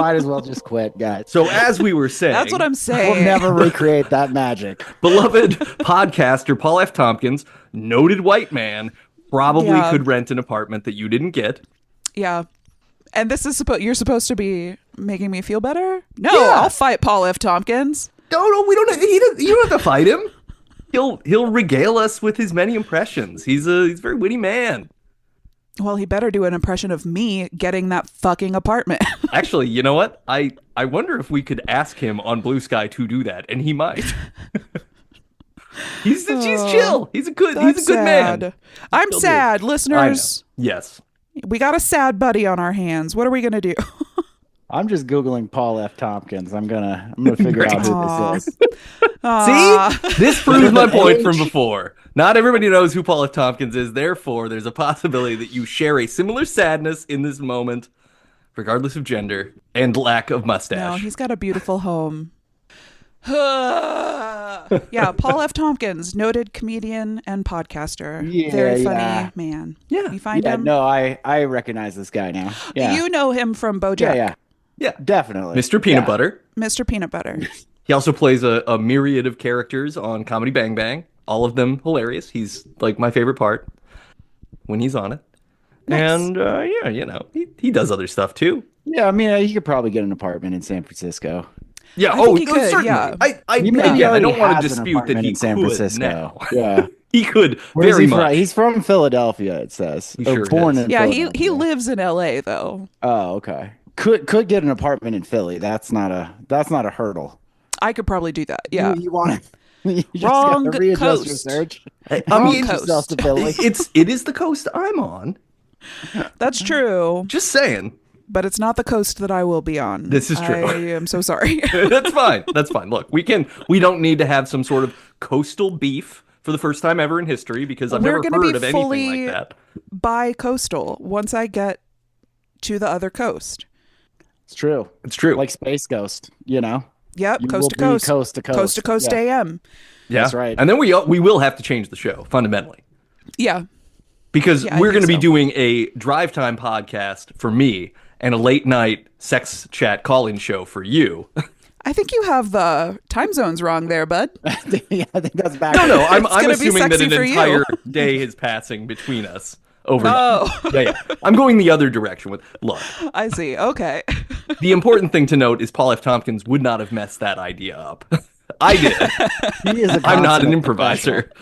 might as well just quit, guys. So as we were saying, That's what I'm saying. We'll never recreate that magic. beloved podcaster Paul F. Tompkins, noted white man, probably could rent an apartment that you didn't get. Yeah. And this is you're supposed to be making me feel better? No, Yeah. I'll fight Paul F. Tompkins. No, we don't. You don't have to fight him. He'll regale us with his many impressions. He's a very witty man. Well, he better do an impression of me getting that fucking apartment. Actually, you know what? I wonder if we could ask him on Blue Sky to do that, and he might. he's chill. He's a good man. I'm sad, listeners. I know. Yes. We got a sad buddy on our hands. What are we gonna do? I'm just Googling Paul F. Tompkins. I'm gonna figure out who this is. See? This proves my point from before. Not everybody knows who Paul F. Tompkins is. Therefore, there's a possibility that you share a similar sadness in this moment, regardless of gender and lack of mustache. No, he's got a beautiful home. Yeah, Paul F. Tompkins, noted comedian and podcaster. Yeah, very funny man. Yeah. You find him? No, I recognize this guy now. Yeah. You know him from BoJack. Yeah, definitely. Mr. Peanut Butter. Mr. Peanut Butter. He also plays a myriad of characters on Comedy Bang Bang. All of them hilarious. He's like my favorite part when he's on it. Nice. And yeah, you know, he does other stuff too. Yeah, I mean, he could probably get an apartment in San Francisco. Yeah, I think he could, certainly. yeah. I don't want to dispute that he in San could Francisco. now. Yeah. He could Where is very he much. from? He's from Philadelphia, it says. He sure born is. in Yeah, Philadelphia. he lives in LA though. Oh, okay. Could get an apartment in Philly. That's not a hurdle. I could probably do that. Yeah. You want to you just Wrong gotta readjust your coast. search. I mean, yourself to Philly. it is the coast I'm on. That's true. Just saying. But it's not the coast that I will be on. This is true. I am so sorry. That's fine. That's fine. Look, we don't need to have some sort of coastal beef for the first time ever in history because I've never heard of anything like that. Bi-coastal once I get to the other coast. It's true. It's true. Like Space Ghost, you know? Yep, You coast will to be coast. coast to coast. Coast to coast Yeah. AM. Yeah, That's right. And then we will have to change the show fundamentally Yeah. because Yeah, I we're going think to be so. doing a drive time podcast for me and a late night sex chat call-in show for you. I think you have the time zones wrong there, bud. Yeah, I think that's back. No, I'm It's gonna be assuming that sexy an for you. entire day is passing between us. Overnight. Oh. Yeah. I'm going the other direction with look. I see. Okay. The important thing to note is Paul F. Tompkins would not have messed that idea up. I did. He is a I'm not an consummate improviser.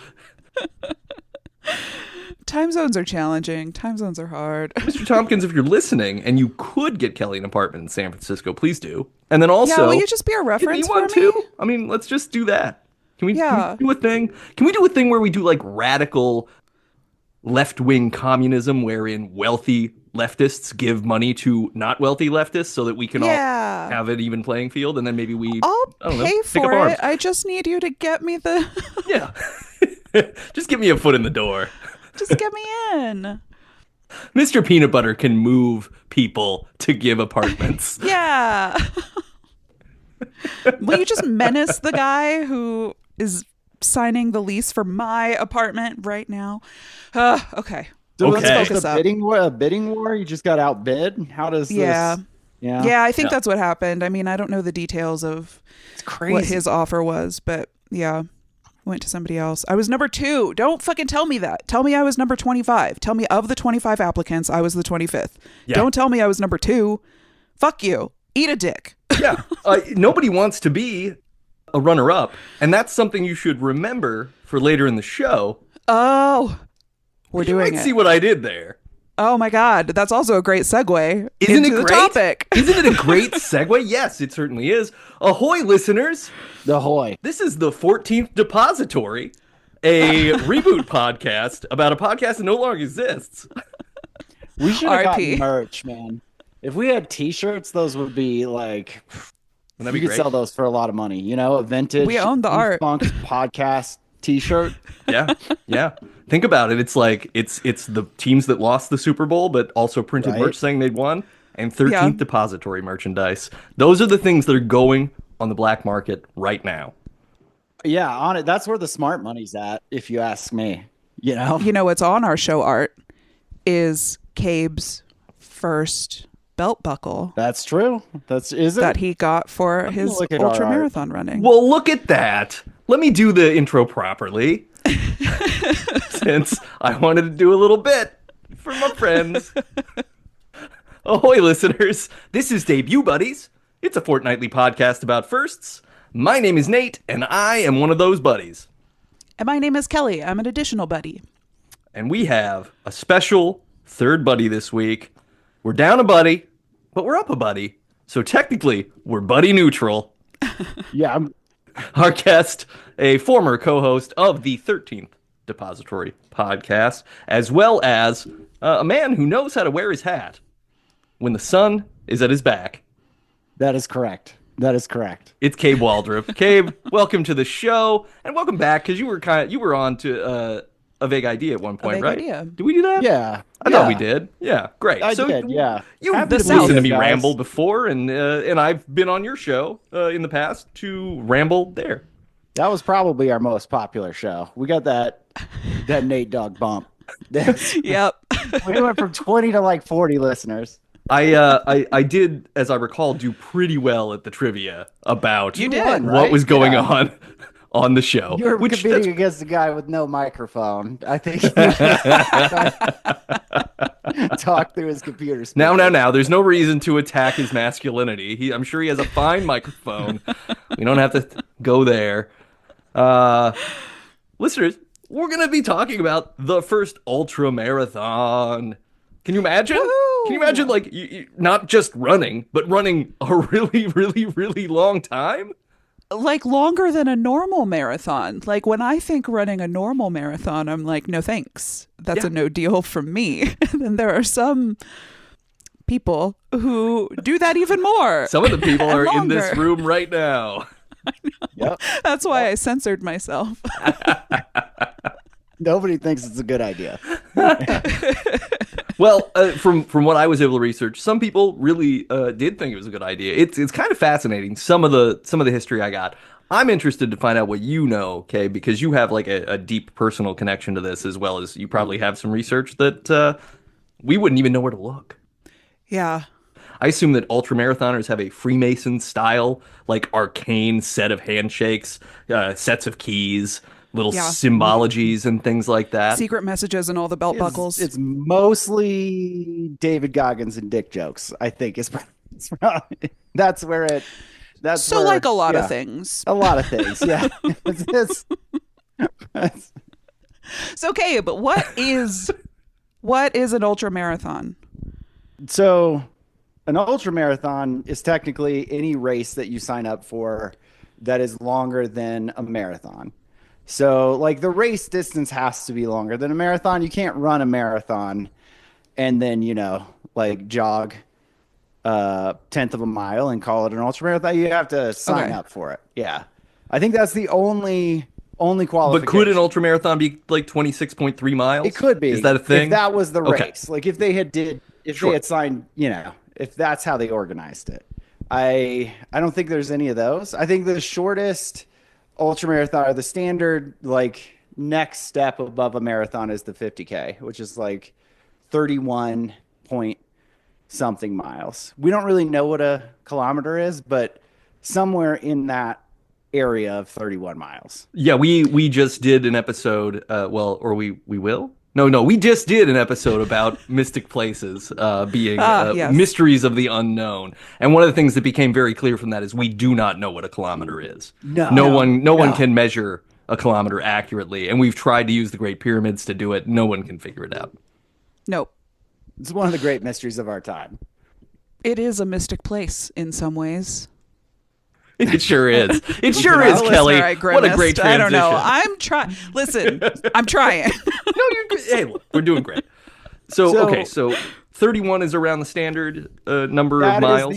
Time zones are challenging. Time zones are hard. Mr. Tompkins, if you're listening and you could get Kelly an apartment in San Francisco, please do. And then also, Yeah, will you just be a if reference you for want me? to, I mean, let's just do that. Can we Yeah. do a thing? Can we do a thing where we do like radical left-wing communism wherein wealthy leftists give money to not wealthy leftists so that we can all Yeah. have an even playing field and then maybe we I'll I don't know, pay pick up for arms. it. I just need you to get me the... Yeah. Just get me a foot in the door. Just get me in. Mr. Peanut Butter can move people to give apartments. Yeah. Will you just menace the guy who is signing the lease for my apartment right now? Okay. So Okay. let's Focus a up. bidding war? You just got outbid? How does Yeah. this? Yeah. Yeah, I think Yeah. that's what happened. I mean, I don't know the details of It's crazy. what his offer was, but yeah, went to somebody else. I was number 2. Don't fucking tell me that. Tell me I was number 25. Tell me of the 25 applicants, I was the 25th. Yeah. Don't tell me I was number 2. Fuck you. Eat a dick. Yeah. Nobody wants to be a runner-up, and that's something you should remember for later in the show. Oh, we're You doing might it. see what I did there. Oh my God, that's also a great segue Isn't into it the great? topic. Isn't it a great segue? Yes, it certainly is. Ahoy, listeners. The Hoy. This is the 14th Depository, a reboot podcast about a podcast that no longer exists. We should have RIP. gotten merch, man. If we had T-shirts, those would be like. Wouldn't that You be could great? sell those for a lot of money. You know, a vintage. We own the art. Funk podcast T-shirt. Yeah, yeah. Think about it. It's like it's the teams that lost the Super Bowl, but also printed Right. merch saying they'd won, and 13th Yeah. Depository merchandise. Those are the things that are going on the black market right now. Yeah, on it. That's where the smart money's at, if you ask me. You know. You know what's on our show art is Cabe's first belt buckle That's true. Is it? that he got for his look at our ultra art. marathon running. Well, look at that. Let me do the intro properly. Since I wanted to do a little bit for my friends. Ahoy, listeners. This is Debut Buddies. It's a fortnightly podcast about firsts. My name is Nate, and I am one of those buddies. And my name is Kelly. I'm an additional buddy. And we have a special third buddy this week. We're down a buddy, but we're up a buddy. So technically, we're buddy neutral. Yeah. Our guest, a former co-host of the 13th Depository podcast, as well as a man who knows how to wear his hat when the sun is at his back. That is correct. It's Cabe Waldrop. Cabe, welcome to the show, and welcome back because you were on to a vague idea at one point, right? Idea. Did we do that? Yeah. I thought we did. Yeah, great. I did, yeah. You've Happy to be listened to here, me guys. ramble before, and I've been on your show in the past to ramble there. That was probably our most popular show. We got that Nate Dogg bump. Yep. We went from 20 to like 40 listeners. I did, as I recall, do pretty well at the trivia about You did. won, what right? was going Yeah. on the show. You're which competing against a guy with no microphone. I think talk through his computer speakers. Now. There's no reason to attack his masculinity. I'm sure he has a fine microphone. We don't have to go there. Listeners, we're going to be talking about the first ultra marathon. Can you imagine? Woo! Can you imagine, like, not just running, but running a really, really, really long time? Like longer than a normal marathon. Like when I think running a normal marathon, I'm like, no thanks. That's a no deal from me. And then there are some people who do that even more. Some of the people And are in this longer. room right now. Yep. That's why I censored myself. Nobody thinks it's a good idea. Well, from what I was able to research, some people really did think it was a good idea. It's kind of fascinating. Some of the history I got. I'm interested to find out what you know, Kay, because you have like a deep personal connection to this, as well as you probably have some research that we wouldn't even know where to look. Yeah. I assume that ultramarathoners have a Freemason style, like arcane set of handshakes, sets of keys, little symbologies and things like that. Secret messages and all the belt buckles. It's mostly David Goggins and dick jokes, I think. That's where it... That's so where, like a lot yeah, of things. A lot of things, yeah. It's okay, but what is an ultra marathon? So an ultra marathon is technically any race that you sign up for that is longer than a marathon. So like the race distance has to be longer than a marathon. You can't run a marathon and then, like jog a tenth of a mile and call it an ultra marathon. You have to sign up for it. Yeah. I think that's the only qualification. But could an ultramarathon be like 26.3 miles? It could be. Is that a thing? If that was the Okay. race. Like if they had signed, if that's how they organized it. I don't think there's any of those. I think the shortest ultramarathon, or the standard like next step above a marathon, is the 50K, which is like 31 point something miles. We don't really know what a kilometer is, but somewhere in that area of 31 miles. Yeah, we just did an episode, we will? No, we just did an episode about mystic places being yes. mysteries of the unknown. And one of the things that became very clear from that is we do not know what a kilometer is. No one can measure a kilometer accurately. And we've tried to use the Great Pyramids to do it. No one can figure it out. Nope. It's one of the great mysteries of our time. It is a mystic place in some ways. It sure is. It sure is, Listener, Kelly. I What a great grimaced. transition. I don't know. I'm trying. Listen, I'm trying. No, you're good. Hey, look, we're doing great. So 31 is around the standard number of miles.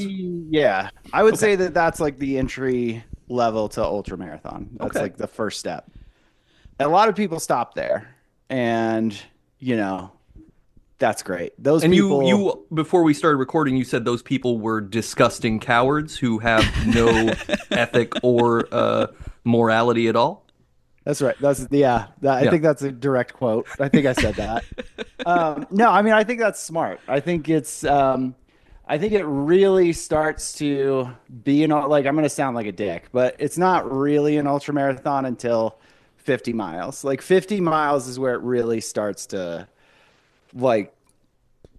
I would say that's like the entry level to ultramarathon. That's like the first step. A lot of people stop there, and that's great. Those and people. you before we started recording, you said those people were disgusting cowards who have no ethic or morality at all. That's right. I think that's a direct quote. I think I said that. No, I mean, I think that's smart. I think it's, I I think it really starts to be like I'm going to sound like a dick, but it's not really an ultra marathon until 50 miles. Like 50 miles is where it really starts to like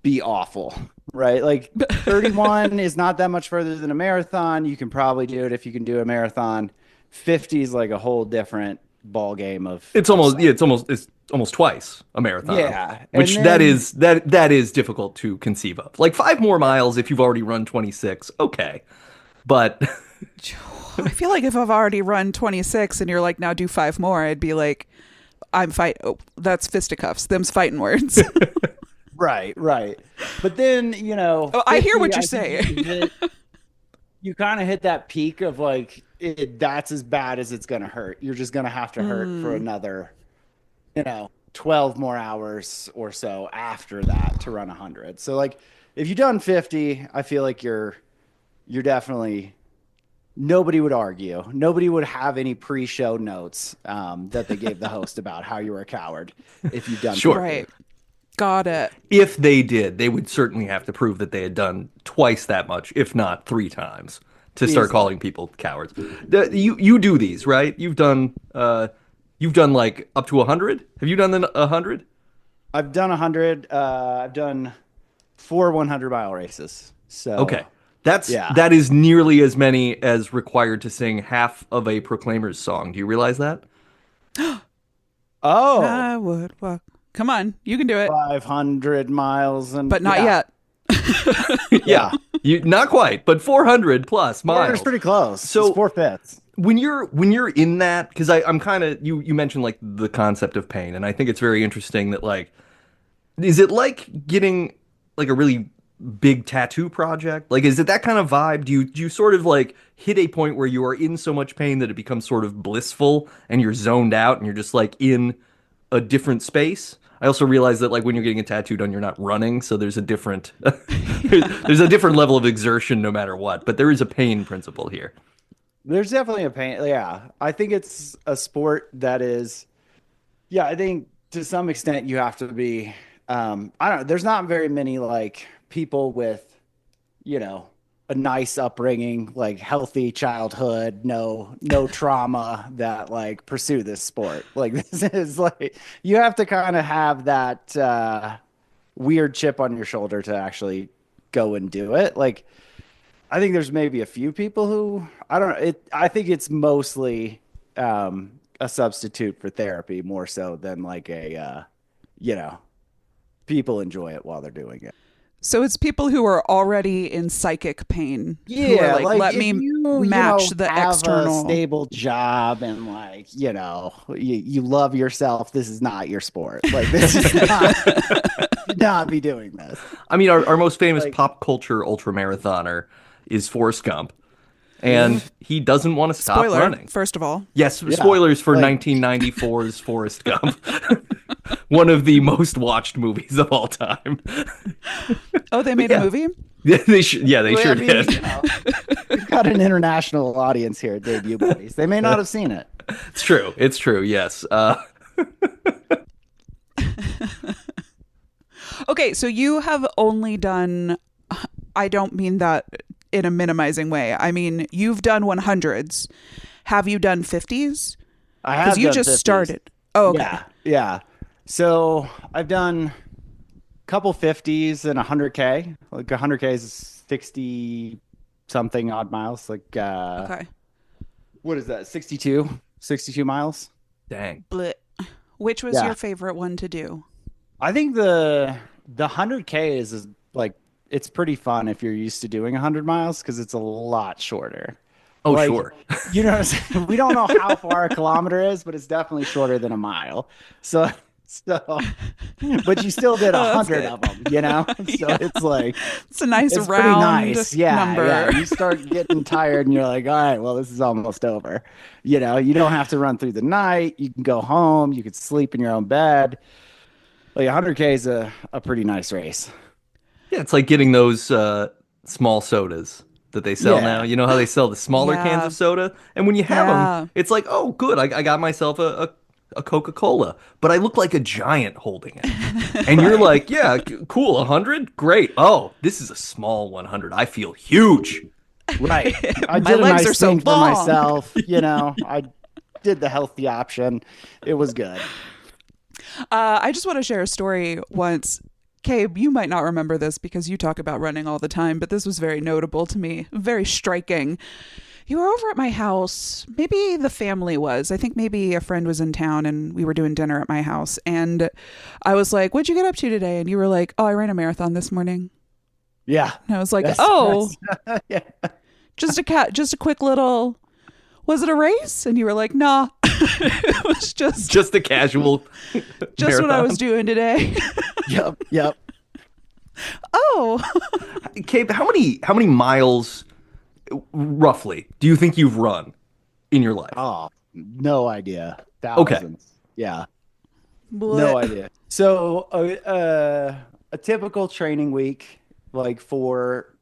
be awful, right? Like 31 is not that much further than a marathon. You can probably do it if you can do a marathon. 50 is like a whole different ball game of It's almost yeah, it's almost twice a marathon. Yeah. Which And that then, is that is difficult to conceive of. Like 5 more miles if you've already run 26. Okay. But I feel like if I've already run 26 and you're like, now do 5 more, I'd be like, I'm fight. Oh, that's fisticuffs. Them's fighting words. right, right. But then, Oh, I hear 50, what you're I think saying. you kind of hit that peak of like, that's as bad as it's going to hurt. You're just going to have to hurt for another, 12 more hours or so after that to run 100. So like if you've done 50, I feel like you're definitely, nobody would argue. Nobody would have any pre-show notes that they gave the host about how you were a coward if you've done Sure. 50. Right. Got it. if they did, they would certainly have to prove that they had done twice that much, if not 3 times, to start Easily. calling people cowards. You do these, right? You've done like up to 100. Have you done 100? I've done 100. I've done 4 100-mile races. So Okay. Yeah. That is nearly as many as required to sing half of a Proclaimers song. Do you realize that? Oh, I would walk. Come on, you can do it. 500 miles and But not yeah. yet. Yeah. You not quite, but 400 plus miles. It's pretty close. So- It's 4/5. When you're in that, because I'm kind of you mentioned like the concept of pain, and I think it's very interesting that like, is it like getting like a really big tattoo project? Like, is it that kind of vibe? Do you sort of like hit a point where you are in so much pain that it becomes sort of blissful and you're zoned out and you're just like in a different space? I also realize that like when you're getting a tattoo done, you're not running, so there's a different there's a different level of exertion no matter what. But there is a pain principle here. There's definitely a pain. Yeah. I think it's a sport that is, yeah, I think to some extent you have to be, I don't know, there's not very many like people with, a nice upbringing, like healthy childhood, no trauma that like pursue this sport. Like this is like, you have to kind of have that weird chip on your shoulder to actually go and do it. Like, I think there's maybe a few people who I don't know. I think it's mostly a substitute for therapy more so than like people enjoy it while they're doing it. So it's people who are already in psychic pain. Who Yeah, are like, let if me you, match the have external. a stable job and like you love yourself. This is not your sport. Like this is not should not be doing this. I mean, our most famous Like- pop culture ultramarathoner is Forrest Gump, and he doesn't want to stop Spoiler, running. first of all. Yes, Yeah, spoilers for like- 1994's Forrest Gump, one of the most watched movies of all time. Oh, they made a movie? Yeah, they sure I mean, did. we've got an international audience here at Debut Buddies. They may not have seen it. It's true. It's true. Yes. Okay, so you have only done, I don't mean that in a minimizing way. I mean, you've done 100s. Have you done 50s? I have Because you done just 50s. started. Oh, okay. Yeah. So I've done a couple 50s and 100K. Like 100K is 60 something odd miles. Like, Okay. what is that? 62 miles. Dang. Blech. Which was Yeah. your favorite one to do? I think the 100K is like, it's pretty fun if you're used to doing 100 miles because it's a lot shorter. Oh, Like, sure. You know what I'm saying? We don't know how far a kilometer is, but it's definitely shorter than a mile. So, but you still did Oh, that's 100 good. of them, So it's like, It's a nice it's pretty round nice. Yeah, number. yeah. You start getting tired and you're like, all right, well, this is almost over. You don't have to run through the night. You can go home. You could sleep in your own bed. Like 100K is a pretty nice race. Yeah, it's like getting those small sodas that they sell Yeah. now. You know how they sell the smaller cans Yeah. of soda? And when you have Yeah. them, it's like, oh, good. I got myself a a Coca-Cola, but I look like a giant holding it. And you're like, yeah, cool, 100? Great. Oh, this is a small 100. I feel huge. Right. I My did a legs are nice so thing for long. myself. I did the healthy option. It was good. I just want to share a story once. Cabe, you might not remember this because you talk about running all the time, but this was very notable to me, very striking. You were over at my house. Maybe the family was. I think maybe a friend was in town and we were doing dinner at my house. And I was like, "What'd you get up to today?" And you were like, "Oh, I ran a marathon this morning." Yeah. And I was like, That's, "Oh, yeah. just a quick little, was it a race?" And you were like, "Nah." It was Just a casual just what I marathon. was doing today. Yep. Oh, Cabe, how many miles roughly do you think you've run in your life? Oh, no idea. Okay. Thousands. Yeah. Blech. No idea. So a typical training week, like for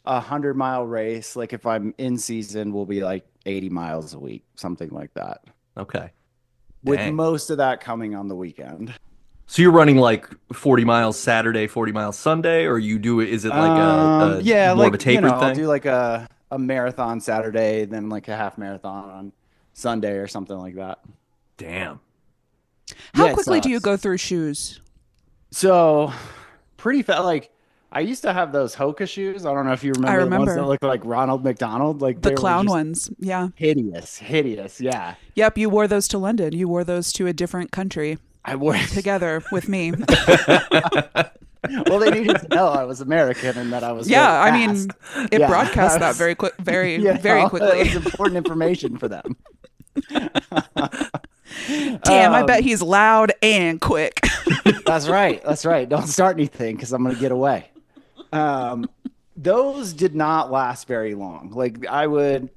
100-mile race, like if I'm in season, will be like 80 miles a week, something like that. Okay. With Dang. most of that coming on the weekend. So you're running like 40 miles Saturday, 40 miles Sunday, or is it like Yeah, more like of a tapered I'll thing? do like a marathon Saturday, then like a half marathon on Sunday or something like that. Damn. How Yeah, it quickly do you sucks. go through shoes? So pretty fast. Like I used to have those Hoka shoes. I don't know if you I remember the ones that remember looked like Ronald McDonald. Like the they were clown just ones. Yeah. hideous. Yeah, Yep. You wore those to London. You wore those to a different country I wore. together with me. Well, they needed to know I was American and that I was Yeah. I really mean, fast. it Yeah, broadcast I that was- very quick, very, you very know, It quickly. was important information for them. Damn. I bet he's loud and quick. That's right. That's right. Don't start anything because I'm going to get away. Those did not last very long. Like I would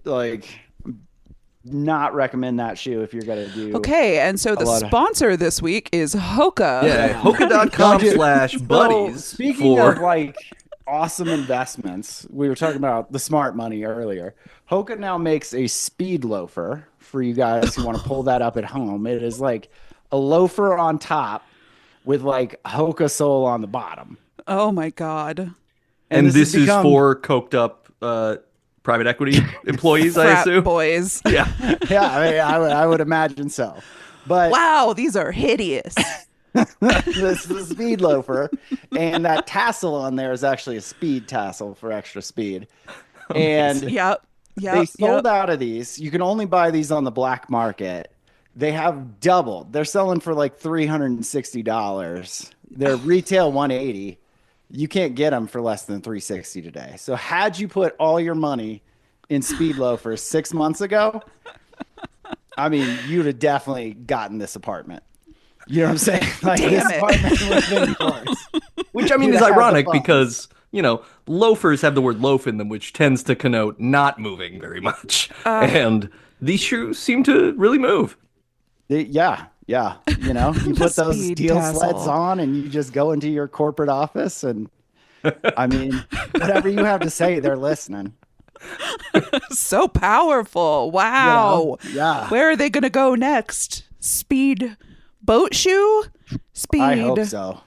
not recommend that shoe if you're going to do. Okay. And so the lot of- sponsor this week is Hoka. Yeah, No, Hoka.com dude. slash So, buddies speaking for of like awesome investments, we were talking about the smart money earlier. Hoka now makes a speed loafer for you guys who want to pull that up at home. It is like a loafer on top with like Hoka sole on the bottom. Oh my God. and this has is become- for coked up private equity employees, I Frat assume. boys. Yeah. Yeah, I mean, I would imagine so. But Wow. These are hideous. this is a speed loafer, and that tassel on there is actually a speed tassel for extra speed. And Yep. they Yep. sold Yep. out of these. You can only buy these on the black market. They have doubled. They're selling for like $360. They're retail 180. You can't get them for less than 360 today. So had you put all your money in speed loafers 6 months ago, I mean, you'd have definitely gotten this apartment. You know what I'm saying? Like Damn this it. apartment would have been yours. Which I mean You'd is have had the ironic funds. because, loafers have the word loaf in them, which tends to connote not moving very much. And these shoes seem to really move. Yeah. You put those speed steel tassel. sleds on and you just go into your corporate office and I mean, whatever you have to say, they're listening. So powerful. Wow. Yeah. Where are they going to go next? Speed boat shoe? Speed. I hope so.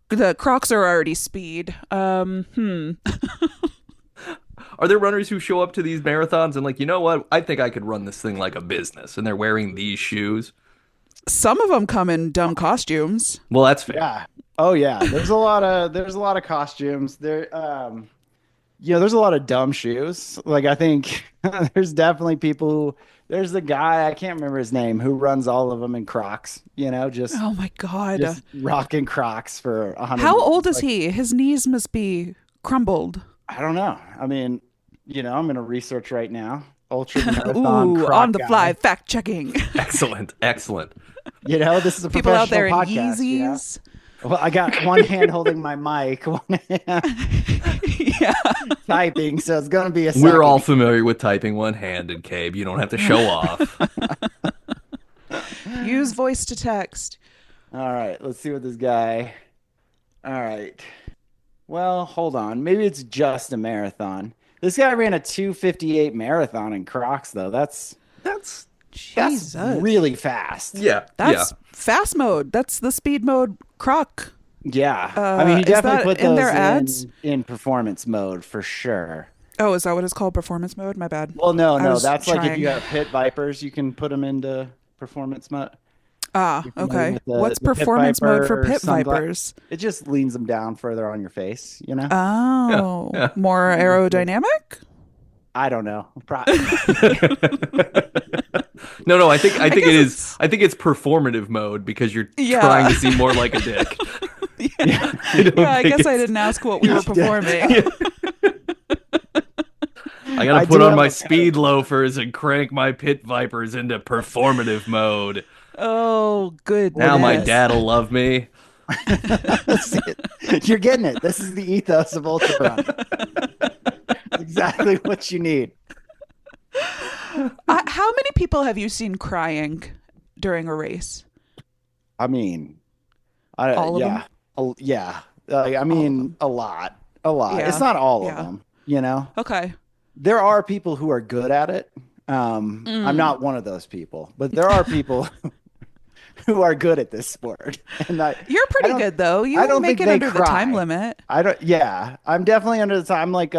The Crocs are already speed. Are there runners who show up to these marathons and like, you know what? I think I could run this thing like a business, and they're wearing these shoes? Some of them come in dumb costumes. Well, that's fair. Yeah. Oh yeah. There's a lot of costumes. There's a lot of dumb shoes. Like I think there's definitely people there's the guy, I can't remember his name, who runs all of them in Crocs, just Oh my God. just rocking Crocs for 100. How old is he? His knees must be crumbled. I don't know. I mean, I'm going to research right now. Ultra marathon Ooh, Croc on the guy. fly fact checking. Excellent. This is a People out there in podcast, Yeezys. Well, I got one hand holding my mic, one hand Yeah. typing, so it's going to be a We're second. all familiar with typing one-handed, Cabe. You don't have to show off. Use voice to text. All right, let's see what this guy. All right. Well, hold on. Maybe it's just a marathon. This guy ran a 2:58 marathon in Crocs, though. That's Jesus. That's really fast. Yeah. That's fast mode. That's the speed mode croc. Yeah. I mean, he Is definitely that put in those their ads? in performance mode for sure. Oh, is that what it's called? Performance mode? My bad. Well, I no, was that's like if trying. you have pit vipers, you can put them into performance mode. Ah, You're familiar okay. with What's the pit performance mode for viper pit sunglass? vipers? It just leans them down further on your face, you know? Oh, Yeah. more aerodynamic? I don't know. No, I think I it guess is. I think it's performative mode because you're Yeah. trying to seem more like a dick. Yeah. I guess I didn't ask what we were performing. I gotta I put do on have my a- speed loafers and crank my pit vipers into performative mode. Oh, goodness. Now my dad'll love me. That's it. You're getting it. This is the ethos of ultra running. Exactly what you need. How many people have you seen crying during a race? I mean, All of yeah, yeah. I mean, a lot. Yeah. It's not all Yeah. of them, you know. Okay. There are people who are good at it. Mm. I'm not one of those people, but there are people who are good at this sport. And You're pretty don't- good, though. You I don't make think it they under the time cry. limit. I don't. Yeah, I'm definitely under the time. Like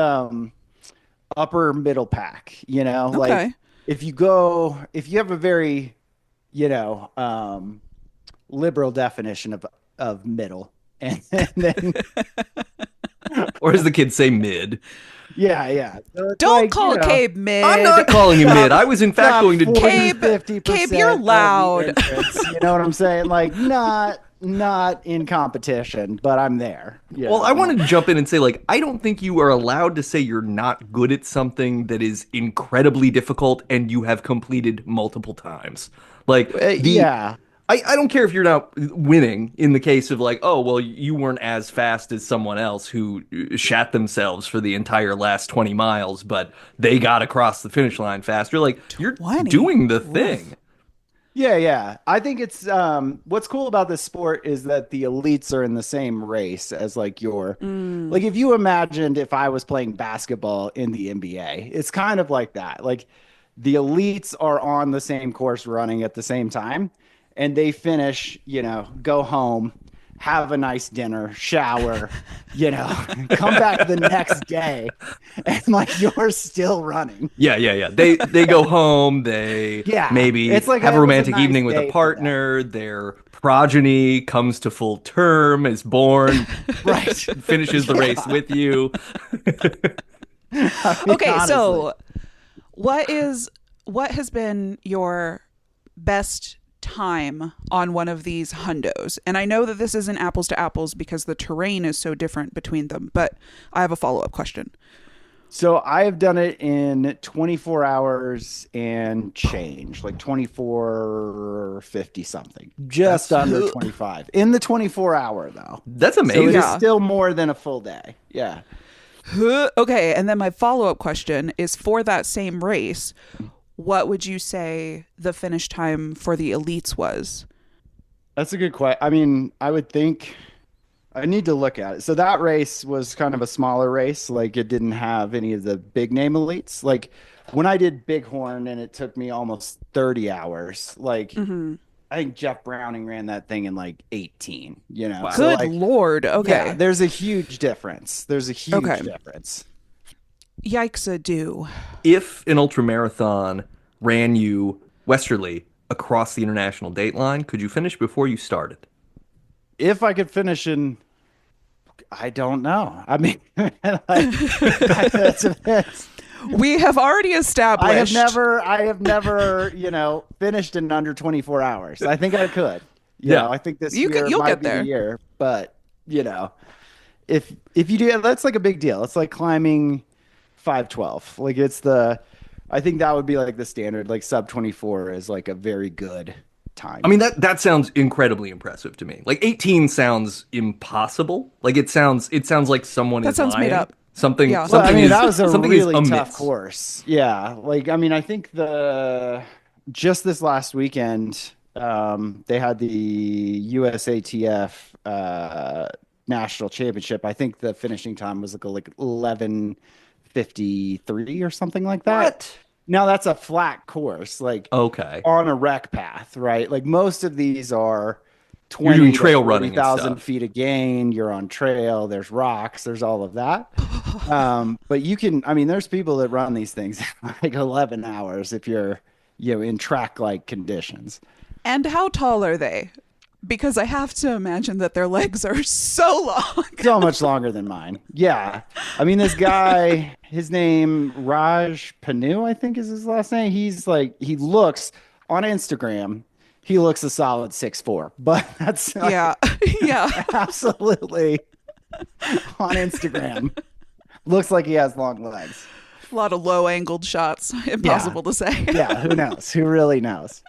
upper middle pack. You know, like Okay. if you have a very, liberal definition of middle, and then Or as the kids say, mid. yeah. So it's Don't like, call Cabe mid. I'm not calling him mid. I was in fact going to. Cabe, 50% Cabe, you're of the loud. entrance, you know what I'm saying? Like not in competition, but I'm there. Yeah. Well, I want to jump in and say, like, I don't think you are allowed to say you're not good at something that is incredibly difficult and you have completed multiple times. Like, yeah. I don't care if you're not winning in the case of like, oh, well, you weren't as fast as someone else who shat themselves for the entire last 20 miles, but they got across the finish line faster. Like, you're 20? doing the thing. Yeah. I think it's what's cool about this sport is that the elites are in the same race as like like if you imagined if I was playing basketball in the NBA, it's kind of like that. Like the elites are on the same course running at the same time. And they finish, go home, have a nice dinner, shower, come back the next day, and like you're still running. Yeah. They go home. They maybe it's like have it a was romantic nice evening with day a for partner. Their progeny comes to full term, is born, Right. finishes the race with you. I mean, Okay, honestly. so what has been your best time on one of these hundos? And I know that this isn't apples to apples because the terrain is so different between them, but I have a follow-up question. So I have done it in 24 hours and change, like 24:50 something, just under 25 in the 24 hour though. That's So amazing. it is Yeah. still more than a full day. Yeah. Okay, and then my follow-up question is for that same race, what would you say the finish time for the elites was? That's a good question. I mean, I would think I need to look at it. So that race was kind of a smaller race. Like it didn't have any of the big name elites. Like when I did Bighorn and it took me almost 30 hours, like I think Jeff Browning ran that thing in like 18, Wow. So, Good like, Lord. Okay. yeah, there's a huge difference. Difference. Yikes a do. If an ultramarathon ran you westerly across the international date line, could you finish before you started? If I could finish I don't know. I mean, that's We have already established. I have never, finished in under 24 hours. I think I could. Yeah. I think this You'll year might get be there. the year, but if you do, that's like a big deal. It's like climbing 512. Like I think that would be like the standard. Like sub 24 is like a very good time. I mean, that sounds incredibly impressive to me. Like 18 sounds impossible. Like it sounds like someone That is sounds made lying. up. Something. Yeah. Well, I Something mean, is, that was a something really is tough amiss. course. Yeah. Like, I mean, I think just this last weekend, they had the USATF national championship. I think the finishing time was like 11:53 or something like that. What? Now that's a flat course, like Okay. on a rec path, right? Like most of these are You're doing 20 to trail running and 40,000 stuff. feet of gain. You're on trail. There's rocks. There's all of that. But you can, I mean, there's people that run these things in like 11 hours if you're, in track-like conditions. And how tall are they? Because I have to imagine that their legs are so long. So much longer than mine. Yeah. I mean, this guy, his name, Raj Panu, I think is his last name. He's like, he looks on Instagram, he looks a solid 6'4", but that's like, Yeah. Yeah. absolutely on Instagram. Looks like he has long legs. A lot of low angled shots. Impossible to say. Yeah. Who knows? Who really knows?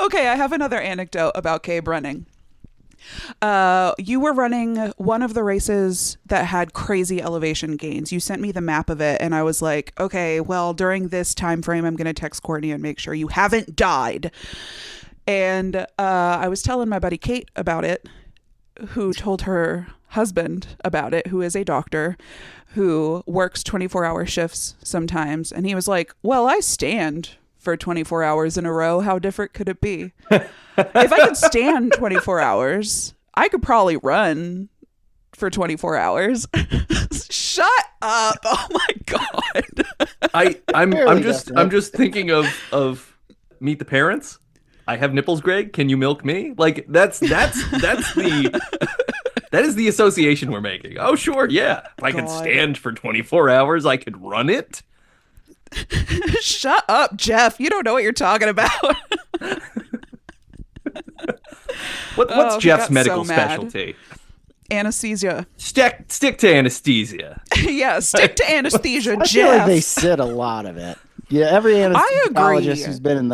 Okay, I have another anecdote about Cabe running. You were running one of the races that had crazy elevation gains. You sent me the map of it, and I was like, okay, well, during this time frame, I'm going to text Courtney and make sure you haven't died. And I was telling my buddy Kate about it, who told her husband about it, who is a doctor who works 24-hour shifts sometimes. And he was like, well, I stand for 24 hours in a row. How different could it be? If I could stand 24 hours, I could probably run for 24 hours. Shut up. Oh my God. I'm just thinking of Meet the Parents. I have nipples, Greg. Can you milk me? Like that's the that is the association we're making. Oh sure, yeah. If I could stand for 24 hours, I could run it. Shut up, Jeff. You don't know what you're talking about. What's Jeff's medical specialty? Anesthesia. Stick to anesthesia. Yeah, stick to anesthesia, I Jeff. feel like they sit a lot of it. Yeah, every anesthesiologist agree. who's been in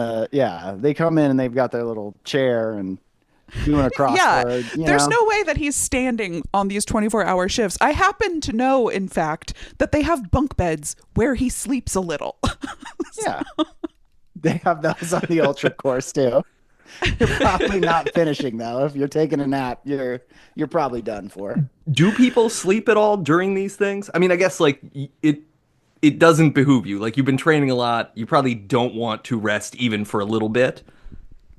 they come in and they've got their little chair and doing a crossword. Yeah, there's no way that he's standing on these 24-hour shifts. I happen to know, in fact, that they have bunk beds where he sleeps a little. Yeah, they have those on the ultra course too. You're probably not finishing though. If you're taking a nap, you're probably done for. Do people sleep at all during these things? I mean, I guess like it doesn't behoove you. Like you've been training a lot. You probably don't want to rest even for a little bit.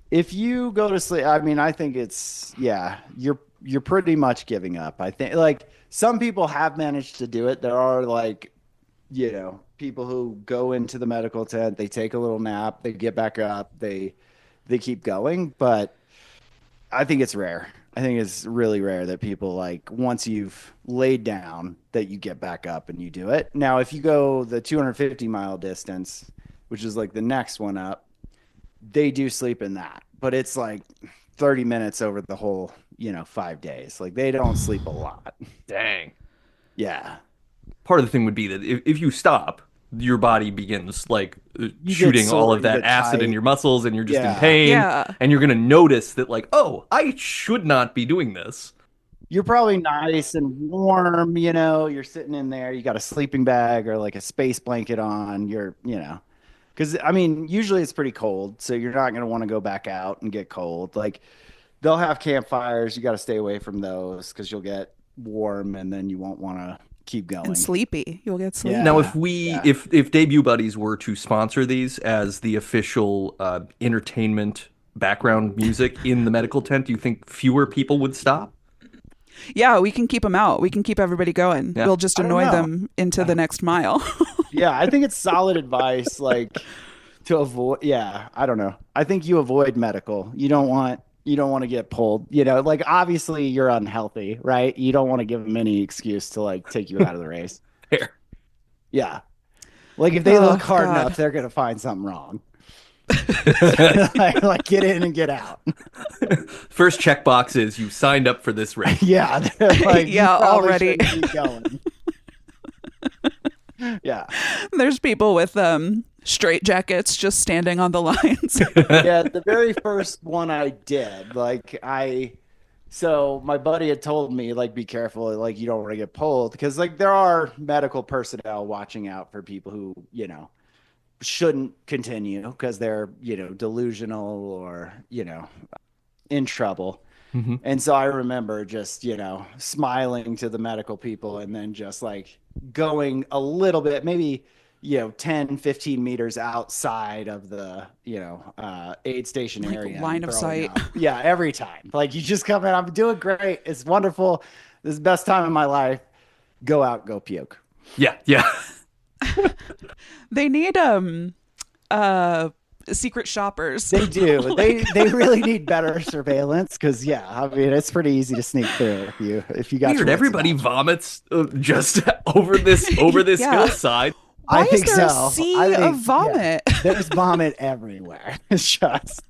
If you go to sleep, I mean, I think you're pretty much giving up. I think like some people have managed to do it. There are like, people who go into the medical tent, they take a little nap, they get back up, they keep going. But I think it's rare. I think it's really rare that people like once you've laid down that you get back up and you do it. Now, if you go the 250-mile distance, which is like the next one up, they do sleep in that, but it's like 30 minutes over the whole, 5 days. Like they don't sleep a lot. Dang. Yeah. Part of the thing would be that if you stop, your body begins like shooting all of that acid in your muscles and you're just in pain. Yeah. And you're going to notice that like, oh, I should not be doing this. You're probably nice and warm, you're sitting in there, you got a sleeping bag or like a space blanket on, because I mean, usually it's pretty cold, so you're not going to want to go back out and get cold. Like they'll have campfires. You got to stay away from those because you'll get warm and then you won't want to keep going. And sleepy. You'll get sleepy. Yeah. Now, if Debut Buddies were to sponsor these as the official entertainment background music in the medical tent, do you think fewer people would stop? Yeah, we can keep them out. We can keep everybody going. Yeah. We'll just annoy them into the next mile. Yeah, I think it's solid advice, like to avoid. Yeah, I don't know. I think you avoid medical. You don't want to get pulled. Like obviously you're unhealthy, right? You don't want to give them any excuse to like take you out of the race. Fair. Yeah, like if they look hard enough, they're gonna find something wrong. like get in and get out. First checkbox is you signed up for this race. Yeah, like, yeah, already. Keep going. Yeah, there's people with straight jackets just standing on the lines. Yeah, the very first one I did, so my buddy had told me like be careful, like you don't want to get pulled because like there are medical personnel watching out for people who shouldn't continue because they're delusional or in trouble. Mm-hmm. And so I remember just smiling to the medical people and then just like going a little bit, maybe 10, 15 meters outside of the, aid station Like area. line and of throwing sight. up. Yeah, every time. Like you just come in, I'm doing great. It's wonderful. This is the best time of my life. Go out, go puke. Yeah, yeah. They need secret shoppers. They do. They really need better surveillance because I mean it's pretty easy to sneak through if you got Weird. Everybody vomits just over this Yeah. hillside. Why I is think there so. a sea of vomit? There's vomit everywhere. It's just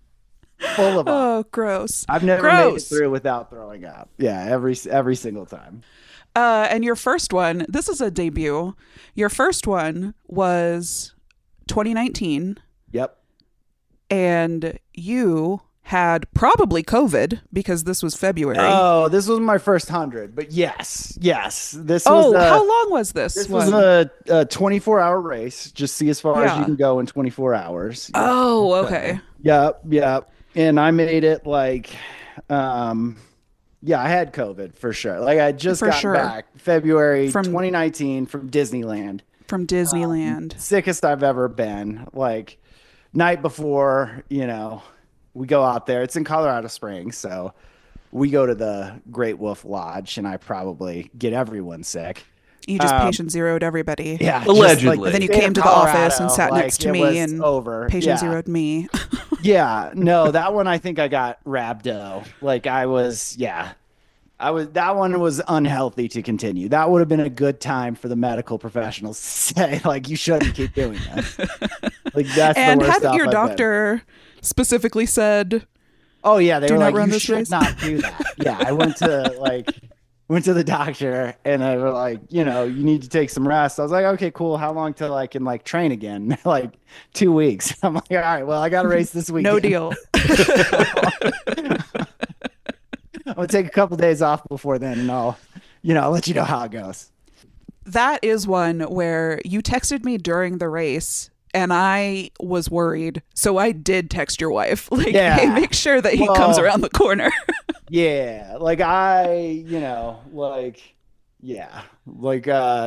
full of vomit. Oh, gross. I've never made it Gross. through without throwing up. Yeah, every single time. And your first one, this is a debut. Your first one was 2019, Yep. and you had probably COVID because this was February. Oh, this was my first 100, but yes. This Oh, was how long was this? this one? was a 24-hour race. Just see as far as Yeah. you can go in 24 hours. Oh, okay. Yep. And I made it I had COVID for sure. Like I just got back February 2019 from Disneyland. From Disneyland. Sickest I've ever been. Like night before, we go out there. It's in Colorado Springs, so we go to the Great Wolf Lodge, and I probably get everyone sick. You just patient zeroed everybody. Yeah, allegedly. And then you state came of to the office and Colorado, sat next to it me was and over. patient zeroed me. Yeah, no, that one I think I got rhabdo. Like that one was unhealthy to continue. That would have been a good time for the medical professionals to say, like, you shouldn't keep doing this. Like that's And the worst hadn't your stuff I've been. doctor specifically said, Oh yeah, they Do were not like, run you this should race? not do that. Yeah, I went to the doctor and they were like, you need to take some rest. I was like, okay, cool. How long till I can train again? Like 2 weeks. I'm like, all right, well, I got to race this weekend. no deal? I'm gonna take a couple days off before then, and I'll let you know how it goes. That is one where you texted me during the race and I was worried. So I did text your wife, like, hey, make sure that he comes around the corner. Yeah.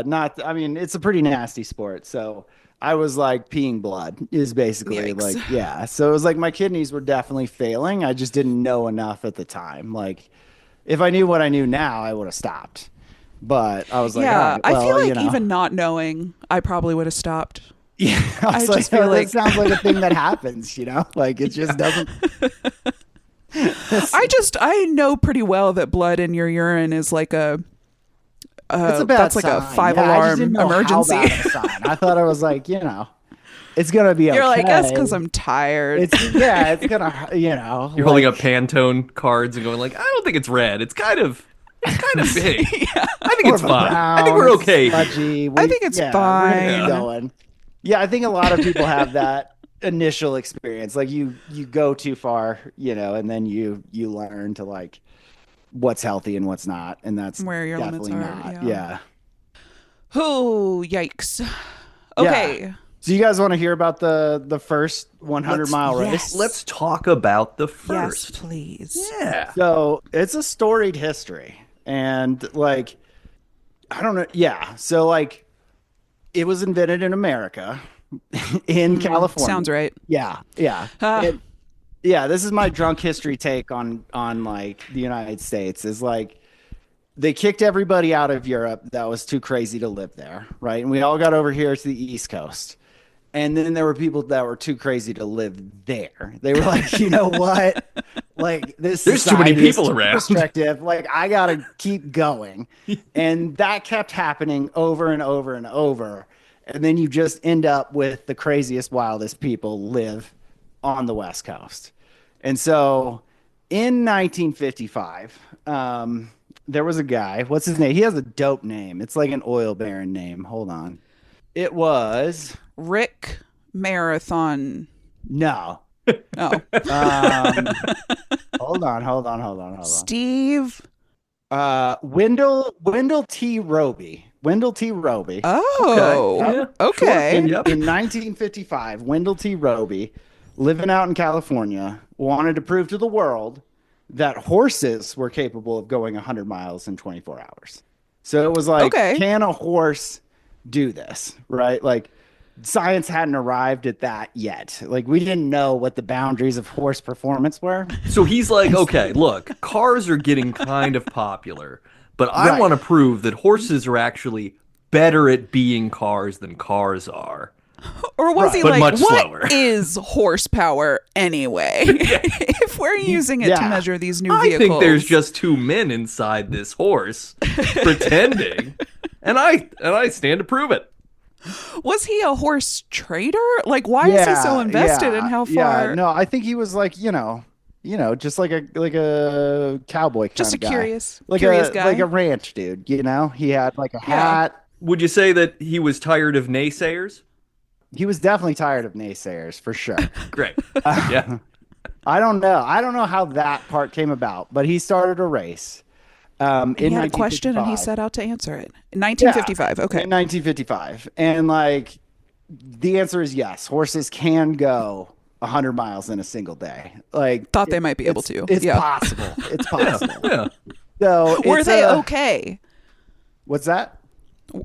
Not, I mean, it's a pretty nasty sport. So I was peeing blood is basically Yikes. So it was my kidneys were definitely failing. I just didn't know enough at the time. If I knew what I knew now, I would have stopped. But I was like, yeah, all right, well, I feel like even not knowing, I probably would have stopped. Yeah, I just feel like that sounds like a thing that happens, Like it just doesn't. I know pretty well that blood in your urine is like a it's a bad that's like sign. a 5 I just alarm didn't know emergency. How bad of a sign. I thought it was it's gonna be okay. You're like, that's because I'm tired. It's gonna, You're holding up Pantone cards and going like, I don't think it's red. It's kind of big. Yeah. I think it's fine. I think we're okay. Sludgy. I think it's fine. We're gonna keep going. Yeah, I think a lot of people have that initial experience. Like you go too far, and then you learn to what's healthy and what's not, and that's Where your limits definitely are, not. yeah. Oh, yikes. Okay. Yeah. So you guys want to hear about the first 100-mile race? Yes. Let's talk about the Yes, first. please. Yeah. So it's a storied history, and I don't know. Yeah. So it was invented in America, in California. Sounds right. Yeah. Yeah. This is my drunk history take on the United States. Is they kicked everybody out of Europe that was too crazy to live there, right? And we all got over here to the East Coast. And then there were people that were too crazy to live there. They were like, you know what? There's too many people around. Restrictive. I gotta keep going. And that kept happening over and over and over. And then you just end up with the craziest, wildest people live on the West Coast. And so in 1955, there was a guy. What's his name? He has a dope name. It's like an oil baron name. Hold on. It was Rick Marathon. no. Oh. Hold on. Steve. Wendell T. Roby. Wendell T. Roby. Oh. Okay. In 1955, Wendell T. Roby, living out in California, wanted to prove to the world that horses were capable of going 100 miles in 24 hours. So it was can a horse do this, right? science hadn't arrived at that yet. Like we didn't know what the boundaries of horse performance were. So he's like, okay, look, cars are getting kind of popular, but I Right. want to prove that horses are actually better at being cars than cars are. Or was he But like, much what slower. is horsepower anyway? If we're using it to Yeah. measure these new I vehicles. think there's just two men inside this horse pretending, and I stand to prove it. Was he a horse trader? Like, why is he so invested in how far? Yeah, no, I think he was like, just like a cowboy kind Just of a guy. curious like guy. like a ranch dude, He had like a hat. Would you say that he was tired of naysayers? He was definitely tired of naysayers for sure. Great. Yeah. I don't know how that part came about, but he started a race. He In had a question and he 1955. set out to answer it. In 1955. Okay. In 1955. And like the answer is yes. Horses can go 100 miles in a single day. Like Thought they might be able to. It's Yeah. possible. It's possible. Yeah. So Were it's they okay? What's that?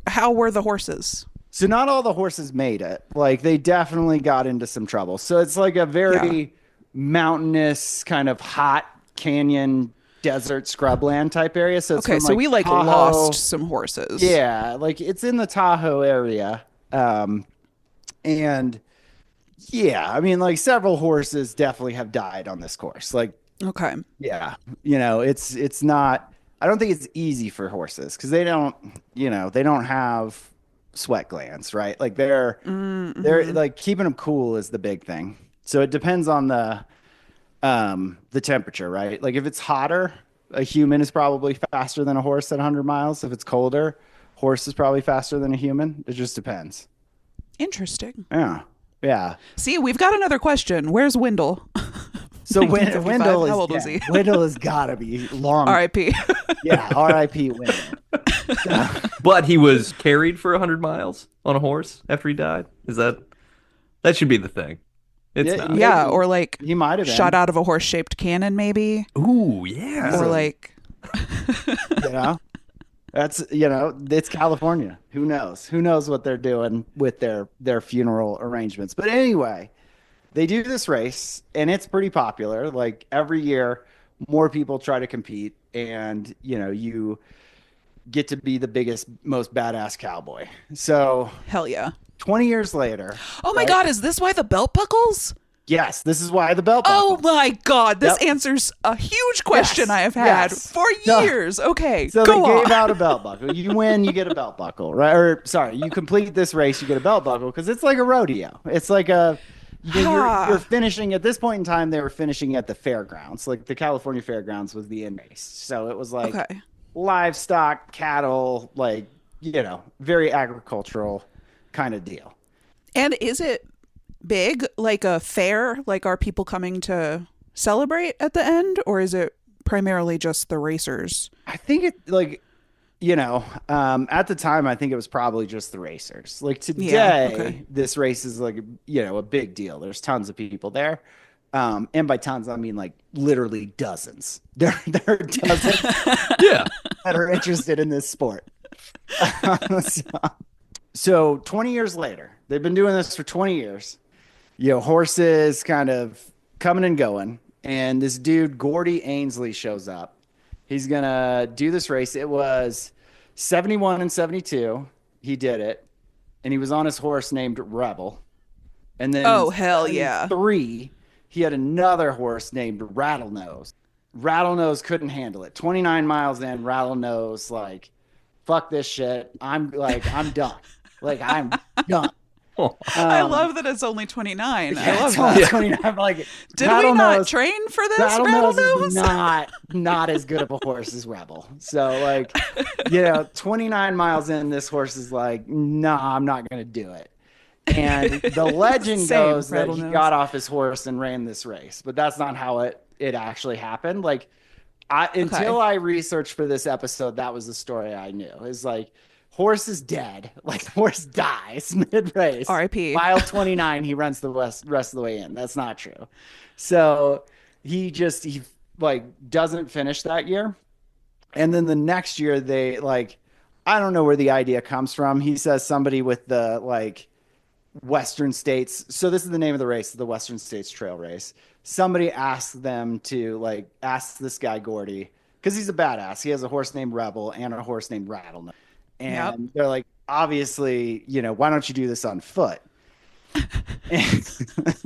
How were the horses? So not all the horses made it. Like they definitely got into some trouble. So it's like a very mountainous kind of hot canyon desert scrubland type area. So it's Okay, from, so we like Tahoe. lost some horses. Yeah, like it's in the Tahoe area. And yeah, I mean like several horses definitely have died on this course. Like Okay. yeah, it's not, I don't think it's easy for horses because they don't have sweat glands, right? Like they're like keeping them cool is the big thing. So it depends on the temperature, right? Like if it's hotter, a human is probably faster than a horse at 100 miles. If it's colder, horse is probably faster than a human. It just depends. Interesting. Yeah. Yeah. See, we've got another question. Where's Wendell? So 1955. Wendell is, How old was he? Wendell has got to be long. R.I.P. Yeah. R.I.P. Wendell. But he was carried for 100 miles on a horse after he died. That should be the thing. It's Yeah, not. Yeah, or like He might have been. shot out of a horse-shaped cannon, maybe. Ooh, yeah. Or like, You know, that's it's California. Who knows? Who knows what they're doing with their funeral arrangements? But anyway, they do this race, and it's pretty popular. Like every year, more people try to compete, and you get to be the biggest, most badass cowboy. So hell yeah. 20 years later. Oh my right? God, is this why the belt buckles? Yes, this is why the belt Oh buckle. my God, this Yep. answers a huge question Yes, I have had yes. for So- years. Okay, So go they on. gave out a belt buckle. You win, you get a belt buckle, right? Or sorry, you complete this race, you get a belt buckle because it's like a rodeo. It's like you're finishing at this point in time. They were finishing at the fairgrounds, like the California Fairgrounds was the end race. So it was like Okay. livestock, cattle, like very agricultural kind of deal. And is it big, like a fair? Like, are people coming to celebrate at the end, or is it primarily just the racers? I think it at the time, I think it was probably just the racers. Like today, Yeah, okay. this race is like, a big deal. There's tons of people there. And by tons, I mean like literally dozens. There are dozens Yeah. that are interested in this sport. So 20 years later, they've been doing this for 20 years. Horses kind of coming and going. And this dude, Gordy Ainsleigh, shows up. He's going to do this race. It was 71 and 72. He did it. And he was on his horse named Rebel. And then Oh, hell yeah. 3, he had another horse named Rattlenose. Rattlenose couldn't handle it. 29 miles in, Rattlenose, like, fuck this shit. I'm done. Like, I'm done. I love that it's only 29. I love It's that. only 29. Like, Did we not Rattlenose- train for this, Rattlenose is Rattlenose? not as good of a horse as Rebel. So like, 29 miles in, this horse is like, nah, I'm not gonna do it. And the legend Same, goes that he Rattlenose. got off his horse and ran this race, but that's not how it actually happened. Like, until I researched for this episode, that was the story I knew. Is like, horse is dead. Like, horse dies mid-race. R.I.P.. Mile 29, he runs the rest of the way in. That's not true. So he doesn't finish that year. And then the next year they I don't know where the idea comes from. He says somebody with the Western States. So this is the name of the race, the Western States Trail Race. Somebody asked them to like ask this guy Gordy, because he's a badass. He has a horse named Rebel and a horse named Rattle. And they're like, obviously, why don't you do this on foot? And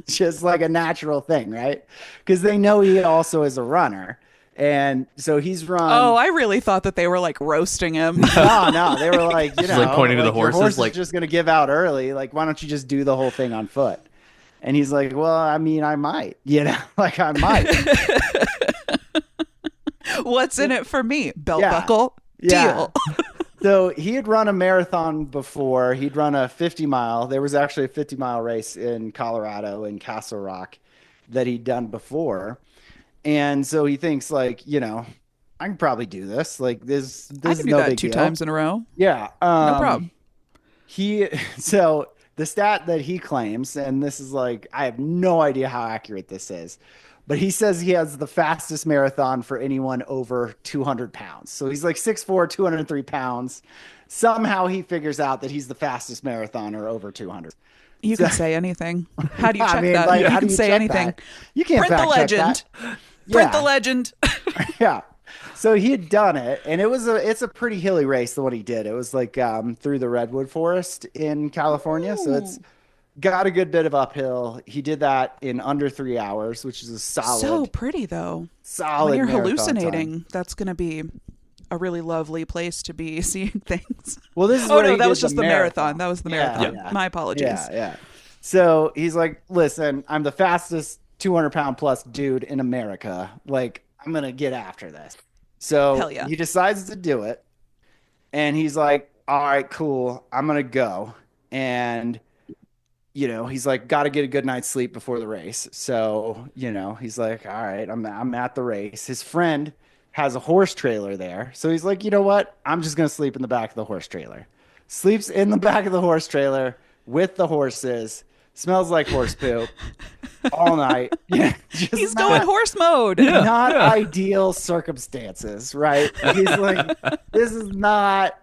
just like a natural thing, right? Because they know he also is a runner. And so he's run. Oh, I really thought that they were like roasting him. No, they were like, just like pointing to the horses, your horse like is just going to give out early. Like, why don't you just do the whole thing on foot? And he's like, well, I mean, I might, like I might. What's in it for me? Belt buckle? Deal. So he had run a marathon before. He'd run a 50-mile. There was actually a 50-mile race in Colorado in Castle Rock that he'd done before. And so he thinks like, I can probably do this. Like this I is can do no that big 2 deal. times in a row. Yeah. No problem. So the stat that he claims, and this is like, I have no idea how accurate this is, but he says he has the fastest marathon for anyone over 200 pounds. So he's like 6'4", 203 pounds. Somehow he figures out that he's the fastest marathoner over 200. You can say anything. How do you check I mean, that? like, You how do can you say check anything. that? You can't Print the fact check legend. that. Print the legend. Yeah. So he had done it, and it's a pretty hilly race, the one he did. It was like through the redwood forest in California. Ooh. So it's got a good bit of uphill. He did that in under 3 hours, which is a solid. So pretty though. Solid. When you're marathon hallucinating, time. That's going to be a really lovely place to be seeing things. Well, this is that was just the marathon. That was the marathon. Yeah. My apologies. Yeah. So he's like, listen, I'm the fastest 200-pound plus dude in America. Like, I'm going to get after this. So Hell yeah. he decides to do it. And he's like, all right, cool. I'm going to go. And, he's like, got to get a good night's sleep before the race. So, he's like, all right, I'm at the race. His friend has a horse trailer there. So he's like, you know what? I'm just going to sleep in the back of the horse trailer. Sleeps in the back of the horse trailer with the horses. Smells like horse poop all night. Yeah, he's going horse mode. Not ideal circumstances, right? He's like, this is not,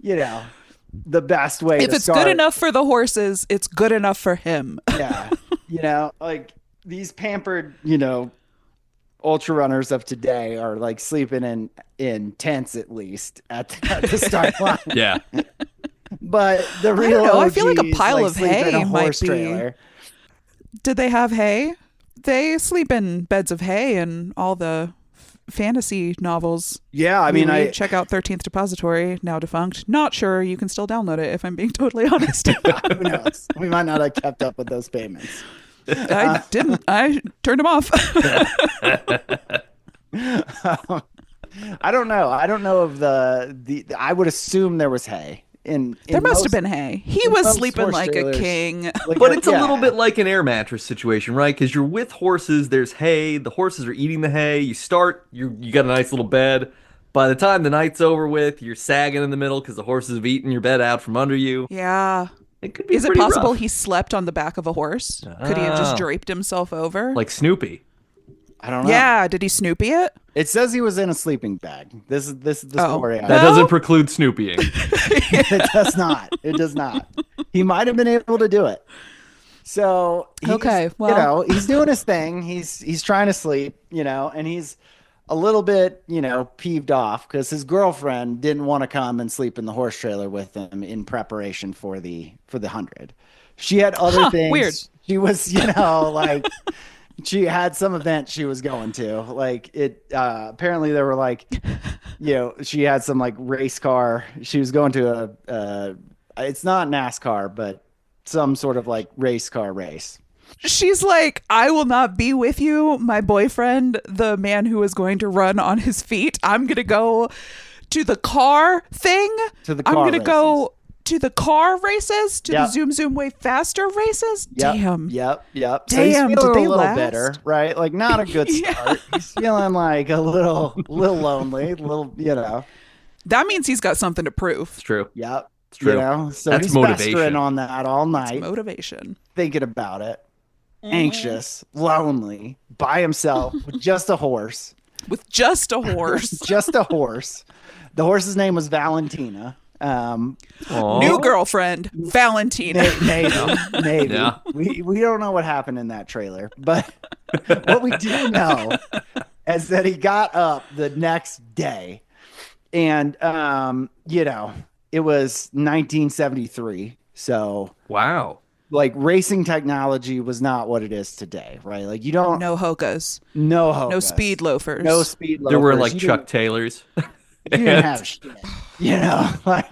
the best way if to it's start. good enough for the horses, it's good enough for him. Yeah. Like these pampered, ultra runners of today are like sleeping in tents at least at the start line. Yeah. But the real I feel like a pile like of hay might be. Trailer. Did they have hay? They sleep in beds of hay in all the fantasy novels. Yeah, I mean, I check out 13th Depository, now defunct. Not sure. You can still download it if I'm being totally honest. Who knows? We might not have kept up with those payments. I didn't. I turned them off. I don't know. I don't know if the I would assume there was hay. There must have been hay. He was sleeping like a king. But it's a little bit like an air mattress situation, right? Because you're with horses, there's hay, the horses are eating the hay, you got a nice little bed. By the time the night's over with, you're sagging in the middle because the horses have eaten your bed out from under you. Yeah. It could be Is it possible rough. he slept on the back of a horse? Could he have just draped himself over? Like Snoopy. I don't know. Yeah, did he Snoopy it? It says he was in a sleeping bag. This is the story. That doesn't preclude Snoopying. It does not. It does not. He might have been able to do it. So he's doing his thing. He's trying to sleep, and he's a little bit, peeved off because his girlfriend didn't want to come and sleep in the horse trailer with him in preparation for the 100. She had other things. Weird. She was, like. She had some event she was going to, like it. Apparently, there were like, she had some like race car. She was going to it's not NASCAR, but some sort of like race car race. She's like, I will not be with you, my boyfriend, the man who is going to run on his feet. I'm gonna go to the car thing. I'm gonna go to the car races, to the Zoom Zoom Way Faster races. Damn. Yep. Damn. So he's feeling Did they a little last? bitter, right? Like not a good start. He's feeling like a little lonely, That means he's got something to prove. It's true. Yep. It's true. So that's he's motivation. festering on that all night. It's motivation. Thinking about it. Anxious, lonely, by himself, with just a horse. With just a horse. Just a horse. The horse's name was Valentina. New girlfriend, Valentina. Maybe. Yeah. We don't know what happened in that trailer, but what we do know is that he got up the next day, and it was 1973, so Wow. like racing technology was not what it is today, right? Like you don't No hokas. no hokas, No speed loafers. no speed loafers. There were like You Chuck Taylors. You didn't have shit, like.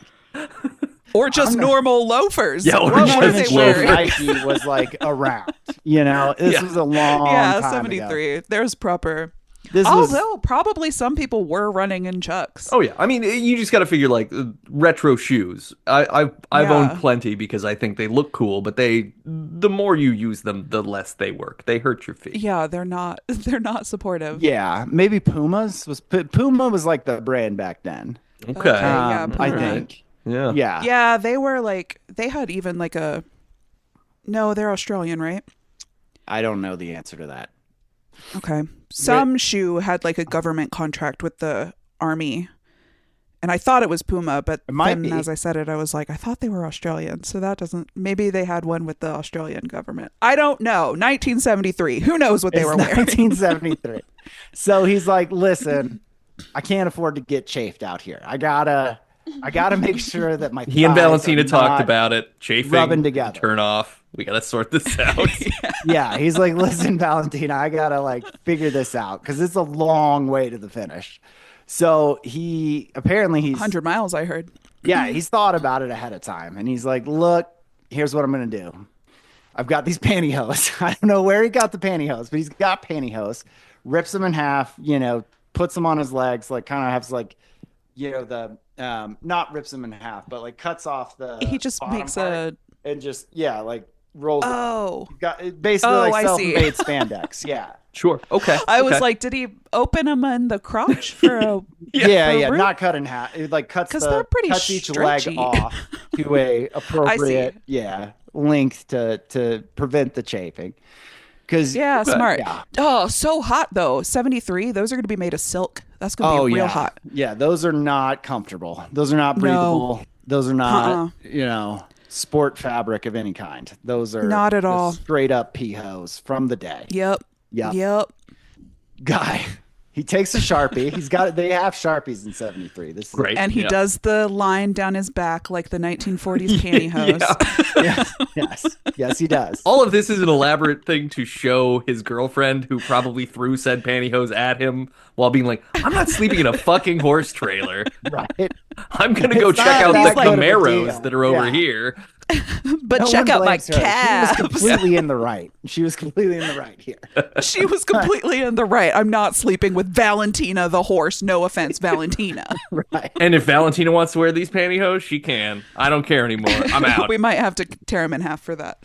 Or just normal loafers. Yeah, or What just were they loafers. wearing? Nike was like around. This was a long Yeah, time 73. ago. There's proper. This was Although probably some people were running in Chucks. Oh yeah, I mean, you just got to figure like retro shoes. I've Yeah. owned plenty because I think they look cool, but the more you use them, the less they work. They hurt your feet. Yeah, they're not supportive. yeah, maybe Puma was like the brand back then. Okay. Yeah, I Puma. think. Yeah. Yeah. Yeah, they were like they had even like a. No, they're Australian, right? I don't know the answer to that. Okay. Some shoe had like a government contract with the army. And I thought it was Puma, but It might then be. as I said it, I was like, I thought they were Australian. So that doesn't, maybe they had one with the Australian government. I don't know. 1973. Who knows what they were wearing? 1973. So he's like, listen, I can't afford to get chafed out here. I gotta make sure that my He and thighs Valentina are talked not about it. Chafing, rubbing together. turn off. We got to sort this out. Yeah, he's like, listen, Valentina, I gotta like figure this out because it's a long way to the finish. So he's 100 miles, I heard. he's thought about it ahead of time, and he's like, look, here's what I'm gonna do. I've got these pantyhose. I don't know where he got the pantyhose, but he's got pantyhose. Rips them in half, puts them on his legs, like kind of has like, the not rips them in half, but like cuts off the. He just bottom makes part and just like rolls. Oh. Got basically Oh, like I see. self-made spandex. Yeah. Sure. Okay. I was okay. like, did he open them in the crotch for a. Yeah, for root? not cut in half. It like cuts 'Cause they're pretty cuts each stretchy. leg off to a appropriate length to prevent the chafing. Because Yeah, smart. Yeah. Oh, so hot though. 73. Those are going to be made of silk. That's going to be real hot. Yeah, those are not comfortable. Those are not breathable. Those are not sport fabric of any kind. Those are Not at just all. straight up pee hose from the day. Yep. Yep. Yep. Guy. He takes a Sharpie. They have Sharpies in 73. This is Great. And he Yeah. does the line down his back like the 1940s pantyhose. Yes, he does. All of this is an elaborate thing to show his girlfriend, who probably threw said pantyhose at him while being like, I'm not sleeping in a fucking horse trailer. Right. I'm going to go It's check not out that the big of a deal. Camaros that are over Yeah. here. But No check one out my blames her. She was calves. completely in the right. She was completely in the right here. She was completely in the right. I'm not sleeping with Valentina the horse. No offense, Valentina. Right. And if Valentina wants to wear these pantyhose, she can. I don't care anymore. I'm out. We might have to tear him in half for that.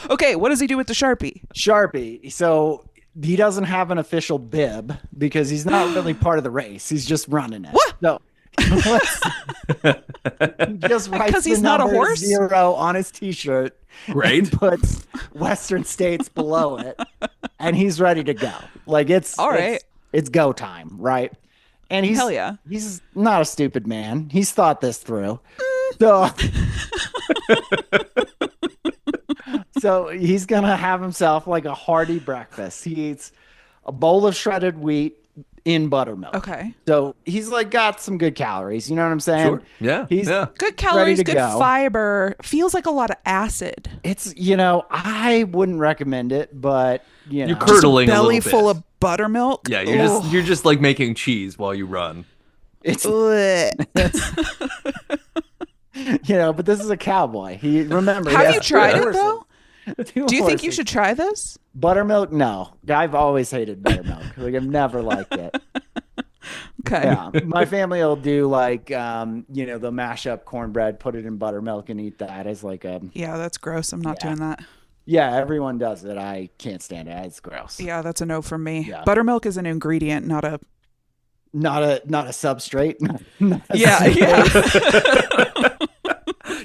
Okay, what does he do with the Sharpie? Sharpie. So he doesn't have an official bib because he's not really part of the race. He's just running it. What? No. He just writes Because he's the not a number horse? 0 on his t-shirt. Right? And puts Western States below it, and he's ready to go. Like it's go time, right? And Hell yeah. He's not a stupid man. He's thought this through. So, so he's gonna have himself like a hearty breakfast. He eats a bowl of shredded wheat in buttermilk. Okay. So he's like got some good calories. You know what I'm saying? Sure. Yeah. He's yeah. Good calories, to good go. fiber. Feels like a lot of acid. It's I wouldn't recommend it, but You're Just a curdling a belly little full bit. of buttermilk. Yeah, Ugh. you're just like making cheese while you run. it's Ugh. but this is a cowboy. Have Have you tried it though? Do Do you think you should try this? Buttermilk? No, I've always hated buttermilk. Like I've never liked it. Okay. Yeah, my family will do like they'll mash up cornbread, put it in buttermilk, and eat that as like a Yeah, that's gross. I'm not doing that. yeah. Everyone does it. I can't stand it. It's gross. Yeah, that's a no from me. Yeah. Buttermilk is an ingredient, not a. Not a substrate. Not a Yeah, substrate. yeah.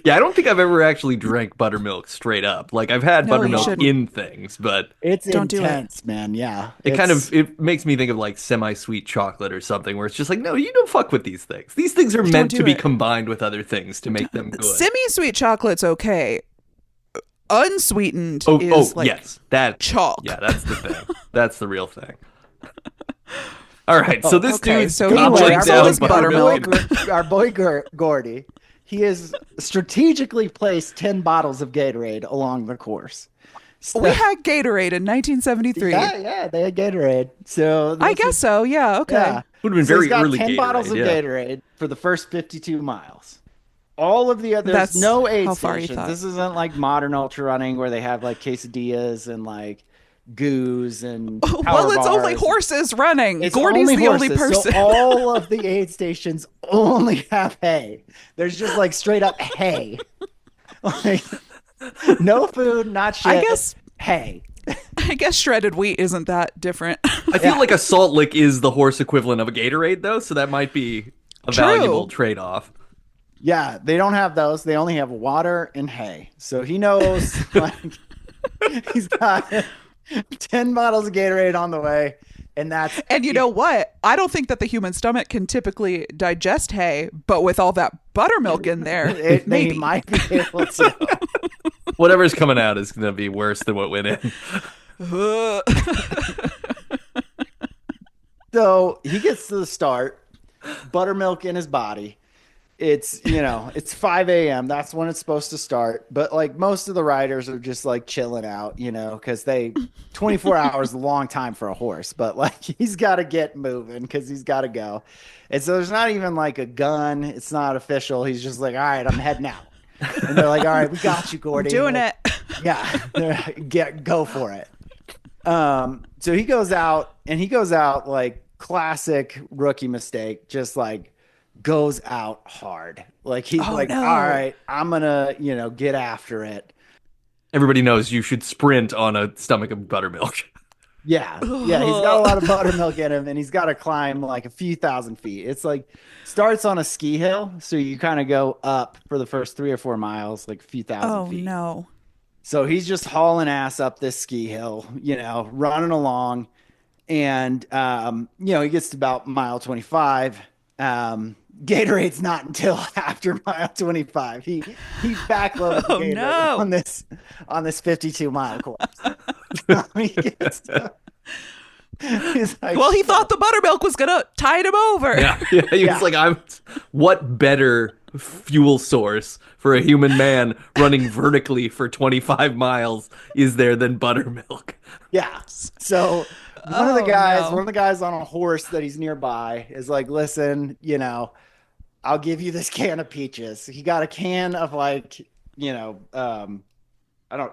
Yeah, I don't think I've ever actually drank buttermilk straight up. Like I've had No, you buttermilk shouldn't. in things, but It's Don't do it. intense, man. Yeah. it makes me think of like semi-sweet chocolate or something where it's just like, no, you don't fuck with these things. These things are meant do to be it. combined with other things to make them good. Semi-sweet chocolate's okay. Unsweetened Oh, is like yes. That chalk. Yeah, that's the thing. That's the real thing. All right, so this okay, dude's so gobbling anyway, our so down is buttermilk. Our boy Gordy, he has strategically placed 10 bottles of Gatorade along the course. So, We had Gatorade in 1973. yeah, they had Gatorade. So I guess so. Yeah. Okay. Yeah. Would have been So very he's got early 10 Gatorade, bottles of yeah. Gatorade for the first 52 miles. All of the other, That's there's no aid how far he stations. thought. This isn't like modern ultra running where they have like quesadillas and like goos and Well, power it's only bars. horses running. It's Gordy's the only horses, person. So all of the aid stations only have hay. There's just like straight up hay. Like, no food, not shit. I guess- hay. I guess shredded wheat isn't that different. I feel like a salt lick is the horse equivalent of a Gatorade, though, so that might be a True. valuable trade-off. Yeah, they don't have those. They only have water and hay. So he knows like he's got 10 bottles of Gatorade on the way. And that's And you know what? I don't think that the human stomach can typically digest hay, but with all that buttermilk in there, they maybe. might be able to. Whatever's coming out is going to be worse than what went in. So he gets to the start, buttermilk in his body. It's, it's 5 a.m. That's when it's supposed to start. But like most of the riders are just like chilling out, because 24 hours is a long time for a horse. But like he's got to get moving because he's got to go. And so there's not even like a gun. It's not official. He's just like, all right, I'm heading out. And they're like, all right, we got you, Gordy. Doing Like, it. Yeah, go for it. So he goes out like classic rookie mistake, just like goes out hard. Like he's Oh, like, no. all right, I'm gonna, get after it. Everybody knows you should sprint on a stomach of buttermilk. Yeah, he's got a lot of buttermilk in him, and he's got to climb like a few thousand feet. It's like starts on a ski hill, so you kind of go up for the first 3 or 4 miles, like a few thousand feet. No. So he's just hauling ass up this ski hill, running along. And, he gets to about mile 25. Gatorade's not until after mile 25. He backloaded the Gatorade no. on this 52-mile course. He gets to- he's like, Well, he thought the buttermilk was going to tide him over. Yeah, he was like, what better fuel source for a human man running vertically for 25 miles is there than buttermilk? Yeah. So one of the guys on a horse that he's nearby is like, listen, I'll give you this can of peaches. He got a can of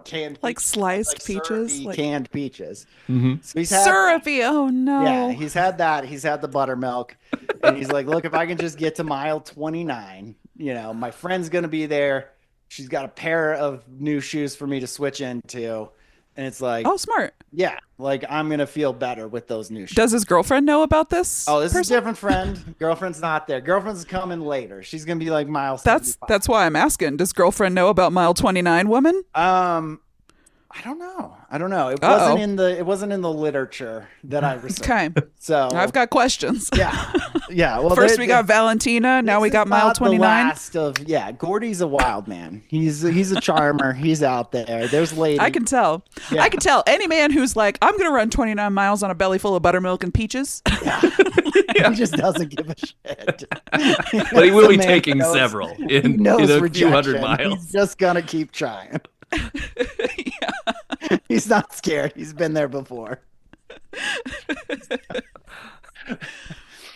canned Like sliced like peaches, syrupy like canned peaches. Mm-hmm. So he's had syrupy. Oh no. Yeah, he's had that. He's had the buttermilk, and he's like, look, if I can just get to mile 29, my friend's gonna be there. She's got a pair of new shoes for me to switch into, and it's like, Oh, smart. yeah, like I'm gonna feel better with those new shoes. Does his girlfriend know about this? Oh, this is a person? different friend. Girlfriend's not there. Girlfriend's coming later. She's gonna be like mile 75. That's why I'm asking. Does girlfriend know about mile 29, woman? I don't know. It Uh-oh. wasn't in the literature that I researched. Okay. So I've got questions. yeah. Well, First we got Valentina. Now we got mile 29. Gordy's a wild man. He's a charmer. He's out there. There's ladies. I can tell. Yeah. I can tell. Any man who's like, I'm going to run 29 miles on a belly full of buttermilk and peaches. He just doesn't give a shit. But he will The be man taking knows- several he in knows a few rejection. hundred miles. He's just gonna keep trying. He's not scared. He's been there before.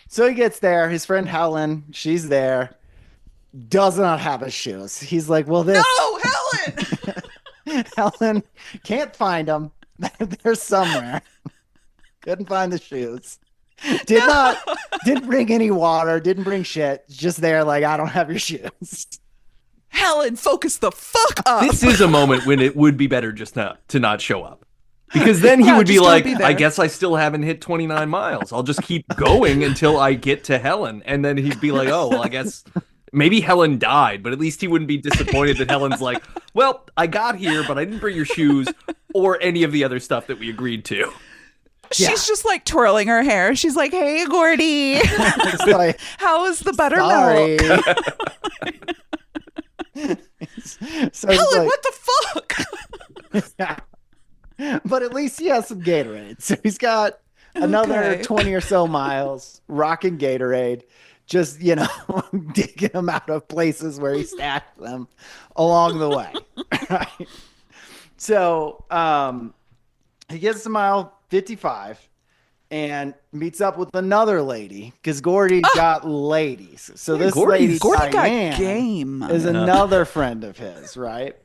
So he gets there. His friend Helen, she's there. Does not have his shoes. He's like, well, this. No, Helen! Helen can't find them. They're somewhere. Couldn't find the shoes. Didn't bring any water. Didn't bring shit. Just there, like, I don't have your shoes. Helen, focus the fuck up. This is a moment when it would be better just to not show up. Because then he Yeah, would be just don't like, be there. I guess I still haven't hit 29 miles. I'll just keep going until I get to Helen. And then he'd be like, oh, well, I guess Maybe Helen died, but at least he wouldn't be disappointed that Helen's like, well, I got here, but I didn't bring your shoes or any of the other stuff that we agreed to. She's just like twirling her hair. She's like, hey, Gordy. It's like, How is the buttermilk? So Helen, what the fuck? Yeah. But at least he has some Gatorade. So he's got another 20 or so miles rocking Gatorade, just, digging them out of places where he stashed them along the way. Right? So he gets to mile 55 and meets up with another lady because Gordy's got ladies. So this lady, Gordy Diane, got game. is another friend of his, right?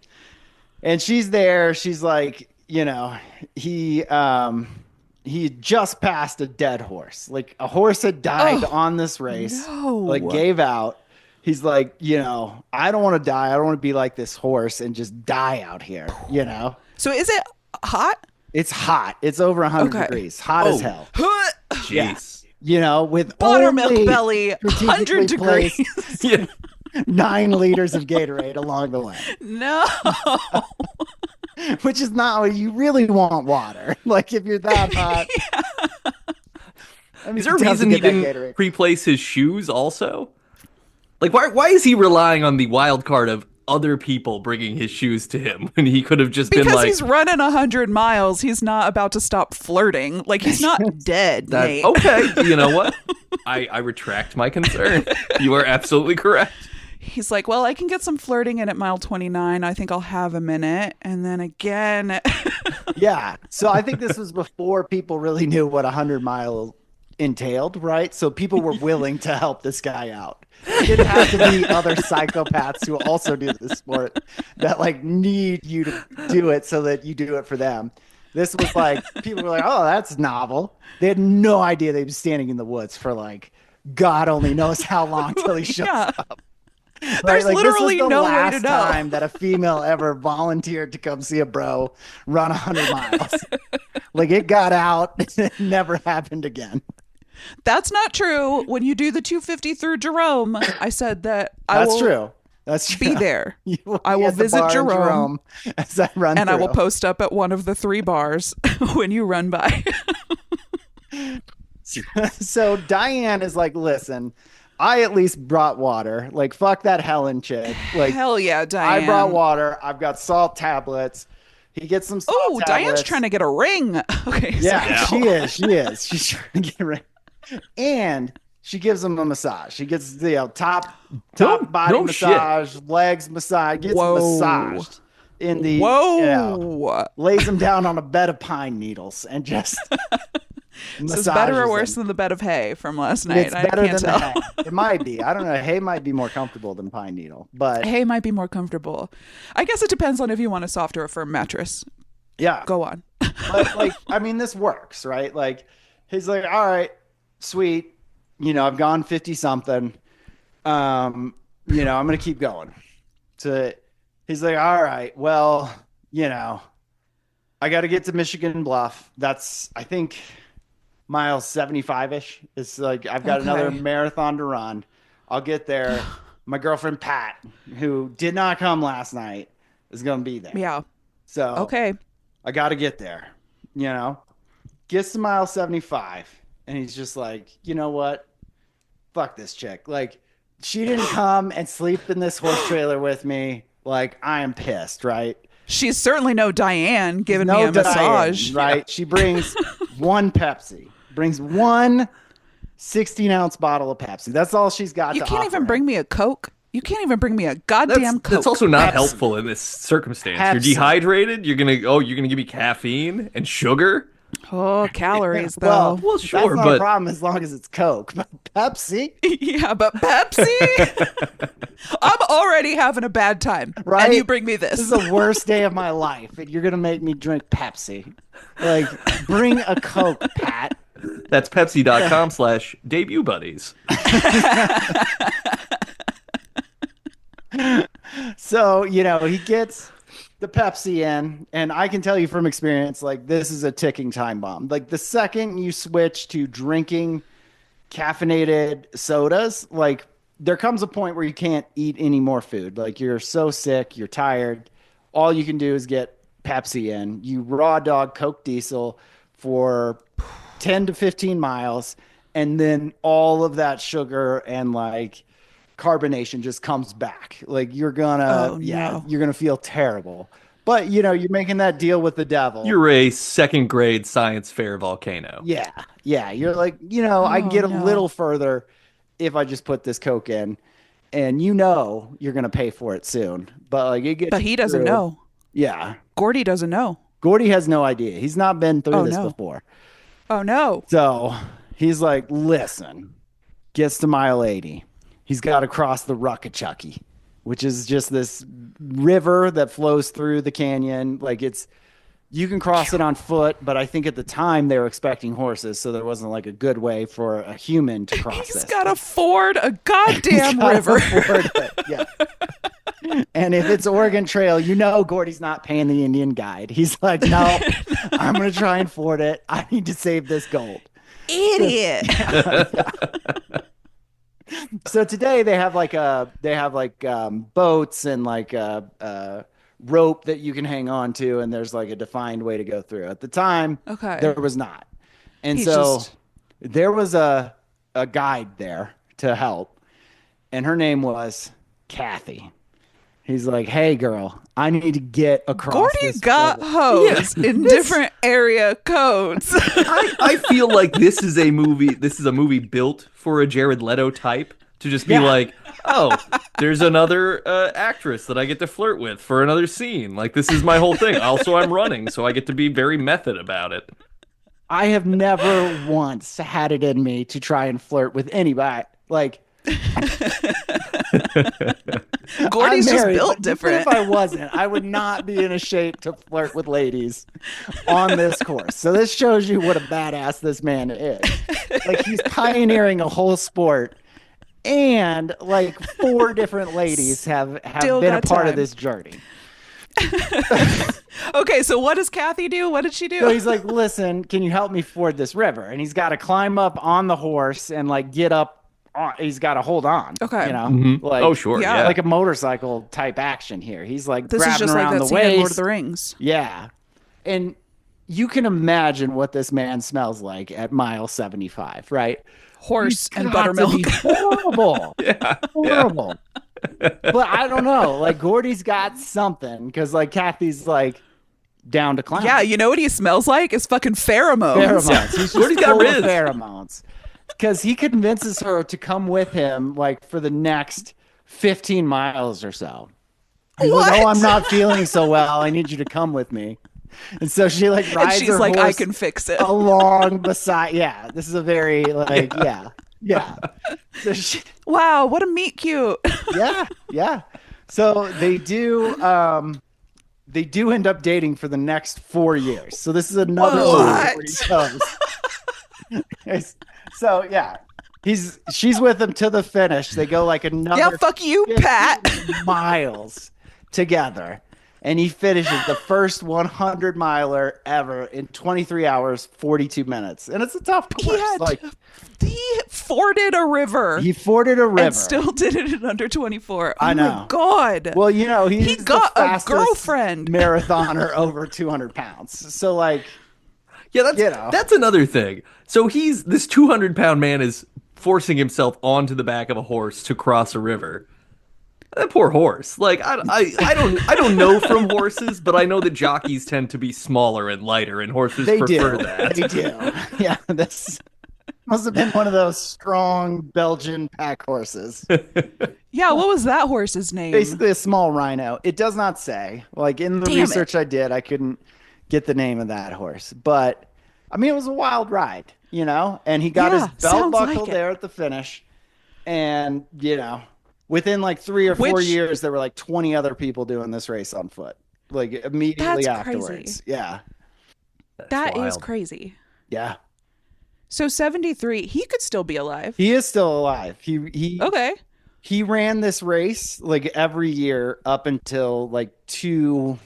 And she's there. She's like, he just passed a dead horse. Like a horse had died on this race, gave out. He's like, I don't want to die. I don't want to be like this horse and just die out here, So is it hot? It's hot. It's over 100 degrees. Hot as hell. Jeez. With Buttermilk only belly, 100 degrees. 9 liters of Gatorade along the way. No. Which is not what you really want water. Like if you're that hot. Is there a reason he didn't replace his shoes also? Like why is he relying on the wild card of other people bringing his shoes to him when he could have just been like... Because he's running 100 miles. He's not about to stop flirting. Like, he's not dead, Nate. Okay, you know what? I retract my concern. You are absolutely correct. He's like, well, I can get some flirting in at mile 29. I think I'll have a minute. And then again... Yeah. So I think this was before people really knew what 100-mile entailed, right? So people were willing to help this guy out. It didn't have to be other psychopaths who also do this sport that need you to do it so that you do it for them. This was people were like, oh, that's novel. They had no idea they'd be standing in the woods for God only knows how long till he shows up. There's literally this was the no way last to know. time that a female ever volunteered to come see a bro run 100 miles. It got out. It never happened again. That's not true. When you do the 250 through Jerome, I said that I will be there. I will visit Jerome as I run and through. I will post up at one of the 3 bars when you run by. So Diane is like, listen, I at least brought water. Fuck that Helen chick. Hell yeah, Diane. I brought water. I've got salt tablets. He gets some salt tablets. Diane's trying to get a ring. Okay. Yeah, she is. She's trying to get a ring. And she gives him a massage. She gets the top body massage, legs massage, gets massaged in the lays him down on a bed of pine needles and just This is better or worse than the bed of hay from last night? It's better than the hay. It might be. I don't know. Hay might be more comfortable than pine needle, but hay might be more comfortable. I guess it depends on if you want a soft or a firm mattress. Yeah. Go on. But this works, right? He's like, all right, sweet. I've gone 50 something. I'm going to keep going. So he's like, all right, well, I got to get to Michigan Bluff. That's, I think, mile 75-ish. It's I've got another marathon to run. I'll get there. My girlfriend, Pat, who did not come last night, is going to be there. Yeah. So, I got to get there, Gets to mile 75. And he's just like, you know what? Fuck this chick. She didn't come and sleep in this horse trailer with me. I am pissed, right? She's certainly no Diane giving me a massage. Right? Yeah. She brings one Pepsi. Brings one 16-ounce bottle of Pepsi. That's all she's got to offer. You can't even bring me a Coke? You can't even bring me a goddamn Coke. That's also not helpful in this circumstance. You're dehydrated. You're gonna give me caffeine and sugar. Oh, calories, though. Well, sure, that's not a problem as long as it's Coke. But Pepsi? Yeah, but Pepsi? I'm already having a bad time. Right? And you bring me this. This is the worst day of my life, and you're going to make me drink Pepsi. Bring a Coke, Pat. That's Pepsi.com/debut buddies. So, he gets the Pepsi in, and I can tell you from experience, this is a ticking time bomb. The second you switch to drinking caffeinated sodas, there comes a point where you can't eat any more food. Like you're so sick, you're tired. All you can do is get Pepsi in. You raw dog Coke Diesel for 10 to 15 miles. And then all of that sugar and like carbonation just comes back. Like you're gonna, you're gonna feel terrible. But you're making that deal with the devil. You're a second grade science fair volcano. Yeah. Yeah. You're like, I can get a little further if I just put this Coke in, and you're going to pay for it soon. But like but he doesn't know. Yeah. Gordy doesn't know. Gordy has no idea. He's not been through this before. Oh no. So he's like, listen, gets to mile 80. He's got to cross the Ruckachucky, which is just this river that flows through the canyon. Like you can cross it on foot, but I think at the time they were expecting horses, so there wasn't like a good way for a human to cross He's got to ford a goddamn river. Yeah. And if it's Oregon Trail, Gordy's not paying the Indian guide. He's like, no, I'm going to try and ford it. I need to save this gold. Idiot. So today they have boats and like rope that you can hang on to, and there's like a defined way to go through. At the time, there was not. And there was a guide there to help, and her name was Kathy. He's like, hey girl, I need to get across. Gordy got hosed in different area codes. I feel like this is a movie built for a Jared Leto type to just be like, oh, there's another actress that I get to flirt with for another scene. Like, this is my whole thing. Also, I'm running, so I get to be very method about it. I have never once had it in me to try and flirt with anybody. Like, Gordy's just built different. If I wasn't, I would not be in a shape to flirt with ladies on this course. So this shows you what a badass this man is. Like, he's pioneering a whole sport, and like 4 different ladies have been a part of this journey. Okay, so what does Kathy do? What did she do? So he's like, listen, can you help me ford this river? And he's got to climb up on the horse and like get up. He's got to hold on. Okay. Like, oh sure, yeah, like a motorcycle type action here. He's like this grabbing is just around like that the scene in waist. Lord of the Rings. Yeah, and you can imagine what this man smells like at mile 75, right? Horse and buttermilk. Horrible. Horrible. But I don't know. Like, Gordy's got something, because like Kathy's like down to climb. Yeah, you know what he smells like? It's fucking pheromones. He's just full of pheromones. Because he convinces her to come with him like for the next 15 miles or so. He's like, oh, I'm not feeling so well. I need you to come with me. And so she like rides she's her like, horse I can fix it. along beside. Yeah, this is a very like, yeah. So wow, what a meet cute. yeah. So they do end up dating for the next 4 years. So this is another one where he goes. So yeah, she's with him to the finish. They go like another fuck you, Pat. miles together, and he finishes the first 100 miler ever in 23 hours 42 minutes. And it's a tough course. He forded a river. And still did it in under 24. I know. Oh my god. Well, he got a girlfriend. Marathoner over 200 pounds. So like. Yeah, that's another thing. So this 200-pound man is forcing himself onto the back of a horse to cross a river. That poor horse. Like, I don't know from horses, but I know that jockeys tend to be smaller and lighter, and horses prefer that. They do. Yeah, this must have been one of those strong Belgian pack horses. Yeah, what was that horse's name? Basically a small rhino. It does not say. Like, in the research I did, I couldn't get the name of that horse, but I mean, it was a wild ride, and he got his belt buckle there at the finish, and within like 3 or 4 years there were like 20 other people doing this race on foot, like immediately afterwards. Crazy. Yeah, that is crazy. Yeah. So 73, he could still be alive. He is still alive. He ran this race like every year up until like 2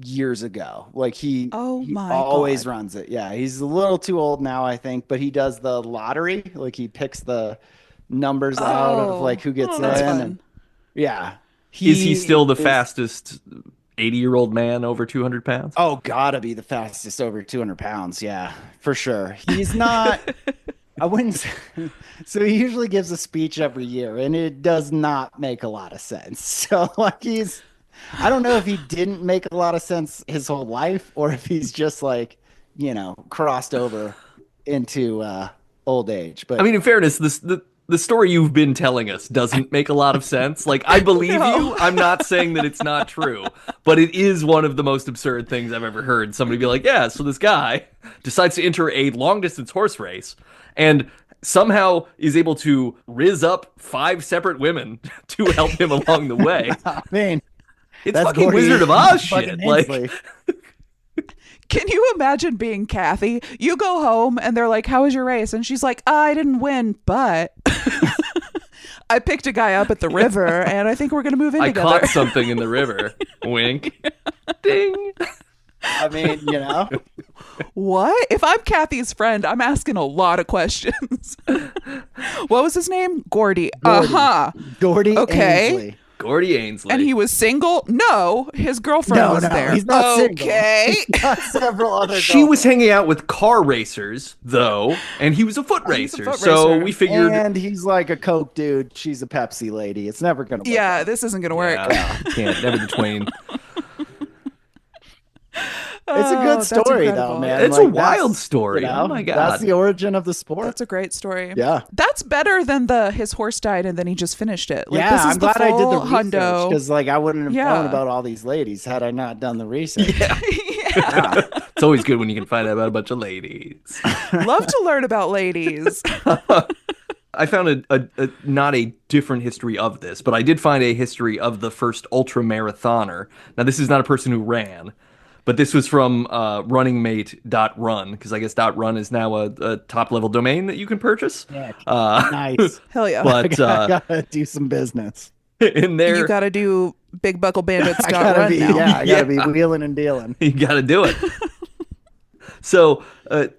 years ago. Like he always runs it. Yeah, he's a little too old now, I think, but he does the lottery. Like he picks the numbers out of like who gets in. That's fun. And yeah. Is he still the fastest 80-year-old man over 200 pounds? Oh, gotta be the fastest over 200 pounds. Yeah, for sure. He's not, I wouldn't say, so he usually gives a speech every year and it does not make a lot of sense. So like I don't know if he didn't make a lot of sense his whole life or if he's just like, crossed over into old age. But I mean, in fairness, the story you've been telling us doesn't make a lot of sense. Like, I believe you. I'm not saying that it's not true, but it is one of the most absurd things I've ever heard. Somebody be like, yeah, so this guy decides to enter a long-distance horse race and somehow is able to rizz up 5 separate women to help him along the way. I mean, It's that's fucking Gordy Wizard of Oz shit. fucking Like, Ainsleigh. Can you imagine being Kathy? You go home and they're like, how was your race? And she's like, I didn't win, but I picked a guy up at the river and I think we're going to move in I together. caught something in the river. Wink. Ding. I mean, What? If I'm Kathy's friend, I'm asking a lot of questions. What was his name? Gordy. Uh-huh. Gordy Okay. Ainsleigh. Gordy Ainsleigh. And he was single? No, his girlfriend was there. He's not okay. single. He's got several other She was hanging out with car racers, though, and he was a foot He's a racer. foot So racer. we figured. And he's like a Coke dude. She's a Pepsi lady. It's never going to work. Yeah, this isn't going to work. Yeah, can't. Never the twain. It's a good that's story, incredible. though, man. It's a Like, wild that's, story. Oh my God. That's the origin of the sport. That's a great story. Yeah. That's better than his horse died and then he just finished it. Like, yeah, this is I'm glad the I did the full research hundo. because, like, I wouldn't have Yeah. known about all these ladies had I not done the research. Yeah. Yeah. It's always good when you can find out about a bunch of ladies. Love to learn about ladies. I found not a different history of this, but I did find a history of the first ultramarathoner. Now, this is not a person who ran, but this was from runningmate.run, because I guess .run is now a top-level domain that you can purchase. Yeah. Uh, Nice. Hell yeah. But I gotta do some business. in there, You got to do Big Buckle Bandits I gotta run be, now. yeah, I gotta Yeah. be wheeling and dealing. you got to do it. So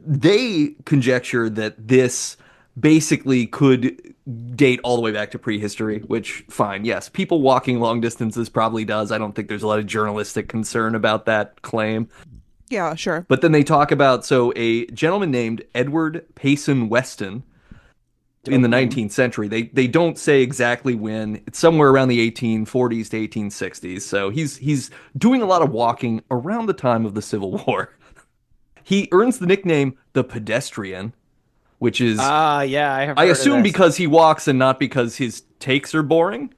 they conjecture that this basically could date all the way back to prehistory, which, fine, yes, people walking long distances probably does. I don't think there's a lot of journalistic concern about that claim. Yeah, sure. But then they talk about, so a gentleman named Edward Payson Weston in the 19th century. They don't say exactly when. It's somewhere around the 1840s to 1860s. So he's doing a lot of walking around the time of the Civil War. He earns the nickname the Pedestrian, which is, Yeah, I assume, because he walks and not because his takes are boring.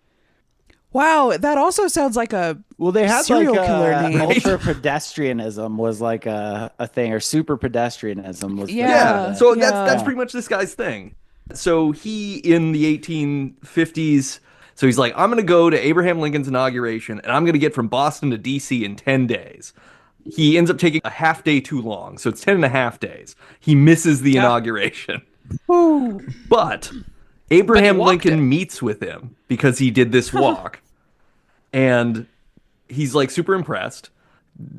Wow, that also sounds like a Well, they had serial like killer name. ultra pedestrianism was like a thing, or super pedestrianism was. Yeah. So yeah. that's pretty much this guy's thing. So he, in the 1850s, so he's like, I'm going to go to Abraham Lincoln's inauguration, and I'm going to get from Boston to D.C. in 10 days. He ends up taking a half day too long, so it's 10 and a half days. He misses the inauguration. But Abraham walked Lincoln it. meets with him because he did this walk. And he's like super impressed,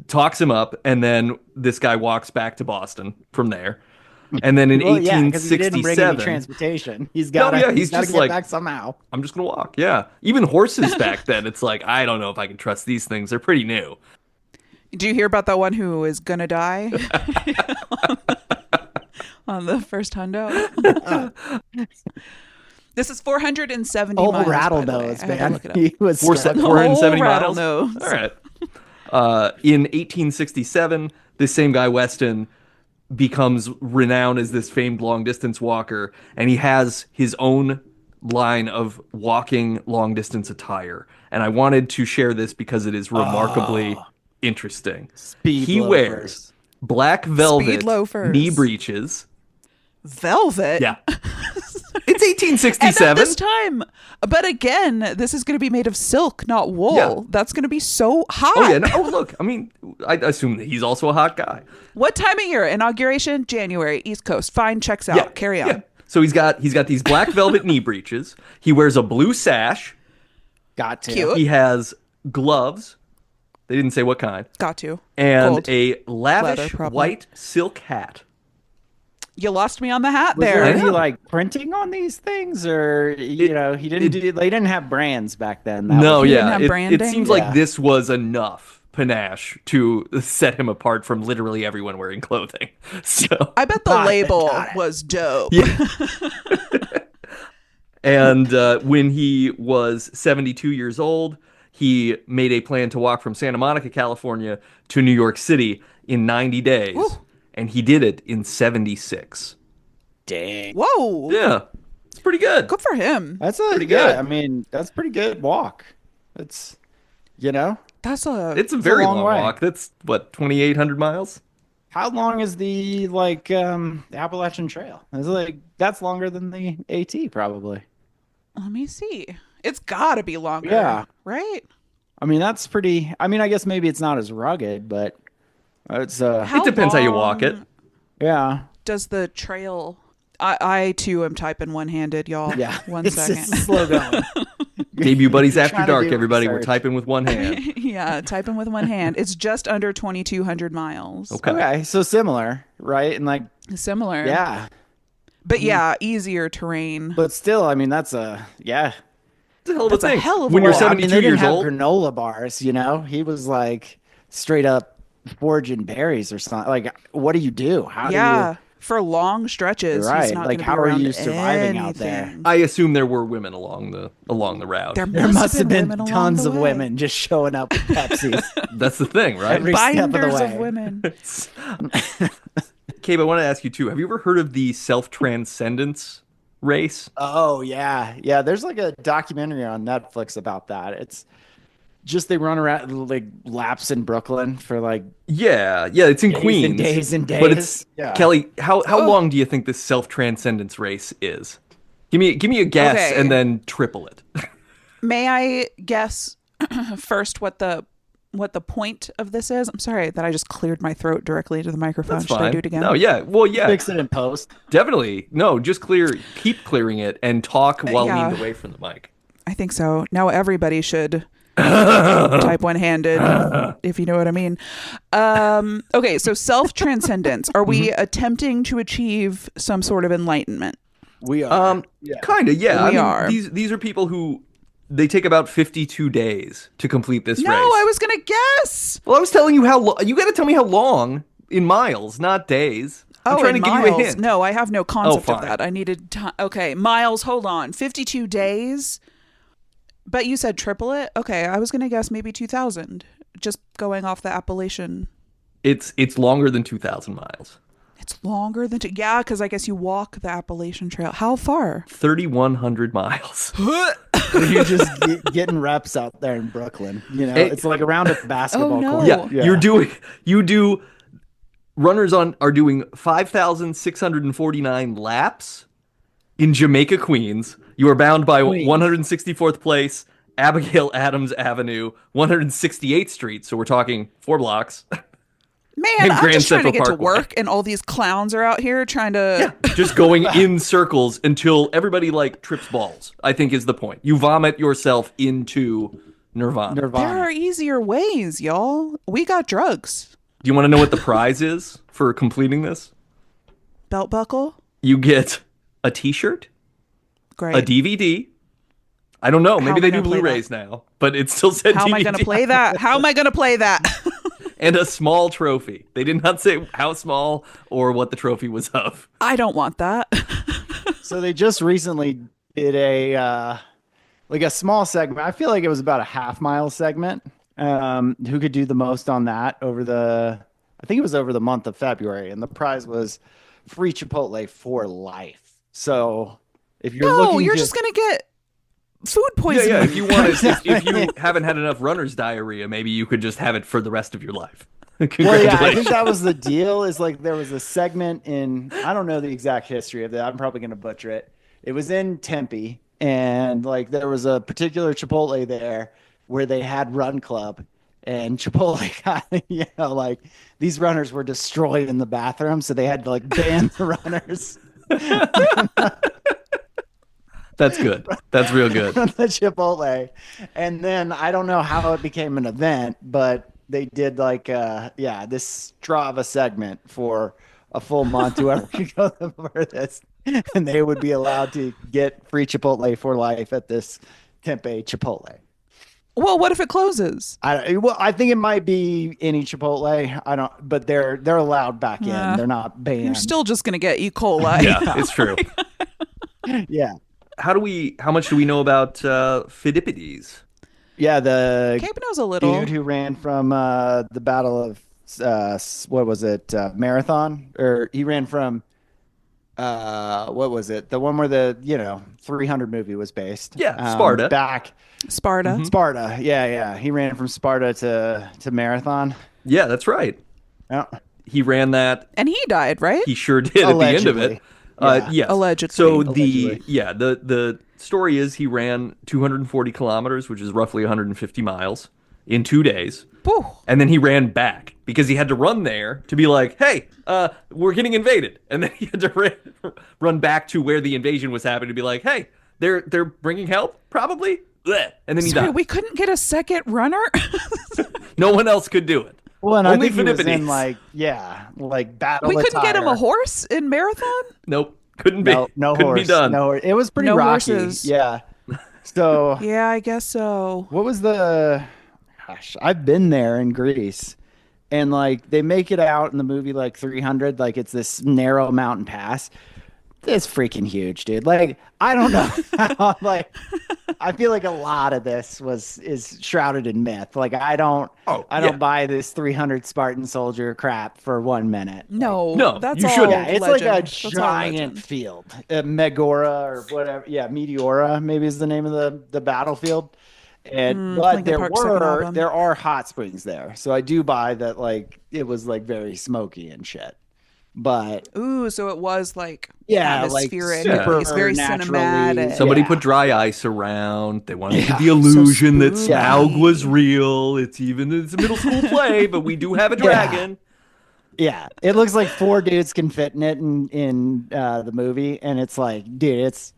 talks him up, and then this guy walks back to Boston from there. And then in Well, yeah, because he didn't bring any 1867, transportation. He's got to he's get just like, back somehow. I'm just gonna walk. Yeah, even horses back then, it's like, I don't know if I can trust these things. They're pretty new. Do you hear about that one who is gonna die on the first hundo? This is 470 Oh, miles. rattle by the way. nose, I had to man. look it up. He was Four- struggling. 470 Oh, rattle miles. nose. All right. In 1867, this same guy Weston becomes renowned as this famed long distance walker, and he has his own line of walking long distance attire. And I wanted to share this because it is remarkably interesting. Speed He loafers. wears black velvet loafers. knee breeches. Velvet. Yeah. It's And at 1867. this time, but again, this is going to be made of silk, not wool. Yeah. That's going to be so hot. Oh yeah, no, oh look, I mean, I assume that he's also a hot guy. What time of year? Inauguration, January, East Coast. Fine, checks out. Carry on. Yeah. So he's got these black velvet knee breeches. He wears a blue sash. Got to. Cute. He has gloves. They didn't say what kind. Got to. And Gold. a lavish Leather, probably. white silk hat. You lost me on the hat Was there. there any like printing on these things, or you know, he didn't do? They didn't have brands back then. No, He yeah, didn't have it branding? seems Yeah. like this was enough panache to set him apart from literally everyone wearing clothing. So I bet the Got it, label got it. was dope. yeah. And when he was 72 years old, he made a plan to walk from Santa Monica, California to New York City in 90 days. Woo. And he did it in 76. Dang. Whoa. Yeah, it's pretty good. Good for him. That's a Pretty yeah. good. I mean, that's a pretty good walk. It's you know, That's a It's a very long long way. walk. That's what, 2,800 miles? how long is the like the Appalachian Trail? It's like that's longer than the AT probably. let me see. It's gotta be longer. Yeah. Right? I mean, that's pretty. I mean, I guess maybe it's not as rugged, but it's How It depends how you walk it. long yeah. Does the trail I too am typing one-handed, y'all. Yeah. One It's second. just slow going. Debut Buddies After Trying to Dark, do everybody. We're research. typing with one hand. Yeah, typing with one hand. It's just under 2,200 miles. Okay. Okay, so similar, right? And like, Similar. yeah, But yeah, easier terrain. but still, I mean, that's a yeah. It's a hell of a That's a thing. hell of a when you're walk. I mean, 72 they didn't years have old. granola bars, you know. He was like straight up foraging berries or something. Like, what do you do? How Yeah. For long stretches. Right, He's not like, gonna how be are around you surviving out there? anything. I assume there were women along the route. There must have been women along tons the of way. women just showing up with Pepsis. That's the thing, right? Every step of the Binders way. of women. Cabe, I want to ask you too. Have you ever heard of the self-transcendence race? Oh yeah, yeah. There's like a documentary on Netflix about that. It's just they run around like laps in Brooklyn for like Yeah, it's in days Queens. and days and days. But it's Yeah. Kelly. How long do you think this self-transcendence race is? Give me a guess Okay. and then triple it. May I guess first what the point of this is? I'm sorry that I just cleared my throat directly into the microphone. That's Should fine. I do it again? No, yeah. Well, yeah. Fix it in post. Definitely. No, just keep clearing it and talk while yeah. leaned away from the mic. I think so. Now everybody should type one-handed, if you know what I mean. Okay, so self-transcendence. Are we attempting to achieve some sort of enlightenment? We are. Kind of, yeah. We I mean, are. These are people who they take about 52 days to complete this No, race. I was gonna guess. Well, I was telling you how long. You got to tell me how long in miles, not days. I'm trying in to give miles. you a hint. No, I have no concept of fine. that. I needed time. Okay, miles. Hold on. 52 days. But you said triple it. Okay, I was gonna guess maybe 2,000. Just going off the Appalachian. It's longer than 2,000 miles. It's longer than yeah, because I guess you walk the Appalachian Trail. How far? 3,100 miles. You're just getting reps out there in Brooklyn. You know, Hey. it's like around a basketball no. court. Yeah, you do. Runners are doing 5,649 laps in Jamaica, Queens. You are bound by Queens. 164th place, Abigail Adams Avenue, 168th Street. So we're talking 4 blocks. Man, And I'm Grand just trying to Central get to Parkway. work, and all these clowns are out here trying to. Just going in circles until everybody like trips balls, I think is the point. You vomit yourself into nirvana. There Nirvana. are easier ways, y'all. We got drugs. Do you want to know what the prize is for completing this? Belt buckle. You get a t-shirt, Great. a DVD. I don't know. How Maybe am I they do gonna play Blu-rays now, but it still said How DVD. am I going to play that? How am I going to play that? And a small trophy. They did not say how small or what the trophy was of. I don't want that. So they just recently did a like a small segment. I feel like it was about a half-mile segment. Who could do the most on that over the? I think it was over the month of February, and the prize was free Chipotle for life. So if you're No, looking, you're to, just going to get food Yeah, poisoning. yeah. If you want to, if you haven't had enough runner's diarrhea, maybe you could just have it for the rest of your life. Well, Congratulations. yeah, I think that was the deal. Is like there was a segment in. I don't know the exact history of that. I'm probably going to butcher it. It was in Tempe, and like there was a particular Chipotle there where they had Run Club, and Chipotle got like these runners were destroyed in the bathroom, so they had to like ban the runners. That's good. That's real good. The Chipotle, and then I don't know how it became an event, but they did like this Strava segment for a full month, whoever could go the furthest, and they would be allowed to get free Chipotle for life at this Tempe Chipotle. Well, what if it closes? I think it might be any Chipotle. I don't, but they're allowed back in. They're not banned. You're still just gonna get E. coli. Yeah, it's true. Yeah. How much do we know about Pheidippides? Yeah, the Cabe knows a little. dude who ran from the Battle of what was it, Marathon, or he ran from what was it, the one where the 300 movie was based. Yeah, Sparta. Sparta. Mm-hmm. Sparta. Yeah, he ran from Sparta to Marathon. Yeah, that's right. Yeah. He ran that. And he died, right? He sure did at the end of it. Yes. Allegedly. So Allegedly. the story is he ran 240 kilometers, which is roughly 150 miles, in 2 days. Whew. And then he ran back because he had to run there to be like, hey, we're getting invaded. And then he had to run back to where the invasion was happening to be like, hey, they're bringing help, probably. Blech. And then he died. We couldn't get a second runner? No one else could do it. Well, and Only I think he was in Pheidippides. battle We couldn't get him attire. a horse in marathon? Nope. Couldn't be. No Couldn't horse. be done. No horse. It was pretty No rocky. horses. Yeah. So Yeah, I guess so. what was the? Gosh, I've been there in Greece, and like they make it out in the movie like 300, like it's this narrow mountain pass. It's freaking huge, dude. Like I don't know. Like I feel like a lot of this is shrouded in myth. Like I don't buy this 300 Spartan soldier crap for 1 minute. No, that's you all shouldn't. Yeah, it's legend. like a That's all giant legend. field. Megora or whatever. Yeah, Meteora maybe is the name of the battlefield. And but Linkin Park's second album. there are hot springs there. So I do buy that like it was like very smoky and shit. But Ooh, so it was like yeah, like atmospheric. super It's very naturally- cinematic. Somebody Yeah. put dry ice around. They wanted to Yeah. get the illusion that spooky. Smaug was real. It's a middle school play, but we do have a dragon. yeah, it looks like 4 dudes can fit in it in the movie, and it's like, dude, it's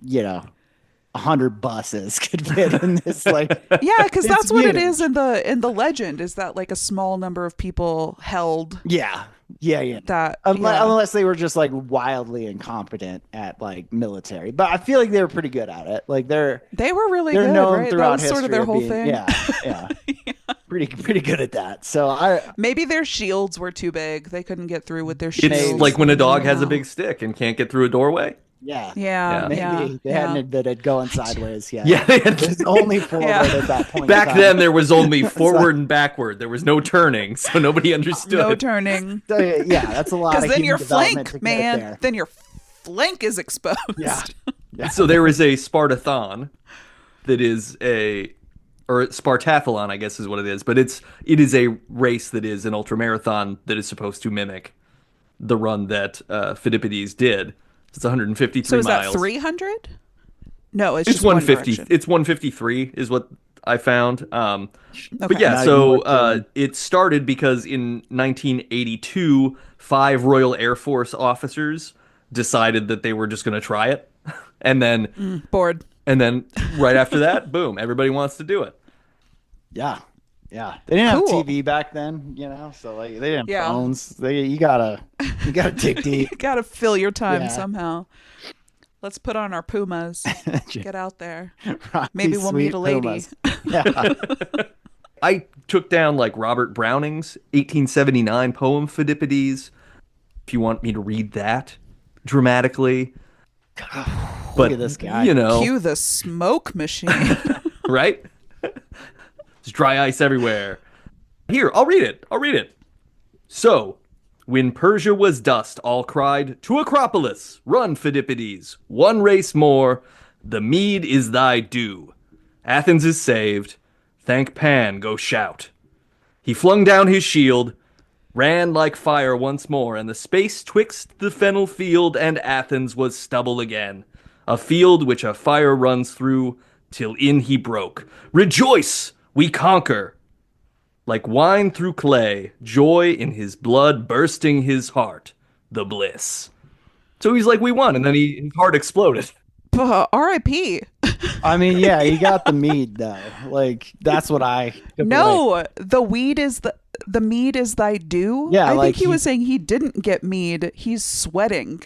100 buses could fit in this like Yeah, because It's that's what it huge. is in the legend. Is that like a small number of people held yeah. that? Unless they were just like wildly incompetent at like military, but I feel like they were pretty good at it. Like They were really they're good, known right? That throughout was sort of history their of whole being- thing. Yeah. Pretty good at that. So Maybe their shields were too big. They couldn't get through with their shields. It's like when a dog has a big stick and can't get through a doorway. yeah. Yeah, Maybe yeah. they hadn't admitted going sideways yet. Yeah, There's only forward Yeah. at that point. in back time. then there was only forward and backward. There was no turning, so nobody understood. No turning. So, yeah, that's a lot of Because then human your development to flank, get man, there. then your flank is exposed. Yeah. So there is a Spartathon that is or Spartathlon, I guess is what it is, but it is a race that is an ultramarathon that is supposed to mimic the run that Pheidippides did. It's 153 So is miles. that 300? No, it's It's just one 150. direction. It's 153 is what I found. But Okay. yeah, Not so even worth it started because in 1982, 5 Royal Air Force officers decided that they were just going to try it, and then Bored. right after that, boom, everybody wants to do it. Yeah. Yeah. They didn't Cool. have TV back then, so like they didn't have Yeah. phones. You gotta dig deep. You gotta fill your time Yeah. somehow. Let's put on our Pumas. Get out there. Rocky Maybe we'll meet Sweet a lady. Pumas. Yeah. I took down like Robert Browning's 1879 poem Pheidippides. If you want me to read that dramatically, but at this guy. Cue the smoke machine. right? There's dry ice everywhere. Here, I'll read it. So, when Persia was dust, all cried, to Acropolis, run, Pheidippides, one race more, the meed is thy due. Athens is saved, thank Pan, go shout. He flung down his shield, ran like fire once more, and the space twixt the fennel field and Athens was stubble again, a field which a fire runs through, till in he broke. Rejoice! We conquer! Like wine through clay, joy in his blood bursting his heart, the bliss. So he's like, we won, and then his heart exploded. R.I.P. I mean, yeah, he got the mead though. Like that's what I No, the weed is the mead is thy due? Yeah, I like think he was saying he didn't get mead. He's sweating.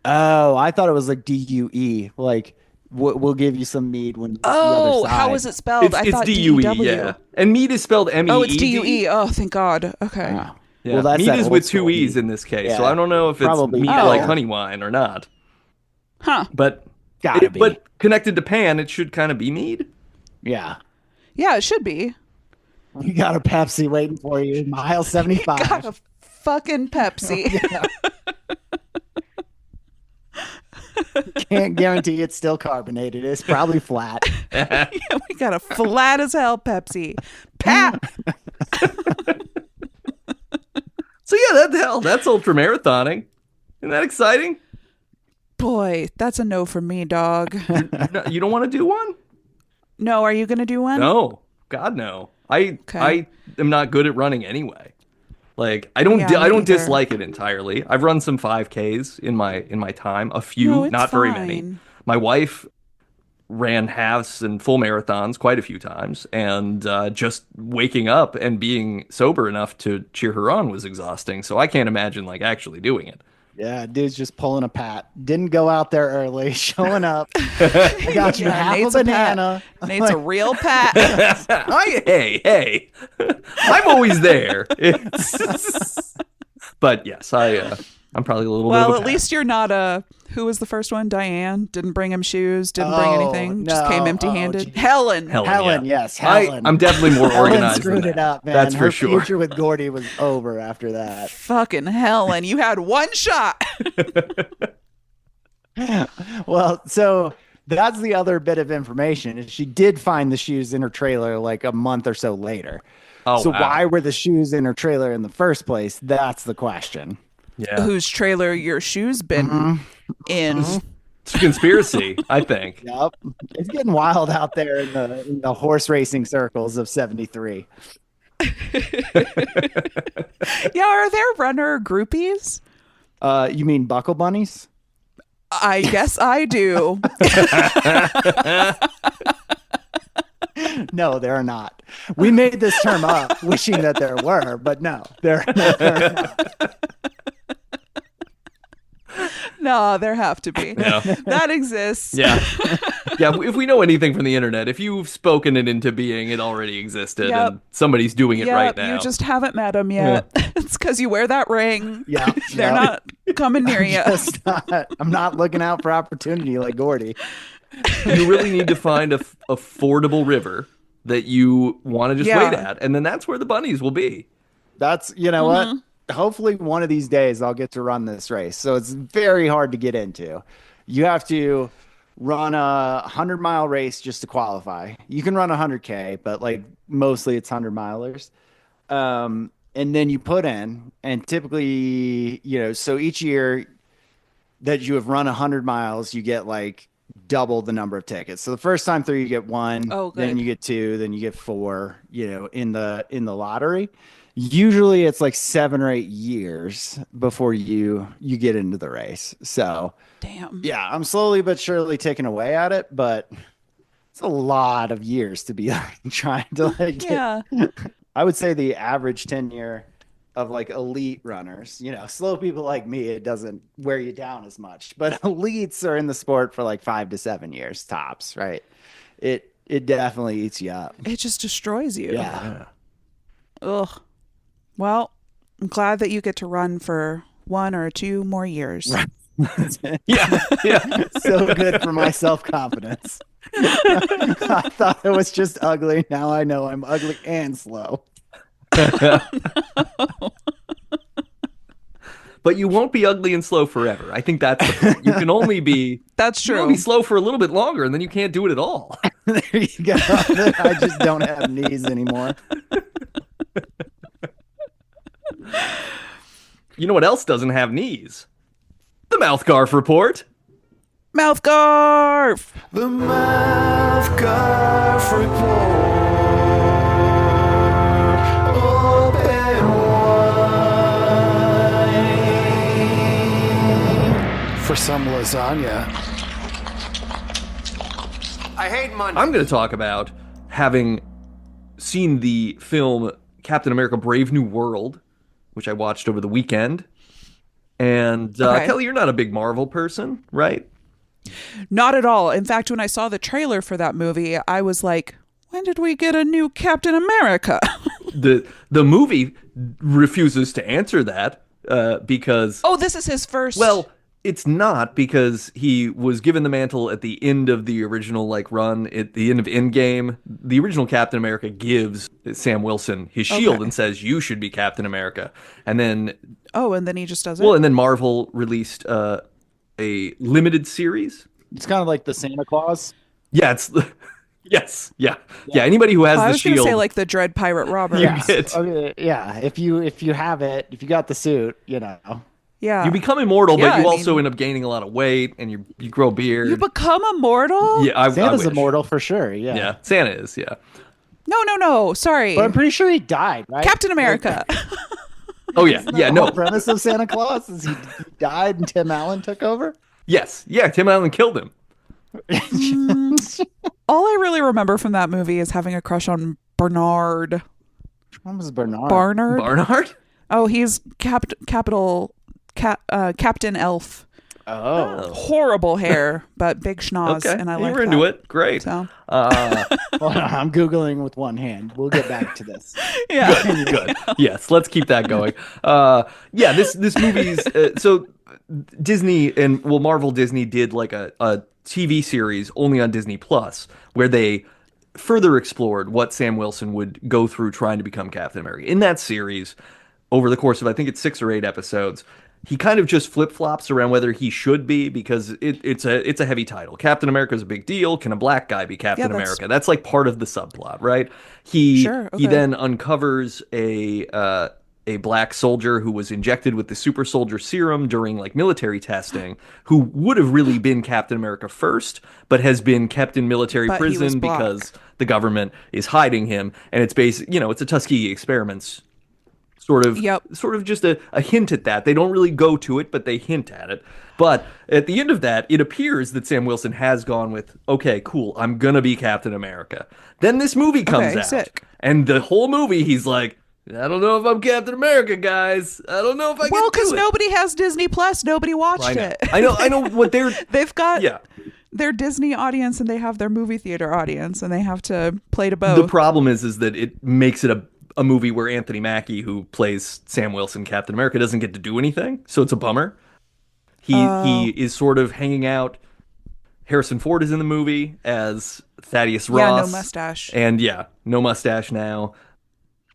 Oh, I thought it was like DUE. Like we'll give you some mead when the other Oh, side. how is it spelled? I It's thought DUE, DEW. yeah. And mead is spelled MEED. Oh, it's DUE. Oh, thank God. Okay. Ah. Yeah. Well, that's mead that is old with school two E's mead. in this case, Yeah. so I don't know if it's Probably mead better. like honey wine or not. Huh. But Gotta be. but connected to pan, it should kind of be mead. Yeah. Yeah, it should be. You got a Pepsi waiting for you, mile 75. Got a fucking Pepsi. Can't guarantee it's still carbonated. It's probably flat. Yeah, we got a flat as hell Pepsi. Pat. So yeah, that's ultramarathoning. Isn't that exciting? Boy, that's a no for me, dog. No, you don't want to do one? No, are you going to do one? No. God no. I am not good at running anyway. Like I don't Yeah, me I don't either. dislike it entirely. I've run some 5Ks in my time, a few, No, it's not very many. fine. My wife ran halves and full marathons quite a few times, and just waking up and being sober enough to cheer her on was exhausting. So I can't imagine like actually doing it. Yeah, dude's just pulling a Pat. Didn't go out there early, showing up. I got you Yeah, half Nate's a a Pat. banana. Nate's a real Pat. Hey, I'm always there. But yes, I'm probably a little bit Well, of a at Pat. least you're not a. Who was the first one? Diane didn't bring him shoes. Didn't bring Oh, anything. Just came no. empty-handed. Oh, geez. Helen. Helen, yeah. yes, Helen. I'm definitely more Helen organized screwed than it that. up, man. That's Her for sure. future with Gordy was over after that. Fucking Helen. You had one shot. Well, so that's the other bit of information. Is she did find the shoes in her trailer like a month or so later. Oh, So wow. why were the shoes in her trailer in the first place? That's the question. Yeah. Whose trailer your shoes been in? It's a conspiracy, I think. Yep. It's getting wild out there in the horse racing circles of 73. Yeah, are there runner groupies? You mean buckle bunnies? I guess I do. No, there are not. We made this term up wishing that there were, but no, there are not. No, there have to be. Yeah. That exists. Yeah. Yeah, if we know anything from the internet, if you've spoken it into being, it already existed, Yep. and somebody's doing it Yeah, right now. you just haven't met them yet. It's because you wear that ring. Yeah, They're not coming near you. I'm not looking out for opportunity like Gordy. You really need to find a affordable river that you want to just Yeah. wait at, and then that's where the bunnies will be. That's, you know what? Hopefully one of these days I'll get to run this race. So it's very hard to get into. You have to run a 100-mile race just to qualify. You can run 100K, but like mostly it's 100-milers. And then you put in, and typically, so each year that you have run 100 miles, you get like double the number of tickets. So the first time through, you get one, Oh, good. then you get two, then you get four, in the lottery. Usually it's like 7 or 8 years before you get into the race. So Damn. yeah, I'm slowly but surely taking away at it, but it's a lot of years to be like, trying to like get, Yeah. I would say the average tenure of like elite runners, slow people like me, it doesn't wear you down as much, but elites are in the sport for like 5 to 7 years tops, right? It definitely eats you up. It just destroys you. Yeah. Ugh. Well, I'm glad that you get to run for 1 or 2 more years. Yeah. So good for my self-confidence. I thought it was just ugly. Now I know I'm ugly and slow. But you won't be ugly and slow forever. I think that's the point. You can only be That's you can true. only be slow for a little bit longer, and then you can't do it at all. There you go. I just don't have knees anymore. You know what else doesn't have knees? The Mouthgarf report. Mouthgarf. The Mouthgarf Report. Open wide for some lasagna. I hate Monday. I'm going to talk about having seen the film Captain America: Brave New World, which I watched over the weekend. And Okay. Kelly, you're not a big Marvel person, right? Not at all. In fact, when I saw the trailer for that movie, I was like, when did we get a new Captain America? The movie refuses to answer that because Oh, this is his first. well, it's not, because he was given the mantle at the end of the original run at the end of Endgame. The original Captain America gives Sam Wilson his shield Okay. and says, "You should be Captain America." And then and then he just does it. and then Marvel released a limited series. It's kind of like the Santa Claus. Yeah, it's yes, yeah. Anybody who has I the was going to shield, say like the Dread Pirate Roberts. Yeah. get- Okay, yeah. If you have it, if you got the suit, Yeah. you become immortal, Yeah, but you I also mean- end up gaining a lot of weight, and you grow a beard. You become immortal? Yeah, I Santa's wish. immortal for sure. Yeah. Yeah, Santa is. Yeah. No. Sorry. But I'm pretty sure he died, right? Captain America. Oh yeah, yeah. The No. whole premise of Santa Claus is he died and Tim Allen took over. Yes. Yeah. Tim Allen killed him. All I really remember from that movie is having a crush on Bernard. When was Bernard? Barnard? Barnard. Oh, he's Captain Elf. Oh. Horrible hair, but big schnoz, Okay. and I you like were into that. it. Great. So, Hold on, I'm Googling with one hand. We'll get back to this. yeah. Good. Yes. Let's keep that going. Yeah. This movie's so Disney and Marvel Disney did like a TV series only on Disney Plus where they further explored what Sam Wilson would go through trying to become Captain America. In that series, over the course of I think it's 6 or 8 episodes, he kind of just flip-flops around whether he should be, because it's a heavy title. Captain America is a big deal. Can a black guy be Captain Yeah, that's- America? That's like part of the subplot, right? He Sure, he okay. then uncovers a black soldier who was injected with the super soldier serum during like military testing, who would have really been Captain America first, but has been kept in military But he was prison black. because the government is hiding him. And it's it's a Tuskegee experiments sort of Yep. just a hint at that. They don't really go to it, but they hint at it. But at the end of that, it appears that Sam Wilson has gone with, okay, cool, I'm gonna be Captain America. Then this movie comes Okay, out. sick. And the whole movie he's like, I don't know if I'm Captain America, guys. I don't know if I Well, can because do it. nobody has Disney Plus. Nobody watched I know. it. I know what they're They've got yeah. their Disney audience and they have their movie theater audience, and they have to play to both. The problem is that it makes it a movie where Anthony Mackie, who plays Sam Wilson, Captain America, doesn't get to do anything. So it's a bummer. He is sort of hanging out. Harrison Ford is in the movie as Thaddeus Ross. Yeah, no mustache. And yeah, no mustache now.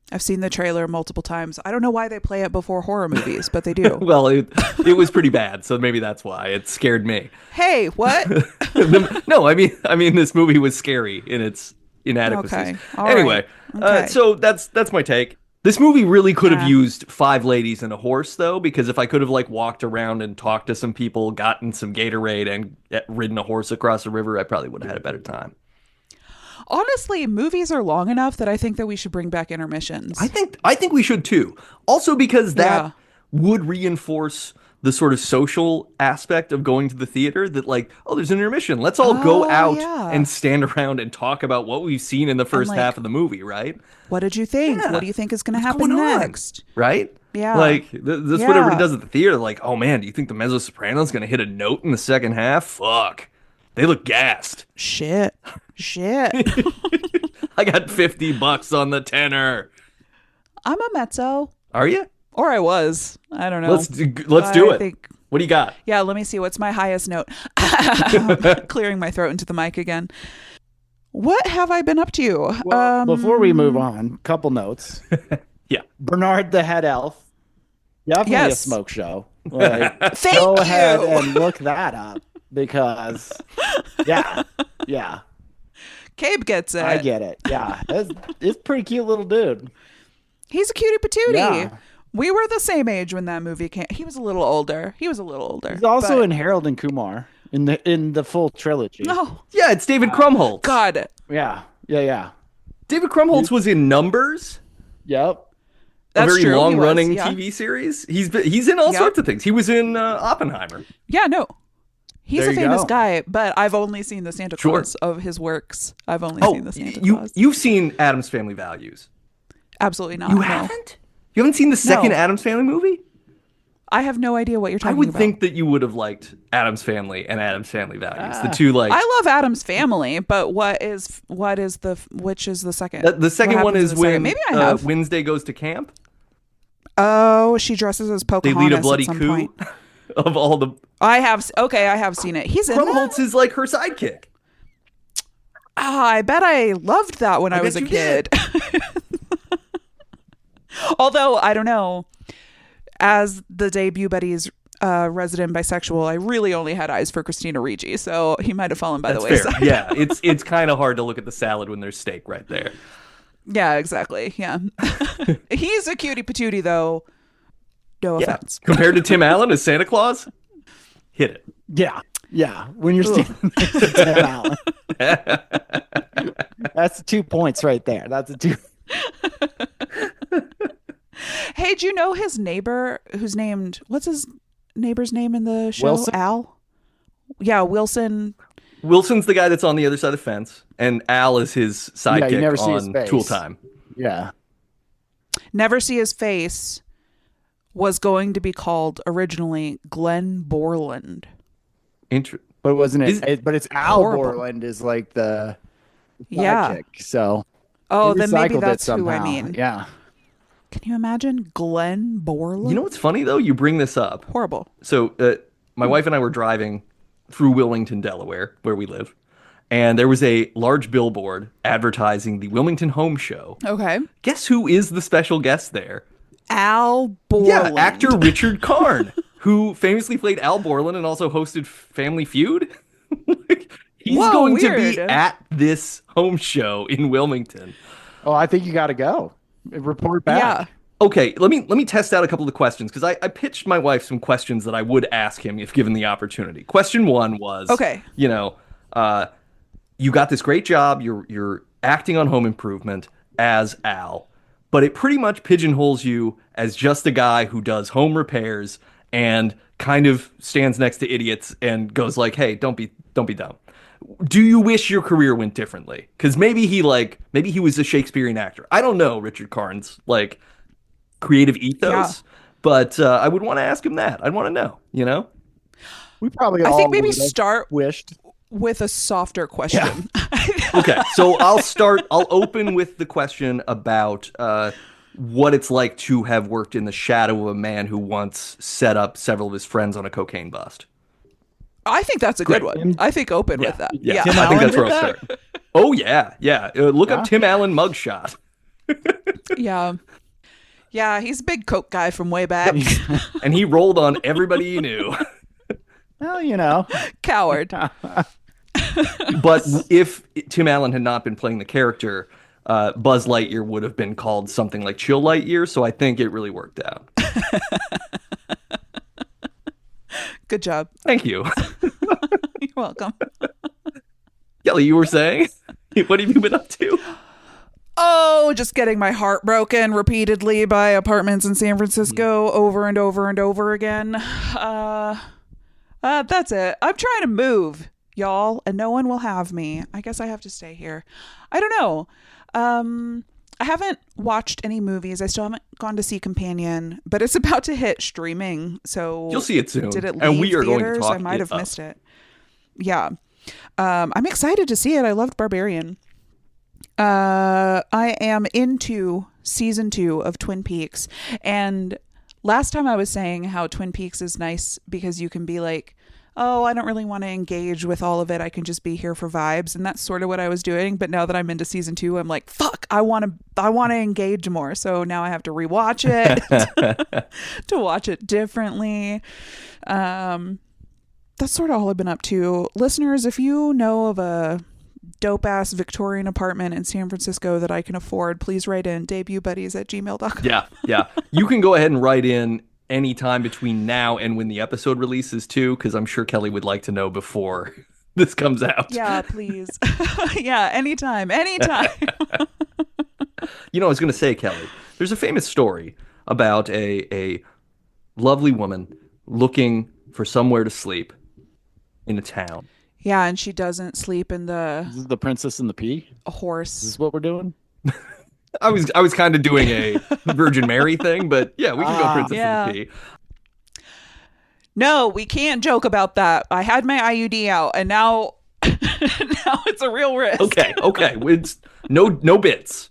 I've seen the trailer multiple times. I don't know why they play it before horror movies, but they do. Well, it was pretty bad, so maybe that's why it scared me. Hey, what? No, I mean this movie was scary in its inadequacies. Okay, all Anyway, right. Okay. so that's my take. This movie really could have used 5 ladies and a horse, though, because if I could have walked around and talked to some people, gotten some Gatorade, and ridden a horse across a river, I probably would have had a better time. Honestly, movies are long enough that I think that we should bring back intermissions. I think we should too. Also because that Yeah. would reinforce the sort of social aspect of going to the theater, that oh, there's an intermission. Let's all go Oh, out yeah. and stand around and talk about what we've seen in the first like, half of the movie, right? What did you think? Yeah. What do you think is going to What's happen going on? next? Right? Yeah. That's what everybody Yeah. does at the theater. Oh man, do you think the mezzo soprano's gonna hit a note in the second half? Fuck. They look gassed. Shit. I got $50 on the tenor. I'm a mezzo. Are you? Or I was. I don't know. Let's do I it. think- What do you got? Yeah, let me see. What's my highest note? Clearing my throat into the mic again. What have I been up to? Well, before we move on, couple notes. Yeah. Bernard the Head Elf. Definitely a Yes. smoke show. Thank Go you. ahead and look that up because, yeah. Cabe gets it. I get it. Yeah. It's a pretty cute little dude. He's a cutie patootie. Yeah. We were the same age when that movie came. He was a little older. He's also but- in Harold and Kumar in the full trilogy. Oh, Yeah, it's David Krumholtz. God. Yeah. David Krumholtz was in Numbers, Yep. That's a very true. He was, long-running yeah. TV series. He's in all Yep. sorts of things. He was in Oppenheimer. Yeah, no. He's There a you famous go. guy, but I've only seen the Santa Sure. Claus of his works. I've only Oh, seen the Santa Claus. you've seen Addams Family Values. Absolutely not. You No. haven't? You haven't seen the second No. Addams Family movie? I have no idea what you're I talking would about. think that you would have liked Addams Family and Addams Family Values. The two I love Addams Family, but which is the second? the second What one happens is in the second? when Maybe I have. Wednesday goes to camp. Oh, she dresses as They Pocahontas lead a bloody at some coup point. of all the. I have seen it. He's in that? Krumholtz is like her sidekick. I bet I loved that when I was a bet you did. kid. Although, I don't know. As the debut Betty's resident bisexual, I really only had eyes for Christina Ricci, so he might have fallen by That's the fair. wayside. Yeah, it's kind of hard to look at the salad when there's steak right there. Yeah, exactly. Yeah. He's a cutie patootie, though. No Yeah. offense. Compared to Tim Allen as Santa Claus, hit it. Yeah. When you're standing next to Tim Allen. That's 2 points right there. That's a 2. Hey, do you know his neighbor who's named, what's his neighbor's name in the show? Wilson? Al? Yeah, Wilson. Wilson's the guy that's on the other side of the fence, and Al is his sidekick you never see his on face. Tool Time. Yeah. Never See His Face was going to be called originally Glenn Borland. But wasn't Is- but it's Al Horrible. Borland is like the Yeah. sidekick, so Oh, they then maybe recycled it that's who I somehow. mean. Yeah. Can you imagine Glenn Borland? You know what's funny though? You bring this up. Horrible. So my wife and I were driving through Wilmington, Delaware, where we live, and there was a large billboard advertising the Wilmington Home Show. Okay. Guess who is the special guest there? Al Yeah, Borland. actor Richard Karn, who famously played Al Borland and also hosted Family Feud. He's Whoa, going to weird. be at this home show in Wilmington. Oh, I think you got to go. Report back. Yeah. Okay, let me test out a couple of questions because I pitched my wife some questions that I would ask him if given the opportunity. Question one was, Okay. you know, you got this great job, you're acting on Home Improvement as Al, but it pretty much pigeonholes you as just a guy who does home repairs and kind of stands next to idiots and goes like, "Hey, don't be dumb." Do you wish your career went differently? Because maybe he was a Shakespearean actor. I don't know Richard Karn's like creative ethos, but I would want to ask him that. I'd want to know. You know? We probably I all think maybe would have start wished. with a softer question. Okay, so I'll open with the question about what it's like to have worked in the shadow of a man who once set up several of his friends on a cocaine bust. I think that's a good Great. one. I think open with that. Yeah, Tim I think Allen that's did where I'll that? start. Oh yeah. Look up Tim Allen mugshot. Yeah. Yeah, he's a big coke guy from way back. And he rolled on everybody you knew. Well, you know. Coward. But if Tim Allen had not been playing the character, Buzz Lightyear would have been called something like Chill Lightyear, so I think it really worked out. Good job. Thank you. You're welcome. Kelly, you were saying? What have you been up to? Oh, just getting my heart broken repeatedly by apartments in San Francisco over and over and over again. That's it. I'm trying to move, y'all, and no one will have me. I guess I have to stay here. I don't know. I haven't watched any movies. I still haven't gone to see Companion, but it's about to hit streaming. So You'll see it soon. Did it leave And we are going to theaters? talk I might it have up. missed it. Yeah. I'm excited to see it. I loved Barbarian. I am into season 2 of Twin Peaks. And last time I was saying how Twin Peaks is nice because you can be like, oh, I don't really want to engage with all of it. I can just be here for vibes. And that's sort of what I was doing. But now that I'm into season 2, I'm like, fuck, I want to engage more. So now I have to rewatch it to watch it differently. That's sort of all I've been up to. Listeners, if you know of a dope-ass Victorian apartment in San Francisco that I can afford, please write in debutbuddies@gmail.com. Yeah. You can go ahead and write in any time between now and when the episode releases too, because I'm sure Kelly would like to know before this comes out. Yeah, please. Yeah, anytime. You know, I was going to say, Kelly, there's a famous story about a lovely woman looking for somewhere to sleep in a town. Yeah, and she doesn't sleep in the This is the Princess and the Pea. horse. Is this what we're doing? I was kind of doing a Virgin Mary thing, but yeah, we can go Princess Yeah. of the Pea. No, we can't joke about that. I had my IUD out, and now now it's a real risk. Okay. It's no bits.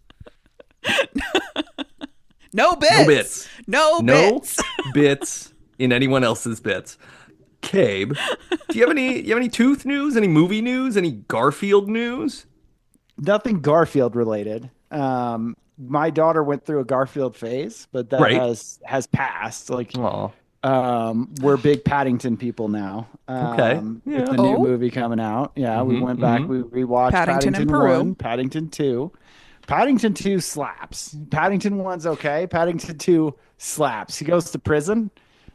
No bits. No bits. No No bits. bits in anyone else's bits. Cabe, do you have any Tooth news? Any movie news? Any Garfield news? Nothing Garfield related. My daughter went through a Garfield phase, but that Right. has passed. Like, Aw. we're big Paddington people now. Okay. With Yeah. the new Oh. movie coming out. Yeah, we went back. We rewatched Paddington in Paddington Peru. 1, Paddington 2. Paddington 2 slaps. Paddington 1's okay. Paddington 2 slaps. He goes to prison,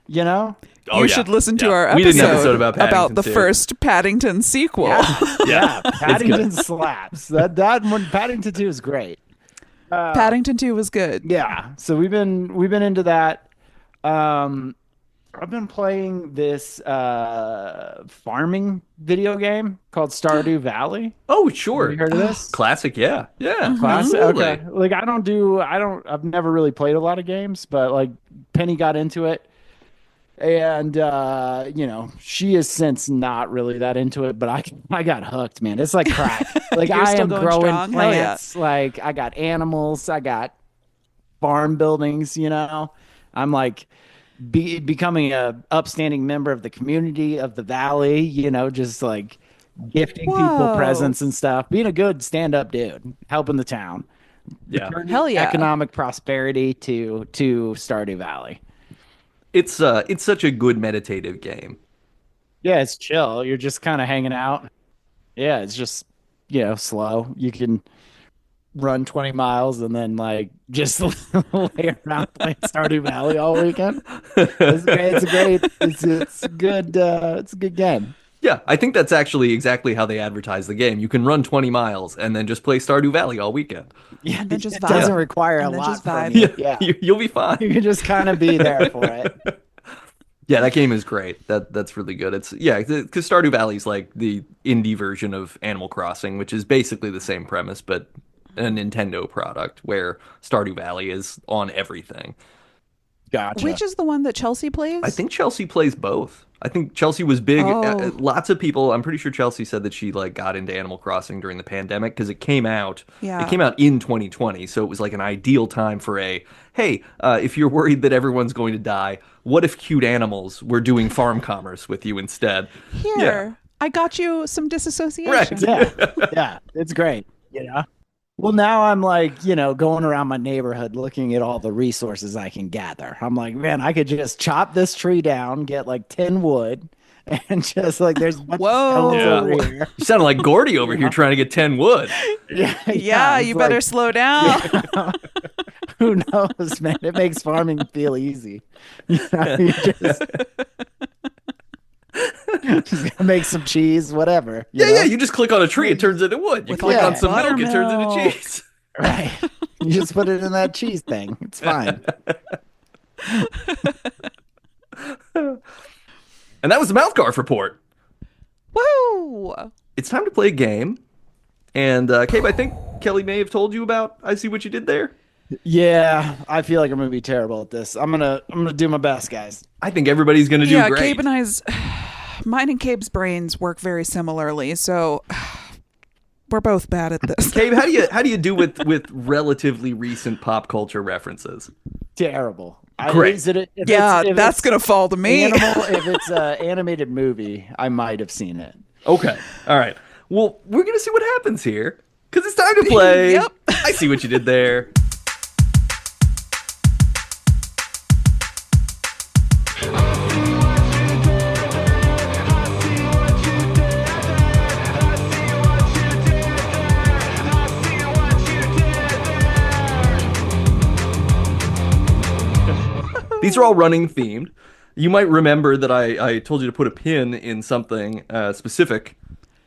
you know? Oh, You yeah. should listen to Yeah. our We did an episode, episode about Paddington the too. first Paddington sequel. Yeah. It's Paddington good. slaps. That one, Paddington 2 is great. Paddington 2 was good. Yeah, so we've been into that. I've been playing this farming video game called Stardew Valley. Oh, sure. Have you heard of this? Classic, yeah. Yeah. Classic. Absolutely. Okay. Like I've never really played a lot of games, but like Penny got into it. And she is since not really that into it, but I got hooked, man. It's like crack. Like You're I still am going growing strong? Hell yeah. plants. Like I got animals, I got farm buildings, I'm like becoming a upstanding member of the community of the valley, just like gifting people Whoa. presents and stuff, being a good stand-up dude, helping the town. Yeah. Returning Hell yeah. economic prosperity to Stardew Valley. It's such a good meditative game. Yeah, it's chill. You're just kind of hanging out. Yeah, it's just, slow. You can run 20 miles and then like just lay around playing Stardew Valley all weekend. It's great. It's a good game. Yeah, I think that's actually exactly how they advertise the game. You can run 20 miles and then just play Stardew Valley all weekend. Yeah, And then just it vibe. doesn't require a And then lot just from vibe. you. Yeah. You'll be fine. You can just kind of be there for it. Yeah, that game is great. That's really good. It's because Stardew Valley is like the indie version of Animal Crossing, which is basically the same premise, but a Nintendo product where Stardew Valley is on everything. Gotcha. Which is the one that Chelsea plays? I think Chelsea plays both. I think Chelsea was big. Oh. Lots of people. I'm pretty sure Chelsea said that she like got into Animal Crossing during the pandemic because it came out. Yeah. It came out in 2020, so it was like an ideal time for if you're worried that everyone's going to die, what if cute animals were doing farm commerce with you instead? Here, Yeah. I got you some disassociation. Right. Yeah, it's great. Well, now I'm like, going around my neighborhood looking at all the resources I can gather. I'm like, man, I could just chop this tree down, get like 10 wood, and just like there's a bunch Whoa. of Yeah. stones over here. You sound like Gordy over here trying to get 10 wood. Yeah, it's you like, better slow down. who knows, man? It makes farming feel easy. You just gotta make some cheese, whatever. Yeah. You just click on a tree, it turns into wood. You With click all on that some milk, it turns into buttermilk. cheese. Right. You just put it in that cheese thing. It's fine. And that was the Mouthgarf report. Woo! It's time to play a game. And Cabe, I think Kelly may have told you about I See What You Did There. Yeah, I feel like I'm gonna be terrible at this. I'm gonna do my best, guys. I think everybody's going to do Yeah, great. Cabe and mine and Cabe's brains work very similarly, so we're both bad at this. Cabe, how do you do with relatively recent pop culture references? Terrible. Great. Yeah, that's gonna fall to me. If it's an animated movie, I might have seen it. Okay. All right. Well, we're going to see what happens here because it's time to play. Yep. I See What You Did There. These are all running themed. You might remember that I told you to put a pin in something specific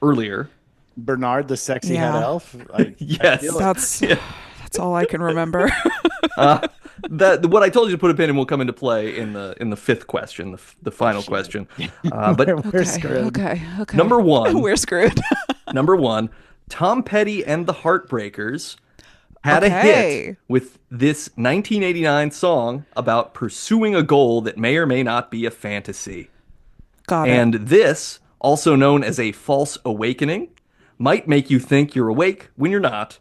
earlier. Bernard, the sexy Yeah. head elf. Yes. feel it. That's all I can remember. That what I told you to put a pin in will come into play in the fifth question, the final question. But We're screwed. Okay. number one, We're screwed. number one, Tom Petty and the Heartbreakers had a Okay. hit with this 1989 song about pursuing a goal that may or may not be a fantasy. Got And it. this, also known as a false awakening, might make you think you're awake when you're not,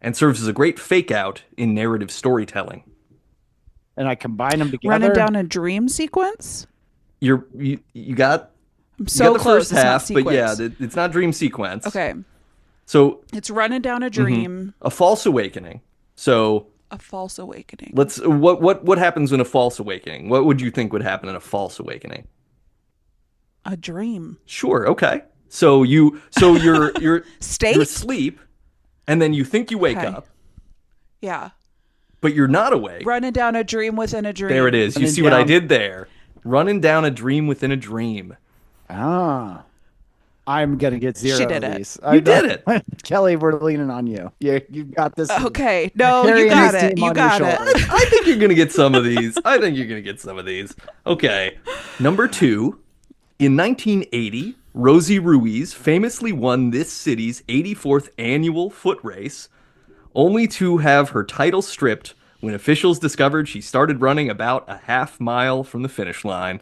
and serves as a great fake out in narrative storytelling. And I combine them together. Running down a dream sequence? You got I'm you so got the close. first It's not half, but yeah, sequence. it's not dream sequence. Okay. So It's running down a dream, a false awakening. So a false awakening. what happens in a false awakening? What would you think would happen in a false awakening? A dream. Sure, okay. So you're State? you're asleep, and then you think you wake Okay. up, Yeah. but you're not awake. Running down a dream within a dream. There it is. You Running see what I down- did there? Running down a dream within a dream. Ah. I'm going to get zero She did of it. these. You did it. Kelly, we're leaning on you. You've got this. Okay. No, you Carrying got this it. team You on your got shoulders. it. I think you're gonna get some of these. Okay. Number 2. In 1980, Rosie Ruiz famously won this city's 84th annual foot race, only to have her title stripped when officials discovered she started running about a half mile from the finish line.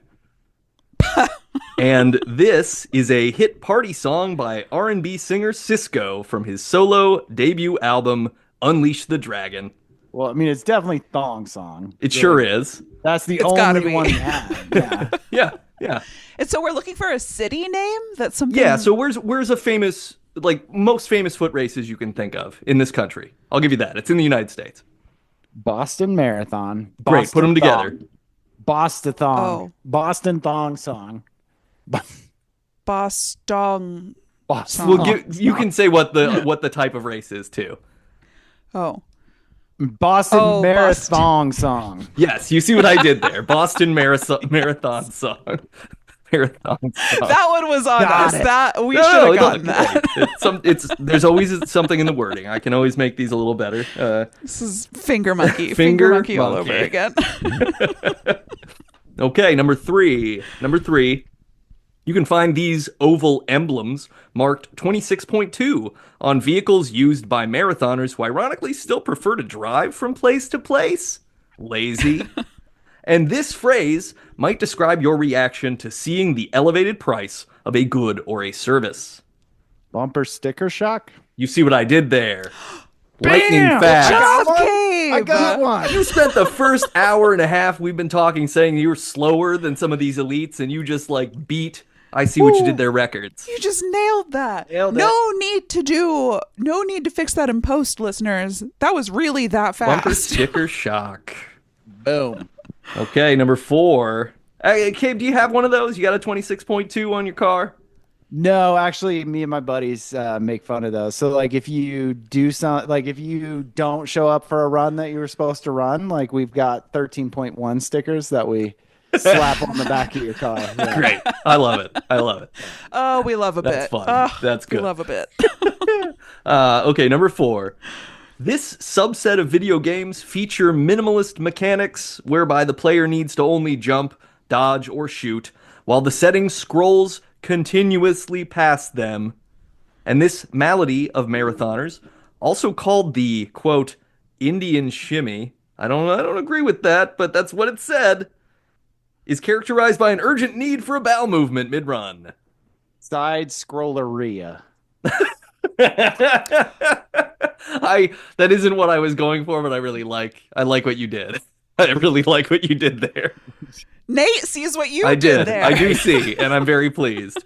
And this is a hit party song by R&B singer Cisco from his solo debut album Unleash the Dragon. Well, I mean, it's definitely Thong Song. It sure is. That's the It's gotta only be. one we had. Yeah. Yeah, yeah. And so we're looking for a city name? That's something. Yeah, so where's a famous, like, most famous foot races you can think of in this country? I'll give you that. It's in the United States. Boston Marathon. Great, put 'em Boston together. Thong, Boston Thong. Oh. Boston Thong Song. Boston. Boston. Well, Thong you Song. can say what the type of race is too. Oh. Boston Oh, Marathon Song. Yes, you see what I did there. Boston marathon song. Marathon song. That one was on Got us. it. That we No, should have look, gotten that. there's always something in the wording. I can always make these a little better. This is finger monkey. Finger monkey all monkey. over again. Okay, number three. You can find these oval emblems marked 26.2 on vehicles used by marathoners who ironically still prefer to drive from place to place. Lazy. And this phrase might describe your reaction to seeing the elevated price of a good or a service. Bumper sticker shock. You see what I did there? Lightning Bam! fast. Job, one. Cabe! I got one. You spent the first hour and a half we've been talking saying you were slower than some of these elites, and you just like beat I see what you did there records. You just nailed that. Nailed it. No need to fix that in post, listeners. That was really that Bumper fast. sticker shock. Boom. Okay, number 4. Hey, Cabe, do you have one of those? You got a 26.2 on your car? No, actually, me and my buddies make fun of those. So, like, if you do if you don't show up for a run that you were supposed to run, like, we've got 13.1 stickers that we slap on the back of your car. Yeah. Great. I love it. Oh, we love a That's bit. fun. Oh, That's good. We love a bit. Okay, number 4. This subset of video games feature minimalist mechanics whereby the player needs to only jump, dodge, or shoot, while the setting scrolls continuously past them. And this malady of marathoners, also called the, quote, Indian shimmy, I don't agree with that, but that's what it said, is characterized by an urgent need for a bowel movement mid-run. Side scrolleria. That isn't what I was going for, but I like what you did. I really like what you did there. Nate sees what you I did did. there. I do see, and I'm very pleased.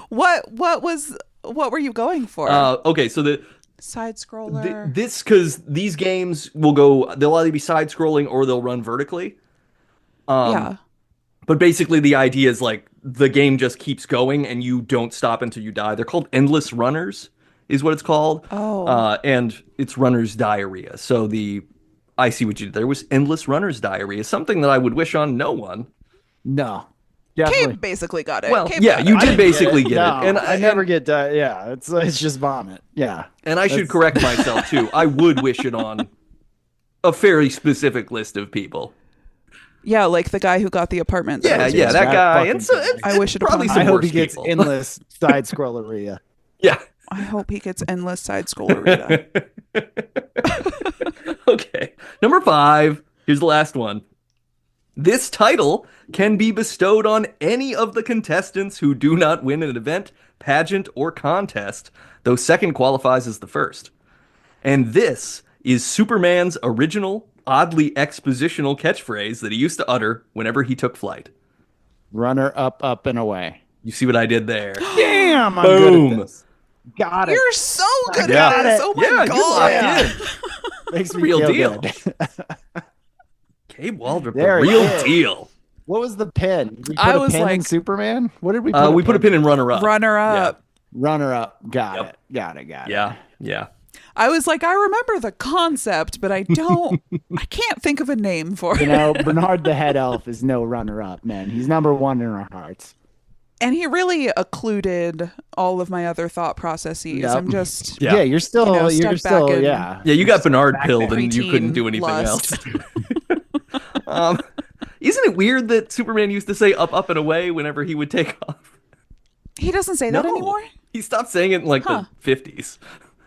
What were you going for? Okay, so Side scroller. because these games they'll either be side scrolling or they'll run vertically. Yeah. But basically the idea is like the game just keeps going and you don't stop until you die. They're called endless runners is what it's called. Oh. And it's runner's diarrhea. So I see what you did there was endless runner's diarrhea, something that I would wish on no one. No. Definitely. Cabe basically got it. Well, Cabe yeah, got you it. did basically get No, it. And I never get that. Yeah, it's just vomit. Yeah. And I should correct myself too. I would wish it on a fairly specific list of people. Yeah, like the guy who got the apartment. Yeah, was yeah, yours. that guy. fucking And so guy. I wish it probably upon some I hope worse he gets people. endless side scrolleria. Yeah. I hope he gets endless side scrollerita. Okay. Number 5. Here's the last one. This title can be bestowed on any of the contestants who do not win an event, pageant, or contest, though second qualifies as the first. And this is Superman's original, oddly expositional catchphrase that he used to utter whenever he took flight. Runner up, up and away. You see what I did there? Damn, I'm Boom. good at this. Got it. You're so good Yeah. at this. Oh my Yeah, you're god. locked in. Makes me Real feel deal. good. Cabe Waldrop, There the it real is. deal. What was the pin? Did we put I a was pin in like- Superman? What did we put? We put a pin in runner-up. Runner up. Runner up. Got Yep. it. Got it. Yeah, yeah. I was like, I remember the concept, but I can't think of a name for You it. know, Bernard the head elf is no runner up, man. He's number 1 in our hearts. And he really occluded all of my other thought processes. Yep. I'm just Yeah. Yeah, you're still, You know, you're stuck back still, in- yeah. Yeah, you got Bernard back pilled there. and you couldn't do Preteen anything lust. else. Isn't it weird that Superman used to say up, up, and away whenever he would take off? He doesn't say that anymore? He stopped saying it in like Huh. the 50s.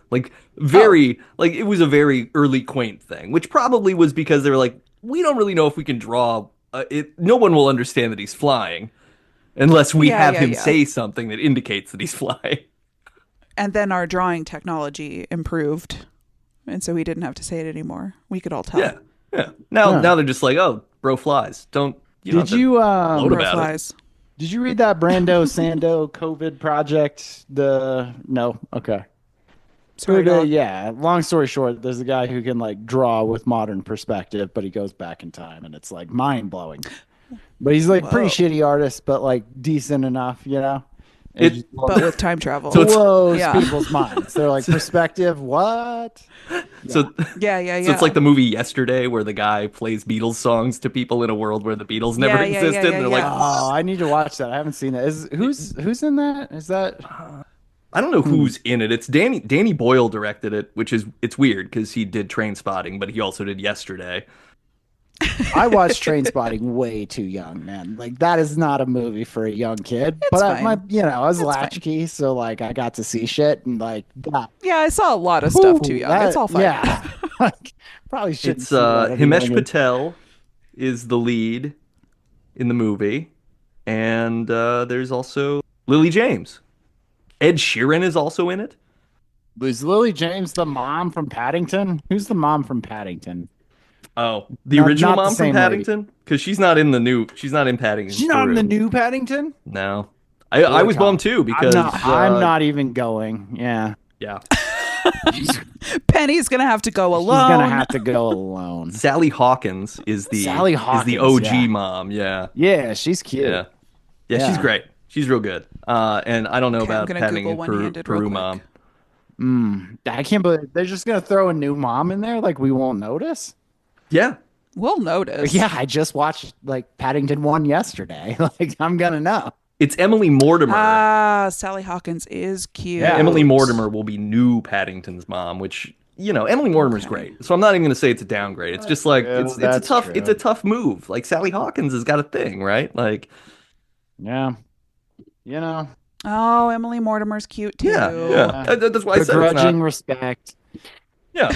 Like like it was a very early quaint thing, which probably was because they were like, we don't really know if we can draw it. No one will understand that he's flying unless we have him say something that indicates that he's flying. And then our drawing technology improved. And so we didn't have to say it anymore. We could all tell. Yeah. Yeah. Now they're just like, oh, bro flies. Don't you Did you gloat Bro about it. flies. did you read that Brando Sando COVID project? No, okay. Sorry, But, dog. yeah, long story short, there's a guy who can like draw with modern perspective, but he goes back in time and it's like mind blowing. But he's like pretty shitty artist, but like decent enough, you know? And It- just But with time travel. So it's- blows Yeah. people's minds. They're like, perspective, what? So yeah. So it's like the movie Yesterday where the guy plays Beatles songs to people in a world where the Beatles never Yeah, existed. And they're like, Oh, I need to watch that. I haven't seen that. Who's in that? Is that I don't know who's in it. It's Danny Boyle directed it, it's weird because he did Train Spotting, but he also did Yesterday. I watched Train Spotting way too young, man. Like that is not a movie for a young kid. It's but fine. I was It's fine. latchkey, so like I got to see shit and like that. Yeah, I saw a lot of stuff too young. It's all fine. Yeah, like, probably should. It's Himesh Patel is the lead in the movie, and there's also Lily James. Ed Sheeran is also in it. Was Lily James the mom from Paddington? Who's the mom from Paddington? Oh, the Not- original not the mom from same lady. Paddington? Because she's not in Paddington. She's not in Peru. the new Paddington. No, I was bummed too because I'm not even going. Yeah, Yeah, Penny's gonna have to go alone. she's gonna have to go alone. Sally Hawkins is the Sally is the Hawkins, OG yeah. mom. Yeah, Yeah, she's cute. yeah, yeah. She's Yeah. great. She's real good. And I don't know Okay, I'm about gonna Paddington Google one-handed real Peru quick. mom. I can't believe they're just gonna throw a new mom in there. Like we won't notice. Yeah, We'll notice. Yeah, I just watched like Paddington 1 yesterday. Like I'm gonna know. it's Emily Mortimer. Ah, Sally Hawkins is cute. Yeah. Emily Mortimer will be new Paddington's mom, which Emily Mortimer's great. So I'm not even going to say it's a downgrade. It's just like Yeah, it's a that's tough true. it's a tough move. Like Sally Hawkins has got a thing, right? Like Yeah. You know, Oh, Emily Mortimer's cute too. yeah. That's why I said it's begrudging not. respect. Yeah,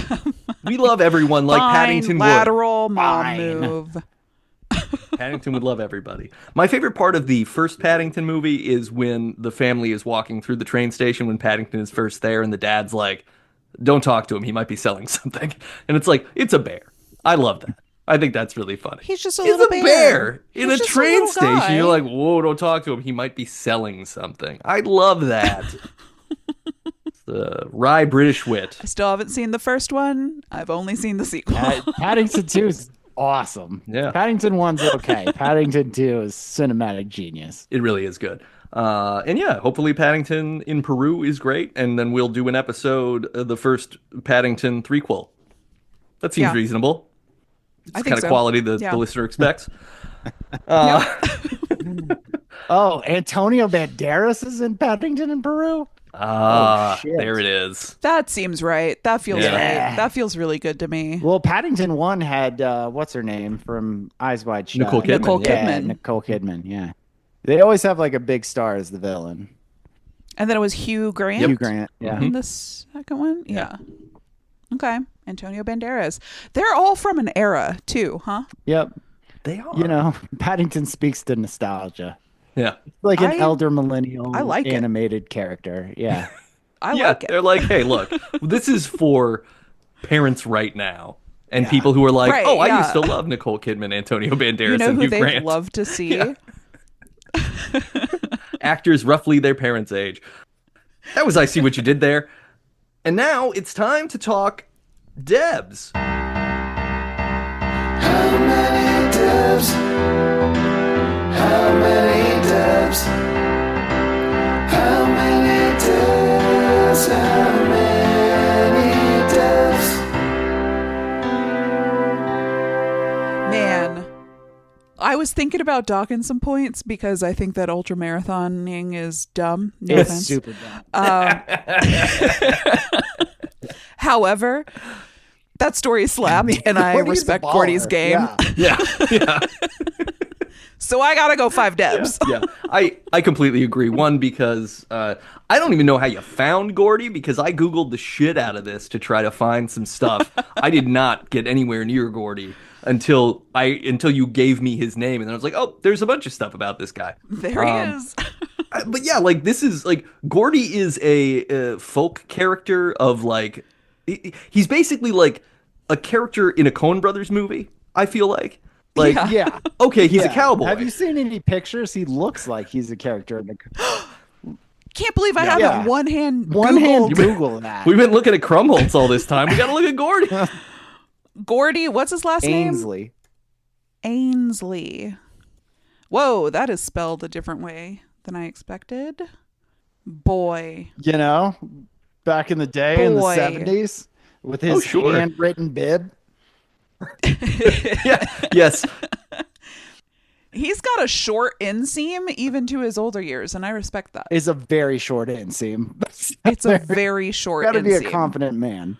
we love everyone like Fine, Paddington would. lateral mom Fine. move. Paddington would love everybody. My favorite part of the first Paddington movie is when the family is walking through the train station when Paddington is first there, and the dad's like, "Don't talk to him. He might be selling something." And it's like, it's a bear. I love that. I think that's really funny. He's just a It's little a bear. bear in He's a just train little station. guy. You're like, whoa, don't talk to him. He might be selling something. I love that. It's the wry British wit. I still haven't seen the first one. I've only seen the sequel. Paddington 2 is awesome. Yeah. Paddington 1's okay. Paddington 2 is cinematic genius. It really is good. And yeah, hopefully Paddington in Peru is great. And then we'll do an episode of the first Paddington threequel. That seems Yeah. reasonable. It's I the think kind of so. quality the Yeah. listener expects. Oh, Antonio Banderas is in Paddington in Peru? shit. There it is. That seems right. That feels Yeah. right. That feels really good to me. Well, Paddington 1 had, what's her name from Eyes Wide Shut? Nicole Kidman. Nicole Yeah, Kidman. Nicole Kidman, yeah. They always have like a big star as the villain. And then it was Hugh Grant. Hugh Grant. Yeah. In the second one? Yeah. Okay. Antonio Banderas. They're all from an era, too, huh? Yep. They are. You know, Paddington speaks to nostalgia. Yeah. Like an elder millennial I like animated character. Yeah. I like it. They're like, hey, look, this is for parents right now. And people who are like, Right, I yeah. used to love Nicole Kidman, Antonio Banderas, You know and who Hugh they'd Grant. love to see? Yeah. Actors roughly their parents' age. That was I See What You Did There. And now it's time to talk Debs. How many Debs? How many Debs? How many Debs? How many Debs? Man, I was thinking about docking some points because I think that ultramarathoning is dumb. No It's offense. super dumb. However, that story slapped, and I Gordy's a respect baller. Gordy's game. Yeah. Yeah. So I gotta go 5 Debs. Yeah. I completely agree. One, because I don't even know how you found Gordy, because I Googled the shit out of this to try to find some stuff. I did not get anywhere near Gordy until you gave me his name, and then I was like, oh, there's a bunch of stuff about this guy. There he is. But yeah, like this is like Gordy is a folk character of like he's basically like a character in a Coen Brothers movie. I feel like Yeah. okay, he's a Yeah. cowboy. Have you seen any pictures? He looks like he's a character in the Can't believe I haven't Yeah. one hand hand Googled Google that. We've been looking at Krumholtz all this time. We got to look at Gordy. Gordy. What's his last name? Ainsley. Ainsleigh. Whoa, that is spelled a different way than I expected. Boy. You know, back in the day in the Boy. 70s with his sure. handwritten bib. Yeah. Yes. He's got a short inseam even to his older years, and I respect that. Is a very short inseam. It's a very short Got to be a inseam. confident man.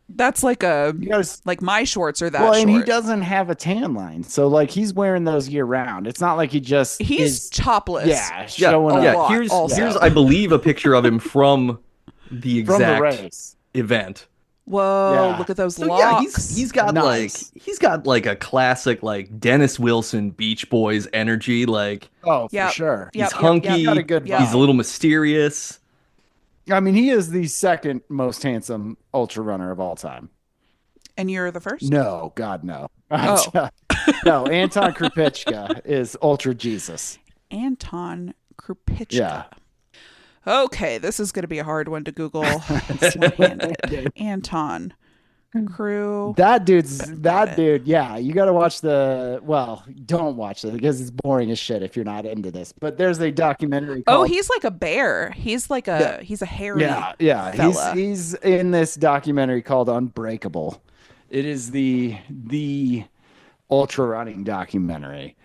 That's like a You gotta, like my shorts are that well, short. and he doesn't have a tan line, so like he's wearing those year round. It's not like he just He's is, topless. yeah, showing a up Yeah. lot Here's also. I believe a picture of him from the from the exact race. event. Whoa, Yeah. look at those So locks. he's got Nice. like a classic like Dennis Wilson Beach Boys energy. Like Oh, Yep. for sure. Yep, he's yep, hunky. yep. Got a good Yep. He's a little mysterious. I mean, he is the second most handsome ultra runner of all time. And you're the first? No, God, no. Oh. No, Anton Krupicka is ultra Jesus. Anton Krupicka. Yeah. Okay, this is going to be a hard one to Google. It's one-handed. Anton Crew. That dude's Got it. dude. Yeah, you got to watch don't watch it because it's boring as shit if you're not into this. But there's a documentary Oh, called he's like a bear. He's like he's a hairy. Yeah. fella. He's in this documentary called Unbreakable. It is the ultra running documentary.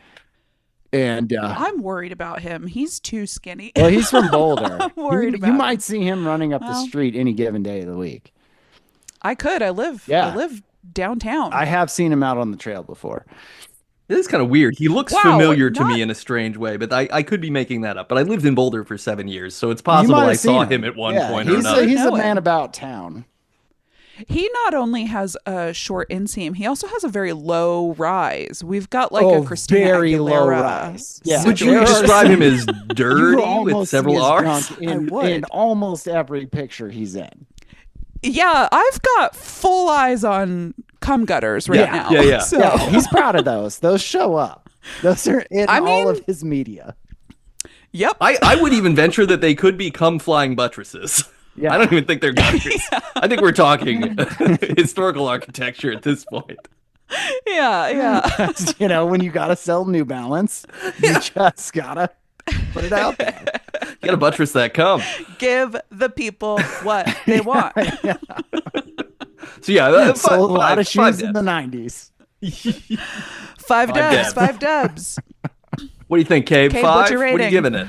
And I'm worried about him. He's too skinny. well, he's from Boulder. I'm worried you about him. might see him running up the Well. street any given day of the week. I could. I live downtown. I have seen him out on the trail before. This is kind of weird. He looks Wow, familiar to not- me in a strange way, but I could be making that up. But I lived in Boulder for 7 years, so it's You possible might I have seen saw him at one Yeah, point or he's another. he's a know man him. about town. He not only has a short inseam, he also has a very low rise. We've got like Oh, a Christina very Aguilera low rise. Yeah. Would you There are describe him as You dirty with almost several see his R's? junk I in would. almost every picture he's in. Yeah, I've got full eyes on cum gutters right Yeah, now. yeah. So, Yeah, he's proud of those. Those show up. Those are in I all mean- of his media. yep. I would even venture that they could be cum flying buttresses. Yeah. I don't even think they're gutters. I think we're talking historical architecture at this point. Yeah. You know, when you gotta sell New Balance, you just gotta put it out there. You gotta buttress that cum. Give the people what they want. So yeah, Sold a lot of shoes in Debs. the 90s. 5 dubs. Debs. 5 dubs. What do you think, Cabe? Cabe, what's 5? your What are you rating? giving it?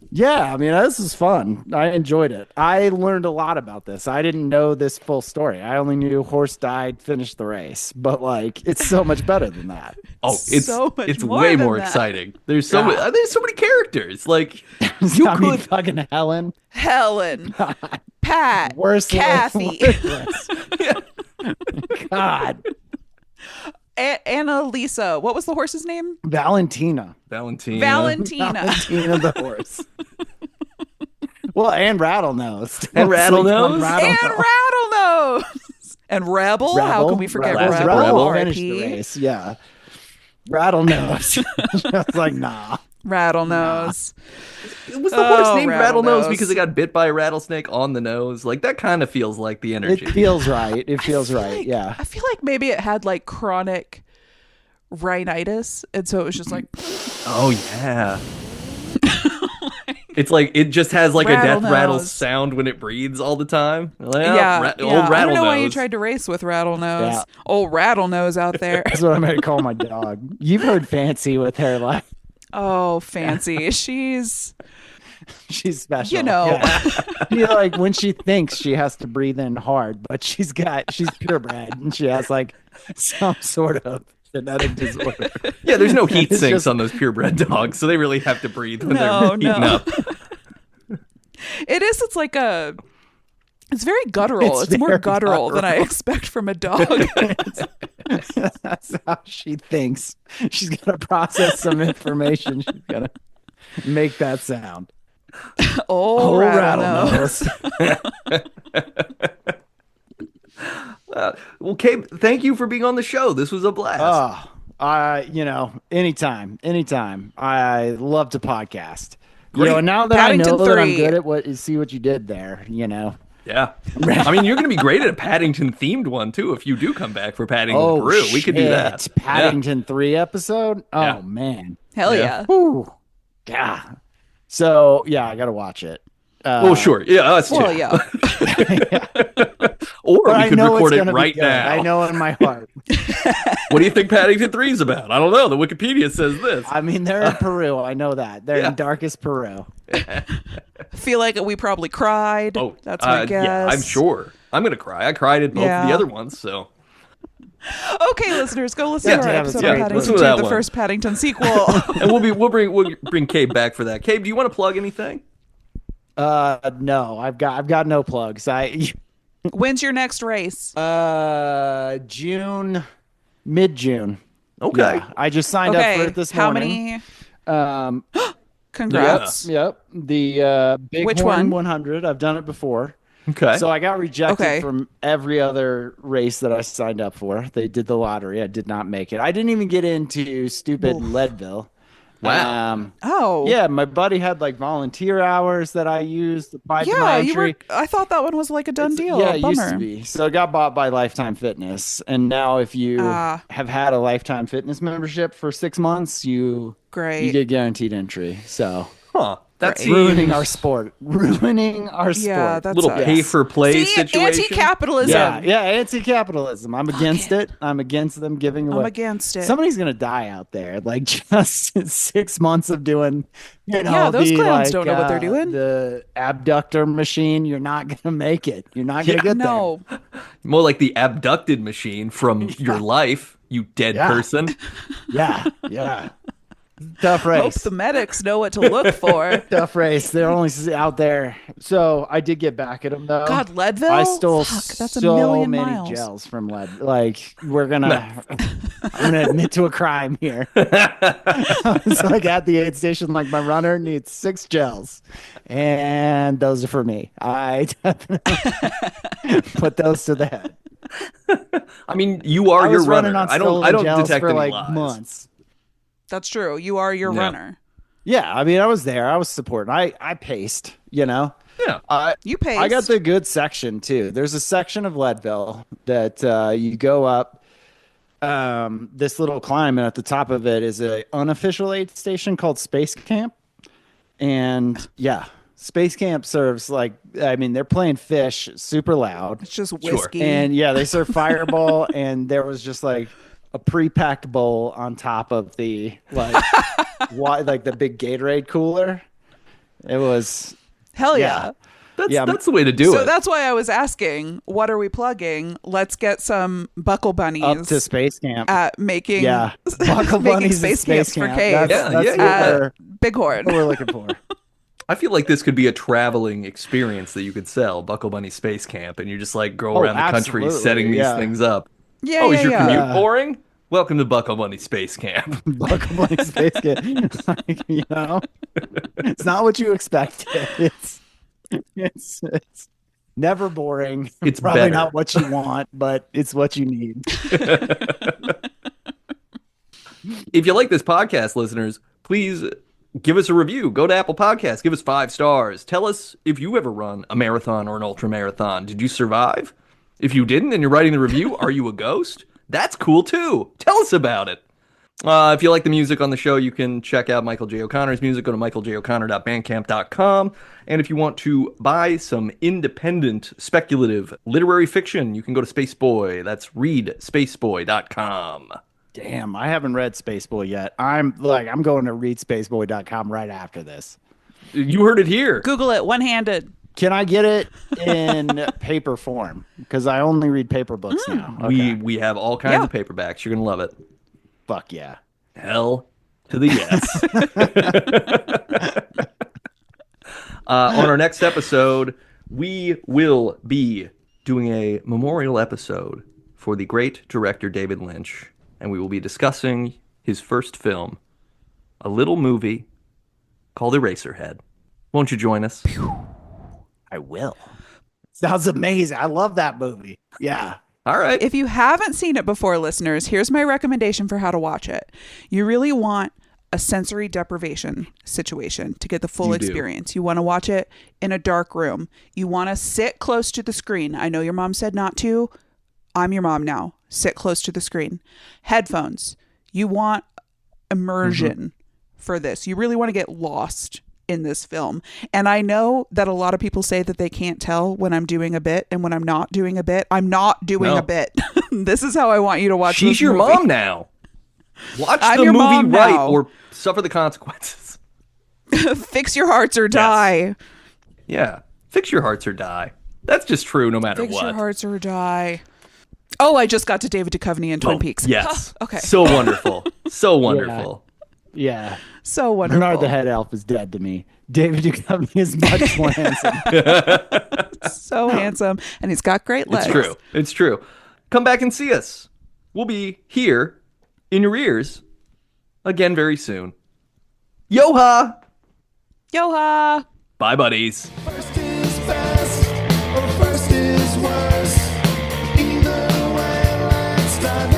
Yeah, I mean, this was fun. I enjoyed it. I learned a lot about this. I didn't know this full story. I only knew horse died, finished the race, but like, it's so much better than that. Oh, So much it's more way than more that. exciting. There's so many characters. Like you I mean, could fucking Helen, Helen, Pat, worse, Kathy, worthless. God, Anna Lisa. What was the horse's name? Valentina. Valentina. Valentina the horse. Well, and Rattlenose. And Rattlenose? And Rattlenose. And Rebel. How can we forget Rebel? Finished R.I.P. the race. Yeah. Rattlenose. I was like, nah. Rattlenose. Was the horse named Rattlenose. Rattlenose because it got bit by a rattlesnake on the nose? Like that kind of feels like the energy. It feels right. It feels right. Yeah. I feel like maybe it had like chronic rhinitis, and so it was just like, Oh yeah. It's like it just has like a death rattle Rattlenose. sound when it breathes all the time. Like, yeah. Old I don't know why you Rattlenose. tried to race with Rattlenose. Yeah. Old Rattlenose out there. That's what I'm going to call my dog. You've heard Fancy with her. Like, Oh, Fancy. She's, she's special. you know. Yeah. You know, like when she thinks she has to breathe in hard, but she's purebred and she has like some sort of genetic disorder. Yeah, there's no heat It's sinks just- on those purebred dogs, so they really have to breathe when No, they're heating no. up. It is. It's like it's very guttural. It's It's more very guttural than I expect from a dog. That's how she thinks. She's got to process some information. She's got to make that sound. Oh, Rattlenose. Well, Cabe, thank you for being on the show. This was a blast. Anytime. I love to podcast. Great. You know, now that Paddington I know that I'm 3. good at see what you did there, you know. Yeah. I mean, you're going to be great at a Paddington themed one, too, if you do come back for Paddington Peru. We could do that. Shit. Paddington 3 episode? Oh, Yeah. man. Hell Yeah. yeah. Whew. Yeah. So, yeah, I got to watch it. Oh, sure. Yeah, us Well, too. yeah. Or But we I could know record it's it gonna be right good. now. I know in my heart. What do you think Paddington 3 is about? I don't know. The Wikipedia says this. I mean, they're in Peru. I know that. They're Yeah. in darkest Peru. I feel like we probably cried. Oh, That's my guess. yeah, I'm sure. I'm going to cry. I cried at both of the Yeah. other ones, so. Okay, listeners, go listen Yeah, to our yeah, episode yeah. of Listen Paddington to 2, that the one. first Paddington sequel. And we'll bring Cabe back for that. Cabe, do you want to plug anything? No, I've got no plugs. When's your next race? Mid-June. Okay. Yeah, I just signed up for Okay, it this how morning. many? many? Congrats. Yep. The Big Which Horn one? 100. I've done it before. Okay. So I got rejected Okay. from every other race that I signed up for. They did the lottery. I did not make it. I didn't even get into stupid Leadville. Wow. Oh. Yeah, my buddy had like volunteer hours that I used to buy Yeah, my you entry. were. I thought that one was like a done deal. Yeah, it Bummer. used to be. So it got bought by Lifetime Fitness, and now if you Ah. have had a Lifetime Fitness membership for 6 months, you Great. get guaranteed entry. So Huh. That seems ruining our sport. Ruining our sport. Yeah, that's little us. pay for play See, situation. anti-capitalism. yeah, anti-capitalism. I'm against it. I'm against them giving away. I'm against it. Somebody's gonna die out there. Like just 6 months of doing, Yeah, those the, clowns like, don't know what they're doing. The abductor machine. You're not gonna make it. You're not gonna get No. More like the abducted machine from your life, you dead Yeah. person. there. Yeah. Tough Hope race. the medics know what to look for. Tough race. They're only out there. So I did get back at them though. God, Leadville. I stole Fuck, that's so a million many miles. gels from Lead. Like I'm gonna admit to a crime here. It's like at the aid station, like my runner needs 6 gels, and those are for me. I definitely put those to the head. I mean, you are I your was runner. running on I don't stolen gels detect for any like lies. months. That's true. You are your Yeah. runner. Yeah, I mean, I was there. I was supporting. I paced. Yeah. You paced. I got the good section too. There's a section of Leadville that you go up this little climb, and at the top of it is a unofficial aid station called Space Camp. And yeah, Space Camp serves like, I mean, they're playing Fish super loud. It's just whiskey. And yeah, they serve Fireball, and there was just like a pre-packed bowl on top of the like like the big Gatorade cooler. It was. Hell yeah. That's the way to do So it. that's why I was asking, what are we plugging? Let's get some Buckle Bunnies Up to space camp. at making Buckle making Bunnies at space camps for camp. Cabe That's Yeah. at Bighorn. what we're looking for. I feel like this could be a traveling experience that you could sell, Buckle Bunny Space Camp, and you just like go around the country absolutely, setting these things up. Yeah, Is your yeah. commute boring? Welcome to Buckle Bunny Space Camp. Buckle Bunny space camp. Like, it's not what you expected. It's never boring. It's probably better. not what you want, but it's what you need. If you like this podcast, listeners, please give us a review. Go to Apple Podcasts. Give us 5 stars. Tell us if you ever run a marathon or an ultra marathon. Did you survive? If you didn't and you're writing the review, are you a ghost? That's cool too. Tell us about it. If you like the music on the show, you can check out Michael J. O'Connor's music. Go to michaeljoconnor.bandcamp.com. And if you want to buy some independent, speculative literary fiction, you can go to Spaceboy. That's readspaceboy.com. Damn, I haven't read Spaceboy yet. I'm going to read spaceboy.com right after this. You heard it here. Google it one-handed. Can I get it in paper form? Because I only read paper books now. Okay. We have all kinds of paperbacks. You're going to love it. Fuck yeah. Hell to the yes. On our next episode, we will be doing a memorial episode for the great director David Lynch, and we will be discussing his first film, a little movie called Eraserhead. Won't you join us? I will. Sounds amazing. I love that movie. Yeah. All right. If you haven't seen it before, listeners, here's my recommendation for how to watch it. You really want a sensory deprivation situation to get the full You do. experience. You want to watch it in a dark room. You want to sit close to the screen. I know your mom said not to. I'm your mom now. Sit close to the screen. Headphones. You want immersion for this. You really want to get lost in this film. And I know that a lot of people say that they can't tell when I'm doing a bit and when I'm not doing a bit. I'm not doing a bit. This is how I want you to watch She's this your movie. mom now. Watch I'm the your movie mom right now. or suffer the consequences. Fix your hearts or die. Yeah. Fix your hearts or die. That's just true no matter Fix what. your hearts or die. Oh, I just got to David Duchovny in Twin Peaks. Yes. Okay. So wonderful. So wonderful. Yeah. So wonderful. Bernard the head elf is dead to me. David Duchovny is much more handsome. So handsome. And he's got great legs. It's true. It's true. Come back and see us. We'll be here in your ears again very soon. Yo-ha! Yo-ha! Bye, buddies. First is best, or first is worst. Either way, let's start.